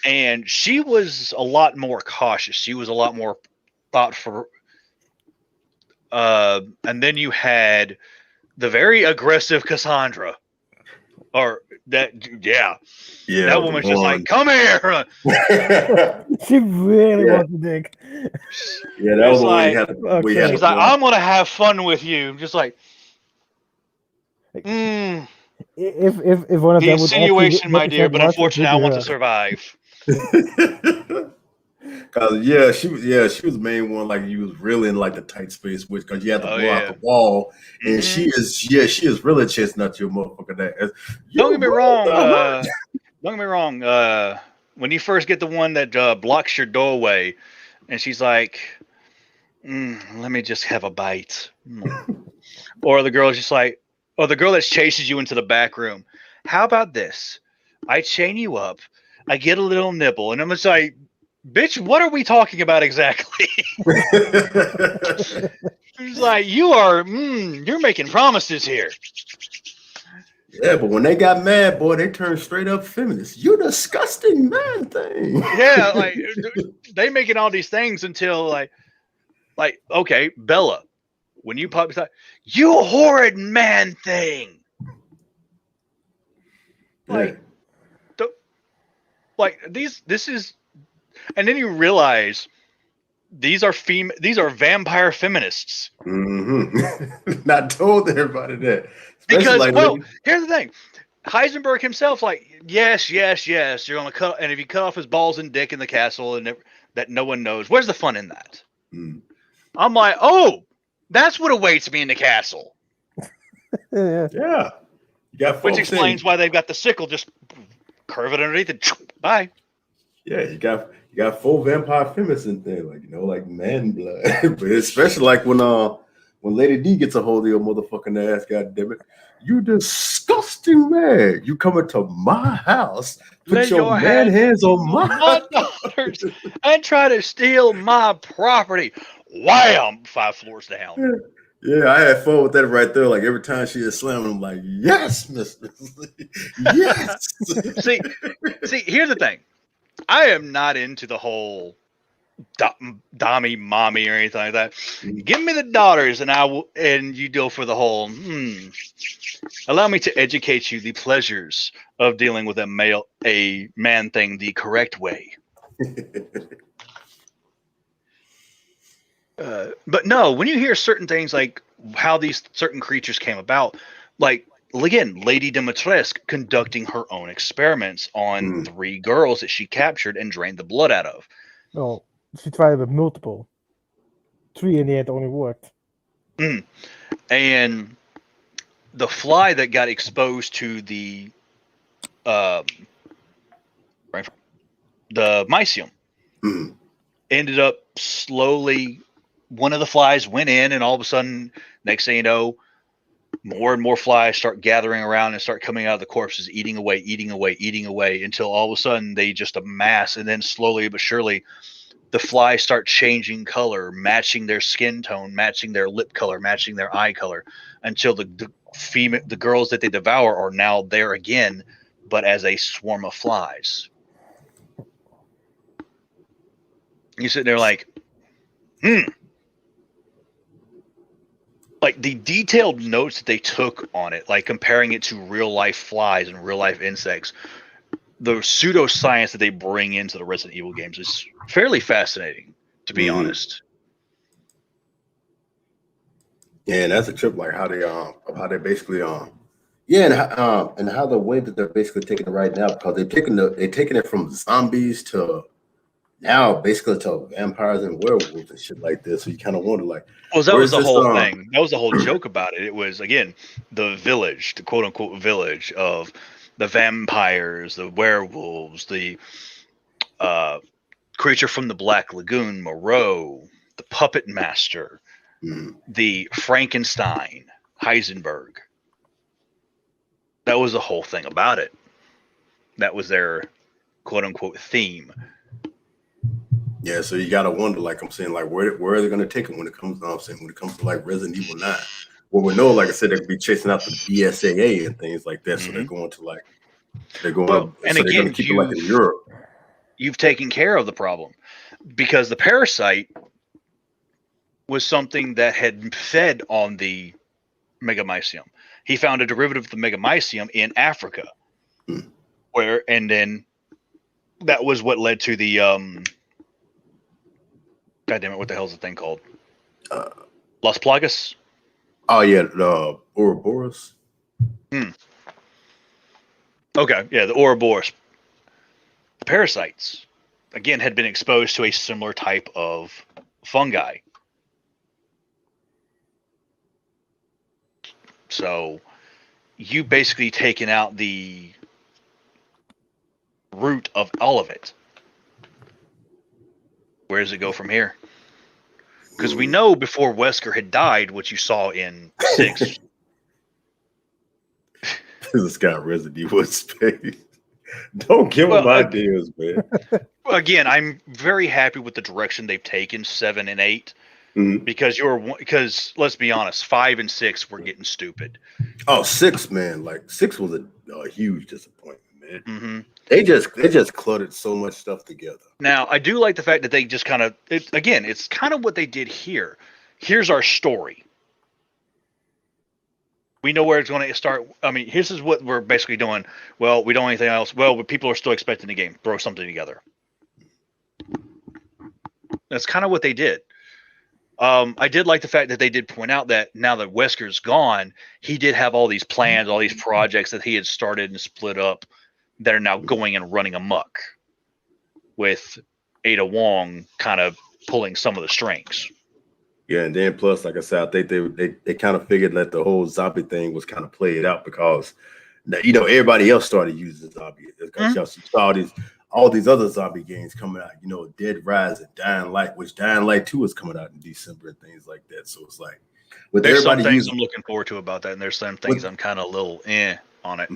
and she was a lot more cautious. She was a lot more thoughtful. And then you had the very aggressive Cassandra. Or that, yeah. That woman's just like, come here. She really wants to dig. Yeah, that was like, she's like, I'm gonna have fun with you. Just like, if one of the them would insinuation, my dear, but watch it, unfortunately, I would be want her. to survive. Cause she was the main one. Like you was really in like the tight space, which because you had to blow out the wall, and she is really chasing out your motherfucker. Don't get me wrong. Don't get me wrong. When you first get the one that blocks your doorway, and she's like, "Let me just have a bite," or the girl's just like, or the girl that chases you into the back room. How about this? I chain you up, I get a little nibble, and I'm just like, bitch, what are we talking about exactly? It's like, you're making promises here. Yeah, but when they got mad, boy, they turned straight up feminist. You disgusting man thing. Yeah, like they making all these things until like okay, Bella, when you pop, you horrid man thing. Like, this is, and then you realize these are vampire feminists. Not told everybody that. Because here's the thing. Heisenberg himself, like, yes, you're gonna cut, and if you cut off his balls and dick in the castle and that no one knows, where's the fun in that? I'm like, oh, that's what awaits me in the castle. Yeah. Which explains why they've got the sickle, just curve it underneath it. Bye. Yeah, you got full vampire feminists in there, like like man blood. But especially like when Lady D gets a hold of your motherfucking ass, goddammit. You disgusting man. You coming to my house, put your man hands on my daughters and try to steal my property. Wham! 5 floors down. Yeah, I had fun with that right there. Like every time she is slamming, I'm like, yes, mister. Yes. See, here's the thing. I am not into the whole dommy mommy or anything like that. Give me the daughters and you go for the whole allow me to educate you the pleasures of dealing with a man thing the correct way. But no, when you hear certain things like how these certain creatures came about, like again, Lady Dimitrescu conducting her own experiments on 3 girls that she captured and drained the blood out of. No, she tried with multiple. 3 in the end only worked. And the fly that got exposed to the mycelium ended up slowly. One of the flies went in, and all of a sudden, next thing you know, more and more flies start gathering around and start coming out of the corpses, eating away, until all of a sudden they just amass, and then slowly but surely, the flies start changing color, matching their skin tone, matching their lip color, matching their eye color, until the girls that they devour are now there again, but as a swarm of flies. You sit there like, like the detailed notes that they took on it, like comparing it to real life flies and real life insects, the pseudoscience that they bring into the Resident Evil games is fairly fascinating, to be honest. Yeah, and that's a trip, like how they basically and how the way that they're basically taking it right now, because they're taking it from zombies to now basically to vampires and werewolves and shit like this. So you kind of wonder, like, well, that was the whole thing. That was the whole joke about it. It was, again, the village, the quote unquote village of the vampires, the werewolves, the creature from the Black Lagoon, Moreau, the puppet master, the Frankenstein, Heisenberg. That was the whole thing about it. That was their quote unquote theme. Yeah, so you gotta wonder, like I'm saying, like where are they gonna take them when it comes? I'm saying when it comes to like Resident Evil 9. Well, we know, like I said, they could be chasing out the BSAA and things like that. So they're going to like they're going Well, and so they're again, gonna keep it like in Europe. You've taken care of the problem because the parasite was something that had fed on the megamycelium. He found a derivative of the megamycelium in Africa, and then that was what led to the God damn it, what the hell is the thing called? Las Plagas? Oh yeah, the Ouroboros. Okay, yeah, the Ouroboros. The parasites, again, had been exposed to a similar type of fungi. So you basically taken out the root of all of it. Where does it go from here? Because we know before Wesker had died, what you saw in 6. This guy Resident Evil space. Don't give him ideas, man. Again, I'm very happy with the direction they've taken 7 and 8. Because let's be honest, 5 and 6 were getting stupid. Oh, 6, man! Like 6 was a huge disappointment, man. They just cluttered so much stuff together. Now, I do like the fact that they just kind of it's kind of what they did here. Here's our story. We know where it's going to start. I mean, this is what we're basically doing. Well, we don't have anything else. Well, but people are still expecting the game. Throw something together. That's kind of what they did. I did like the fact that they did point out that now that Wesker's gone, he did have all these plans, all these projects that he had started and split up that are now going and running amok, with Ada Wong kind of pulling some of the strings. Yeah, and then plus, like I said, I think they kind of figured that the whole zombie thing was kind of played out because, you know, everybody else started using zombies. Because you saw all these other zombie games coming out, you know, Dead Rise and Dying Light, which Dying Light 2 is coming out in December and things like that. So it's like, with there's everybody some things I'm looking forward to about that, and there's some things I'm kind of a little on it.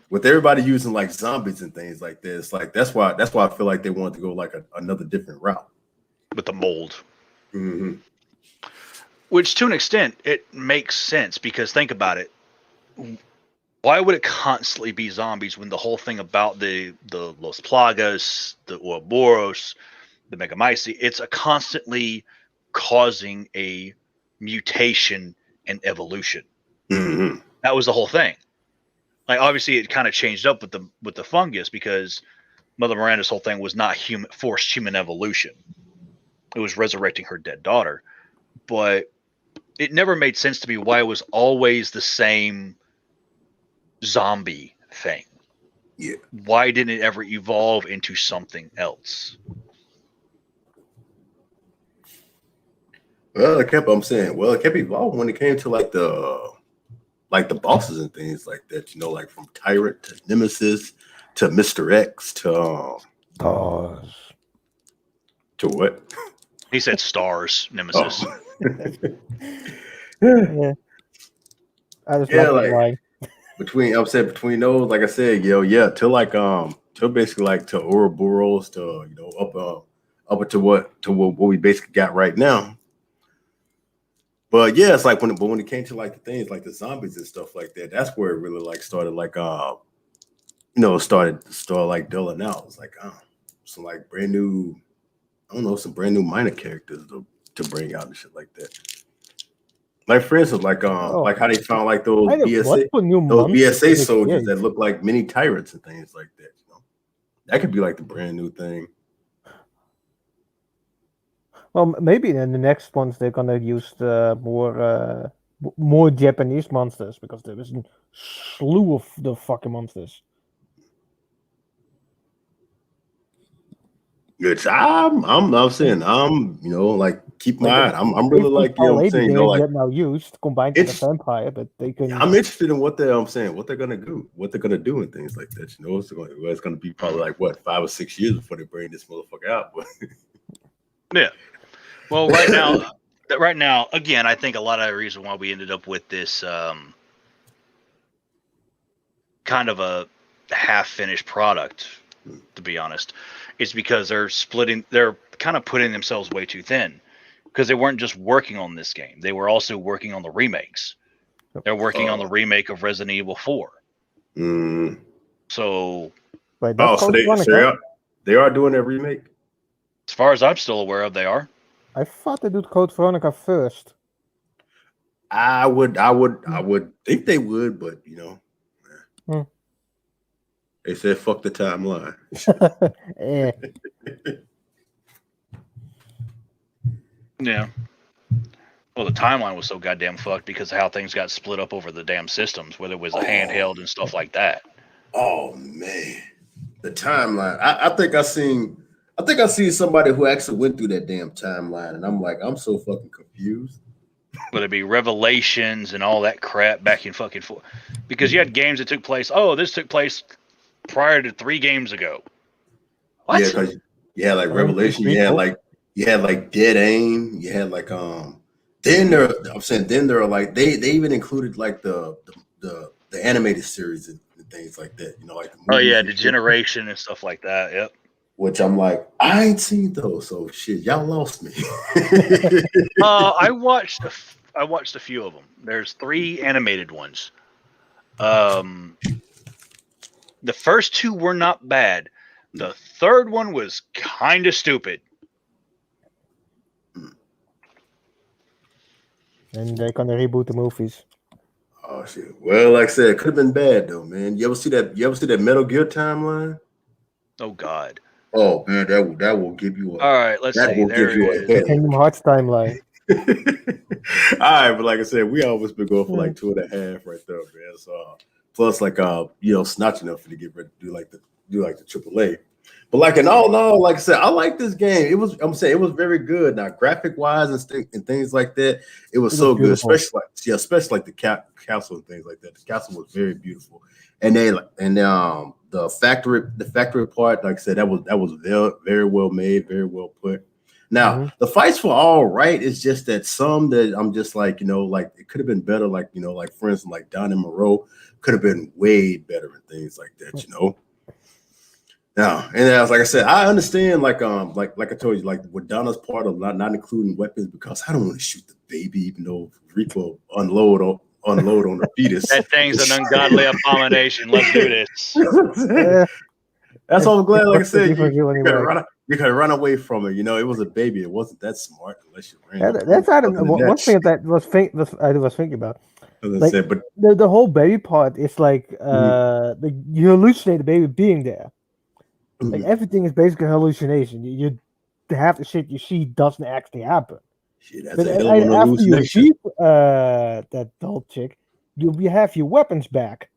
With everybody using like zombies and things like this, like that's why I feel like they wanted to go like another different route with the mold. Which, to an extent, it makes sense because think about it. Why would it constantly be zombies when the whole thing about the Las Plagas, the Ouroboros, the Megamycete, it's a constantly causing a mutation and evolution. That was the whole thing. Like, obviously, it kind of changed up with the fungus because Mother Miranda's whole thing was not forced human evolution. It was resurrecting her dead daughter. But it never made sense to me why it was always the same zombie thing. Yeah. Why didn't it ever evolve into something else? Well, it kept evolving when it came to like the bosses and things like that, you know, like from Tyrant to Nemesis to Mr. X to what? He said stars, Nemesis. Yeah. I just like between those, like I said, till basically like to Ouroboros to, you know, up to what we basically got right now. But yeah, it's like when it came to like the things like the zombies and stuff like that, that's where it really like started like started like dulling out. It's like some like brand new, I don't know, some brand new minor characters to bring out and shit like that. Like for instance, like how they found like those BSA soldiers that look like mini tyrants and things like that. You know, that could be like the brand new thing. Well, maybe in the next ones they're gonna use the more Japanese monsters because there is a slew of the fucking monsters. Which I'm saying, you know, like keep my eye. I'm really like, you know what I'm saying, you know, like now used combined with the vampire, but they can. I'm interested in what they're gonna do and things like that. You know, it's gonna be probably like what 5 or 6 years before they bring this motherfucker out. But yeah. Well, right now, again, I think a lot of the reason why we ended up with this kind of a half-finished product, to be honest. It's because they're kind of putting themselves way too thin, because they weren't just working on this game. They were also working on the remakes. They're working on the remake of Resident Evil 4. So, Wait, that's so they are doing a remake? as far as I'm still aware of, they are. I thought they did Code Veronica first. I would think they would, but you know, they said fuck the timeline. Yeah. Well, the timeline was so goddamn fucked because of how things got split up over the damn systems, whether it was a handheld and stuff like that. Oh man, the timeline. I think I seen somebody who actually went through that damn timeline, and I'm like, I'm so fucking confused. Whether it be Revelations and all that crap back in fucking because you had games that took place. Oh, this took place prior to 3 games ago. What? Yeah, because you had like Revelation. You had like Dead Aim. You had like Then there are like they even included like the animated series and things like that. You know, like Degeneration and stuff like that. Yep. Which I'm like, I ain't seen those, so shit, y'all lost me. I watched a few of them. There's 3 animated ones. The first 2 were not bad. The third one was kind of stupid. And they're gonna reboot the movies. Oh shit! Well, like I said, it could have been bad though, man. You ever see that Metal Gear timeline? Oh God. Oh man, that will give you a. All right, let's see. There it is. Kingdom Hearts timeline. All right, but like I said, we always been going for like 2.5 right there, man. So plus like snatching up for to get ready to do like the AAA. But like in all, like I said, I like this game. It was very good. Now graphic wise and things like that, it was so good. Especially like the castle and things like that. The castle was very beautiful. And the factory part, like I said, that was very, very well made, very well put. Now the fights were all right. It's just that some that I'm just like, like it could have been better. Like, like for instance, like Don and Moreau could have been way better and things like that, Now, and as like I said, I understand like I told you, like with Donna's part of not including weapons because I don't want to shoot the baby, even though Rico unload on the fetus. That thing's an ungodly abomination. Let's do this. That's all I'm glad. Like I said, you could run away from it. It was a baby. It wasn't that smart unless you ran. That's one thing that I was thinking about. Like, said, but the whole baby part is like you hallucinate the baby being there. Like everything is basically a hallucination. You half the shit you see doesn't actually happen. Shit, that's but a hell of an after you hallucination. achieve that doll chick, you have your weapons back.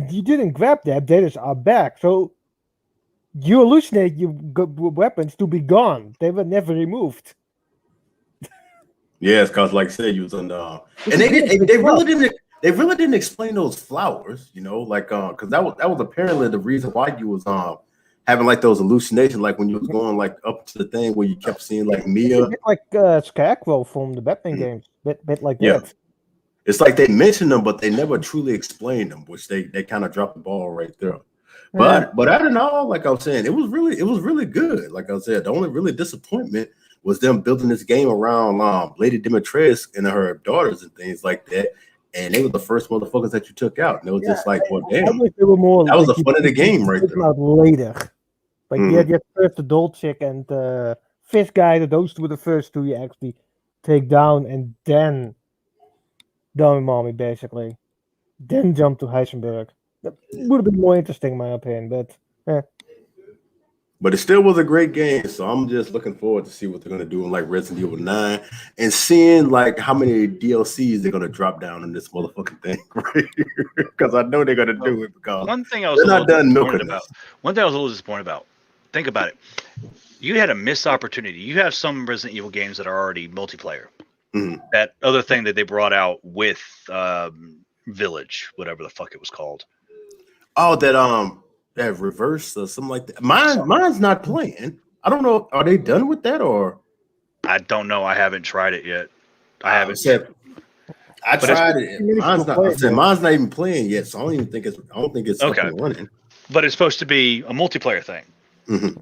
You didn't grab them; they just are back. So you hallucinate your weapons to be gone. They were never removed. Yes, because like I said, you was on the and they really didn't explain those flowers, like because that was apparently the reason why you was having like those hallucinations, like when you was going like up to the thing where you kept seeing like Mia, like Scarecrow from the Batman games, bit like that. It's like they mentioned them, but they never truly explained them, which they kind of dropped the ball right there. But other than all, like I was saying, it was really good. Like I said, the only really disappointment was them building this game around Lady Dimitrescu and her daughters and things like that. And they were the first motherfuckers that you took out. And it was just like, well, damn. That was the fun of the game right there. Later. Like, you had first the doll chick and the fish guy. Those two were the first two you actually take down. And then Dummy Mommy, basically. Then jump to Heisenberg. That would have been more interesting, in my opinion. But, But it still was a great game, so I'm just looking forward to see what they're gonna do in like Resident Evil 9 and seeing like how many DLCs they're gonna drop down in this motherfucking thing, right? Because I know they're gonna do it because one thing I was not done milking about. One thing I was a little disappointed about. Think about it. You had a missed opportunity. You have some Resident Evil games that are already multiplayer. That other thing that they brought out with Village, whatever the fuck it was called. Oh, that reverse or something like that. Mine's not playing. I don't know. Are they done with that or? I don't know. I haven't tried it yet. I haven't. I But tried it. Mine's not. I said man. mine's not even playing yet, so I don't even think it's. I don't think it's up Okay. and running. But it's supposed to be a multiplayer thing. Mhm.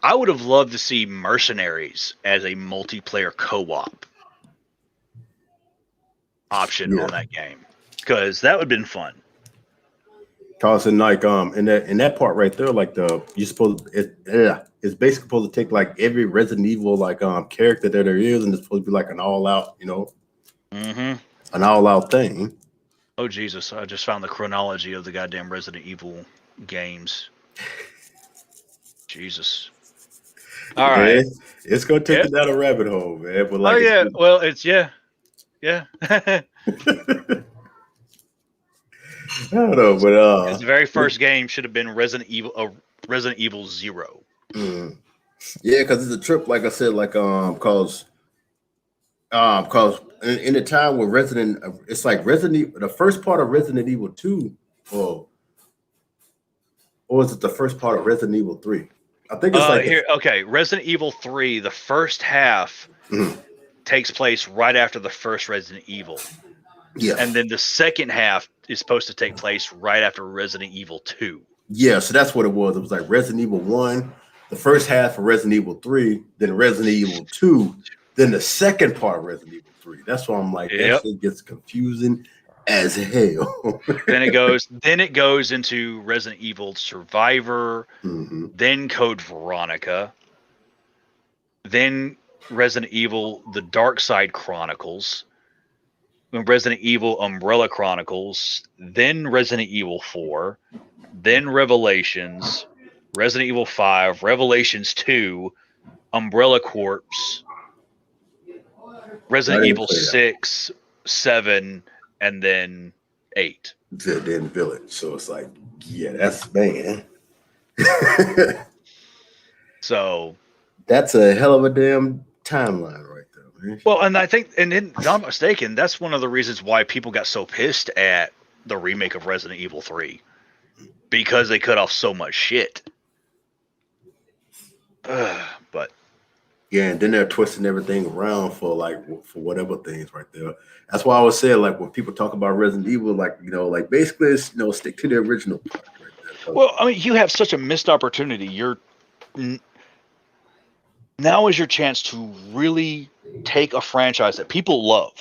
I would have loved to see Mercenaries as a multiplayer co-op option Yeah. on that game, because that would have been fun. Cause in like in that part right there, like you're supposed it's basically supposed to take like every Resident Evil like character that there is, and it's supposed to be like an all out, Mm-hmm. an all out thing. Oh Jesus! I just found the chronology of the goddamn Resident Evil games. Jesus. All right. It's gonna take you down a rabbit hole, man. But Oh like, yeah. Well, it's yeah. I don't know, but the very first game should have been Resident Evil 0. Yeah, because it's a trip, like I said, like cause in the time where it's like Resident Evil, the first part of Resident Evil 2, or is it the first part of Resident Evil 3? I think it's like here. Okay, Resident Evil 3. The first half takes place right after the first Resident Evil. Yeah, And then the second half is supposed to take place right after Resident Evil 2. Yeah, so that's what it was. It was like Resident Evil 1, the first half of Resident Evil 3, then Resident Evil 2, then the second part of Resident Evil 3. That's why I'm like, that shit gets confusing as hell. Then it goes into Resident Evil Survivor, then Code Veronica, then Resident Evil The Dark Side Chronicles, Resident Evil Umbrella Chronicles, then Resident Evil 4, then Revelations, Resident Evil 5, Revelations 2, Umbrella Corps, Resident Evil 6, 7, and then 8. Then Village. So it's like, yeah, that's man. So that's a hell of a damn timeline right there, man. well, and I think, and if I'm not mistaken, that's one of the reasons why people got so pissed at the remake of Resident Evil 3. Because they cut off so much shit. But yeah, and then they're twisting everything around for whatever things right there. That's why I was saying, like, when people talk about Resident Evil, like, like basically it's, stick to the original part right there. well, I mean, you have such a missed opportunity. Now is your chance to really take a franchise that people love.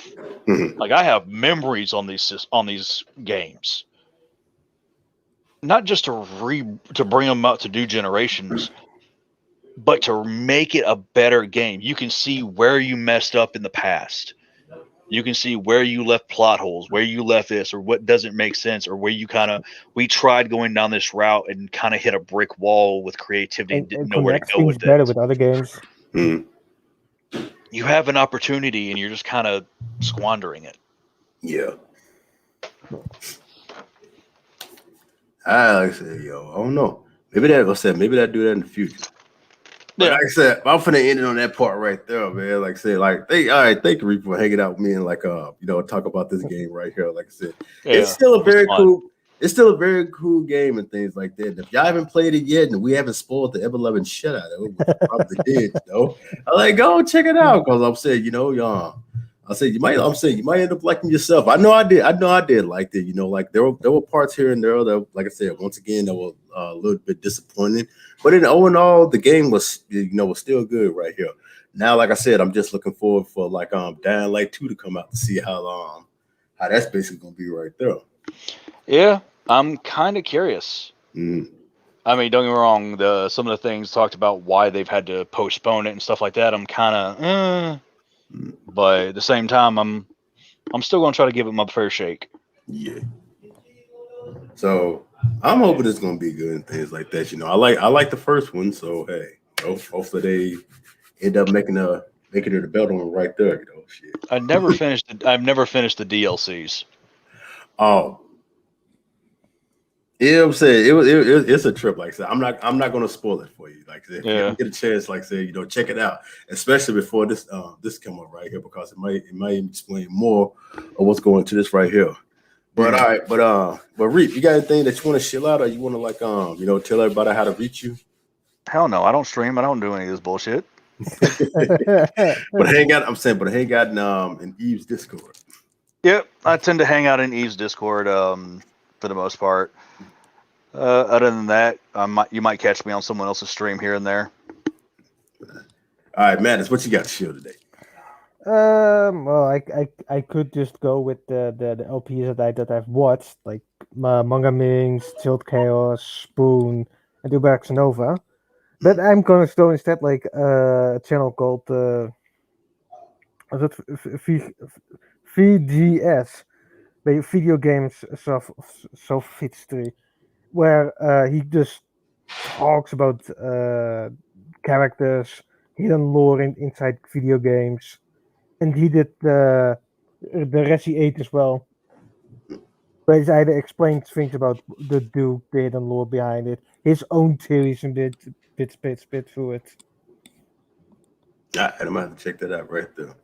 Like, I have memories on these games. Not just to bring them out to new generations, but to make it a better game. You can see where you messed up in the past. You can see where you left plot holes, where you left this, or what doesn't make sense, or where you we tried going down this route and kind of hit a brick wall with creativity and didn't know where to go with it. Better with other games. You have an opportunity and you're just kind of squandering it. Yeah. Like I said, I don't know. Maybe that do that in the future. But like I said, I'm finna end it on that part right there, man. Like I said, thank you for hanging out with me and talk about this game right here. Like I said, it's still a very cool. It's still a very cool game and things like that. And if y'all haven't played it yet, and we haven't spoiled the ever-loving shit out of it, we probably did. I'm like, go check it out, because I'm saying, y'all. I said you might end up liking yourself. I know I did like it. Like there were parts here and there that, like I said, once again, that were a little bit disappointing. But in all in all, the game was was still good right here. Now, like I said, I'm just looking forward for Dying Light 2 to come out to see how that's basically gonna be right there. Yeah, I'm kind of curious. I mean, don't get me wrong. Some of the things talked about why they've had to postpone it and stuff like that. I'm kind of. But at the same time, I'm still going to try to give it my fair shake. Yeah. So I'm hoping it's going to be good and things like that. I like the first one. So hey, hopefully they end up making it a belt on right there. Shit. I've never finished the DLCs. Oh. Yeah, I'm saying it's a trip. Like I said, I'm not going to spoil it for you. Like I said, if you get a chance, like I said, check it out, especially before this come up right here, because it might explain more of what's going to this right here. But all right, but Reap, you got anything that you want to chill out, or you want to tell everybody how to reach you? Hell no, I don't stream. I don't do any of this bullshit. But hang out in Eve's Discord. Yep, I tend to hang out in Eve's Discord for the most part. Other than that, you might catch me on someone else's stream here and there. All right, Madness, what you got to show today? Well, I could just go with the LPs that I've watched, like Manga Minx, Tilt Chaos, Spoon, and Dubax Nova. But I'm gonna show instead like a channel called was it VGS, Video Games Sophistry, where he just talks about characters, hidden lore inside video games, and he did the Resi 8 as well. But he's either explained things about the Duke, the hidden lore behind it, his own theories, and bit through it. All right, I'm gonna have to check that out right there.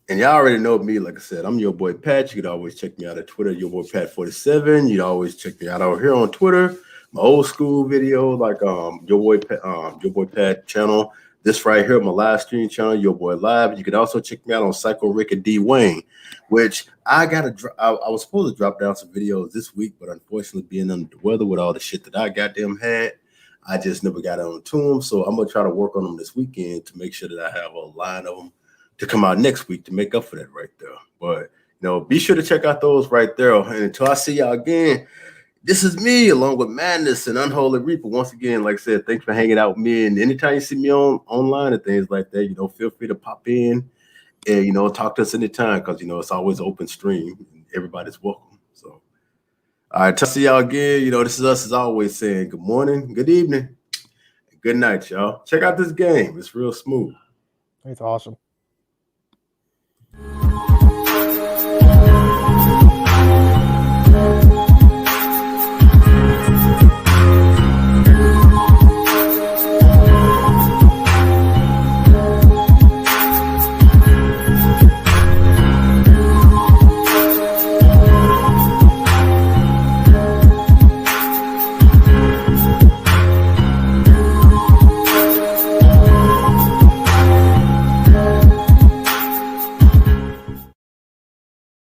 And y'all already know me, like I said, I'm your boy Pat. You could always check me out at Twitter, your boy Pat47. You'd always check me out over here on Twitter. My old school video, like your boy Pat channel. This right here, my live stream channel, Your Boy Live. You could also check me out on Psycho Rick and D Wayne, which I was supposed to drop down some videos this week, but unfortunately, being under the weather with all the shit that I goddamn had, I just never got on to them. So I'm gonna try to work on them this weekend to make sure that I have a line of them to come out next week to make up for that right there. But be sure to check out those right there. And until I see y'all again, this is me along with Madness and Unholy Reaper. Once again, like I said, thanks for hanging out with me. And anytime you see me online and things like that, feel free to pop in and talk to us anytime, because it's always open stream and everybody's welcome. So all right, till I see y'all again. This is us as always saying good morning, good evening, good night, y'all. Check out this game. It's real smooth. It's awesome.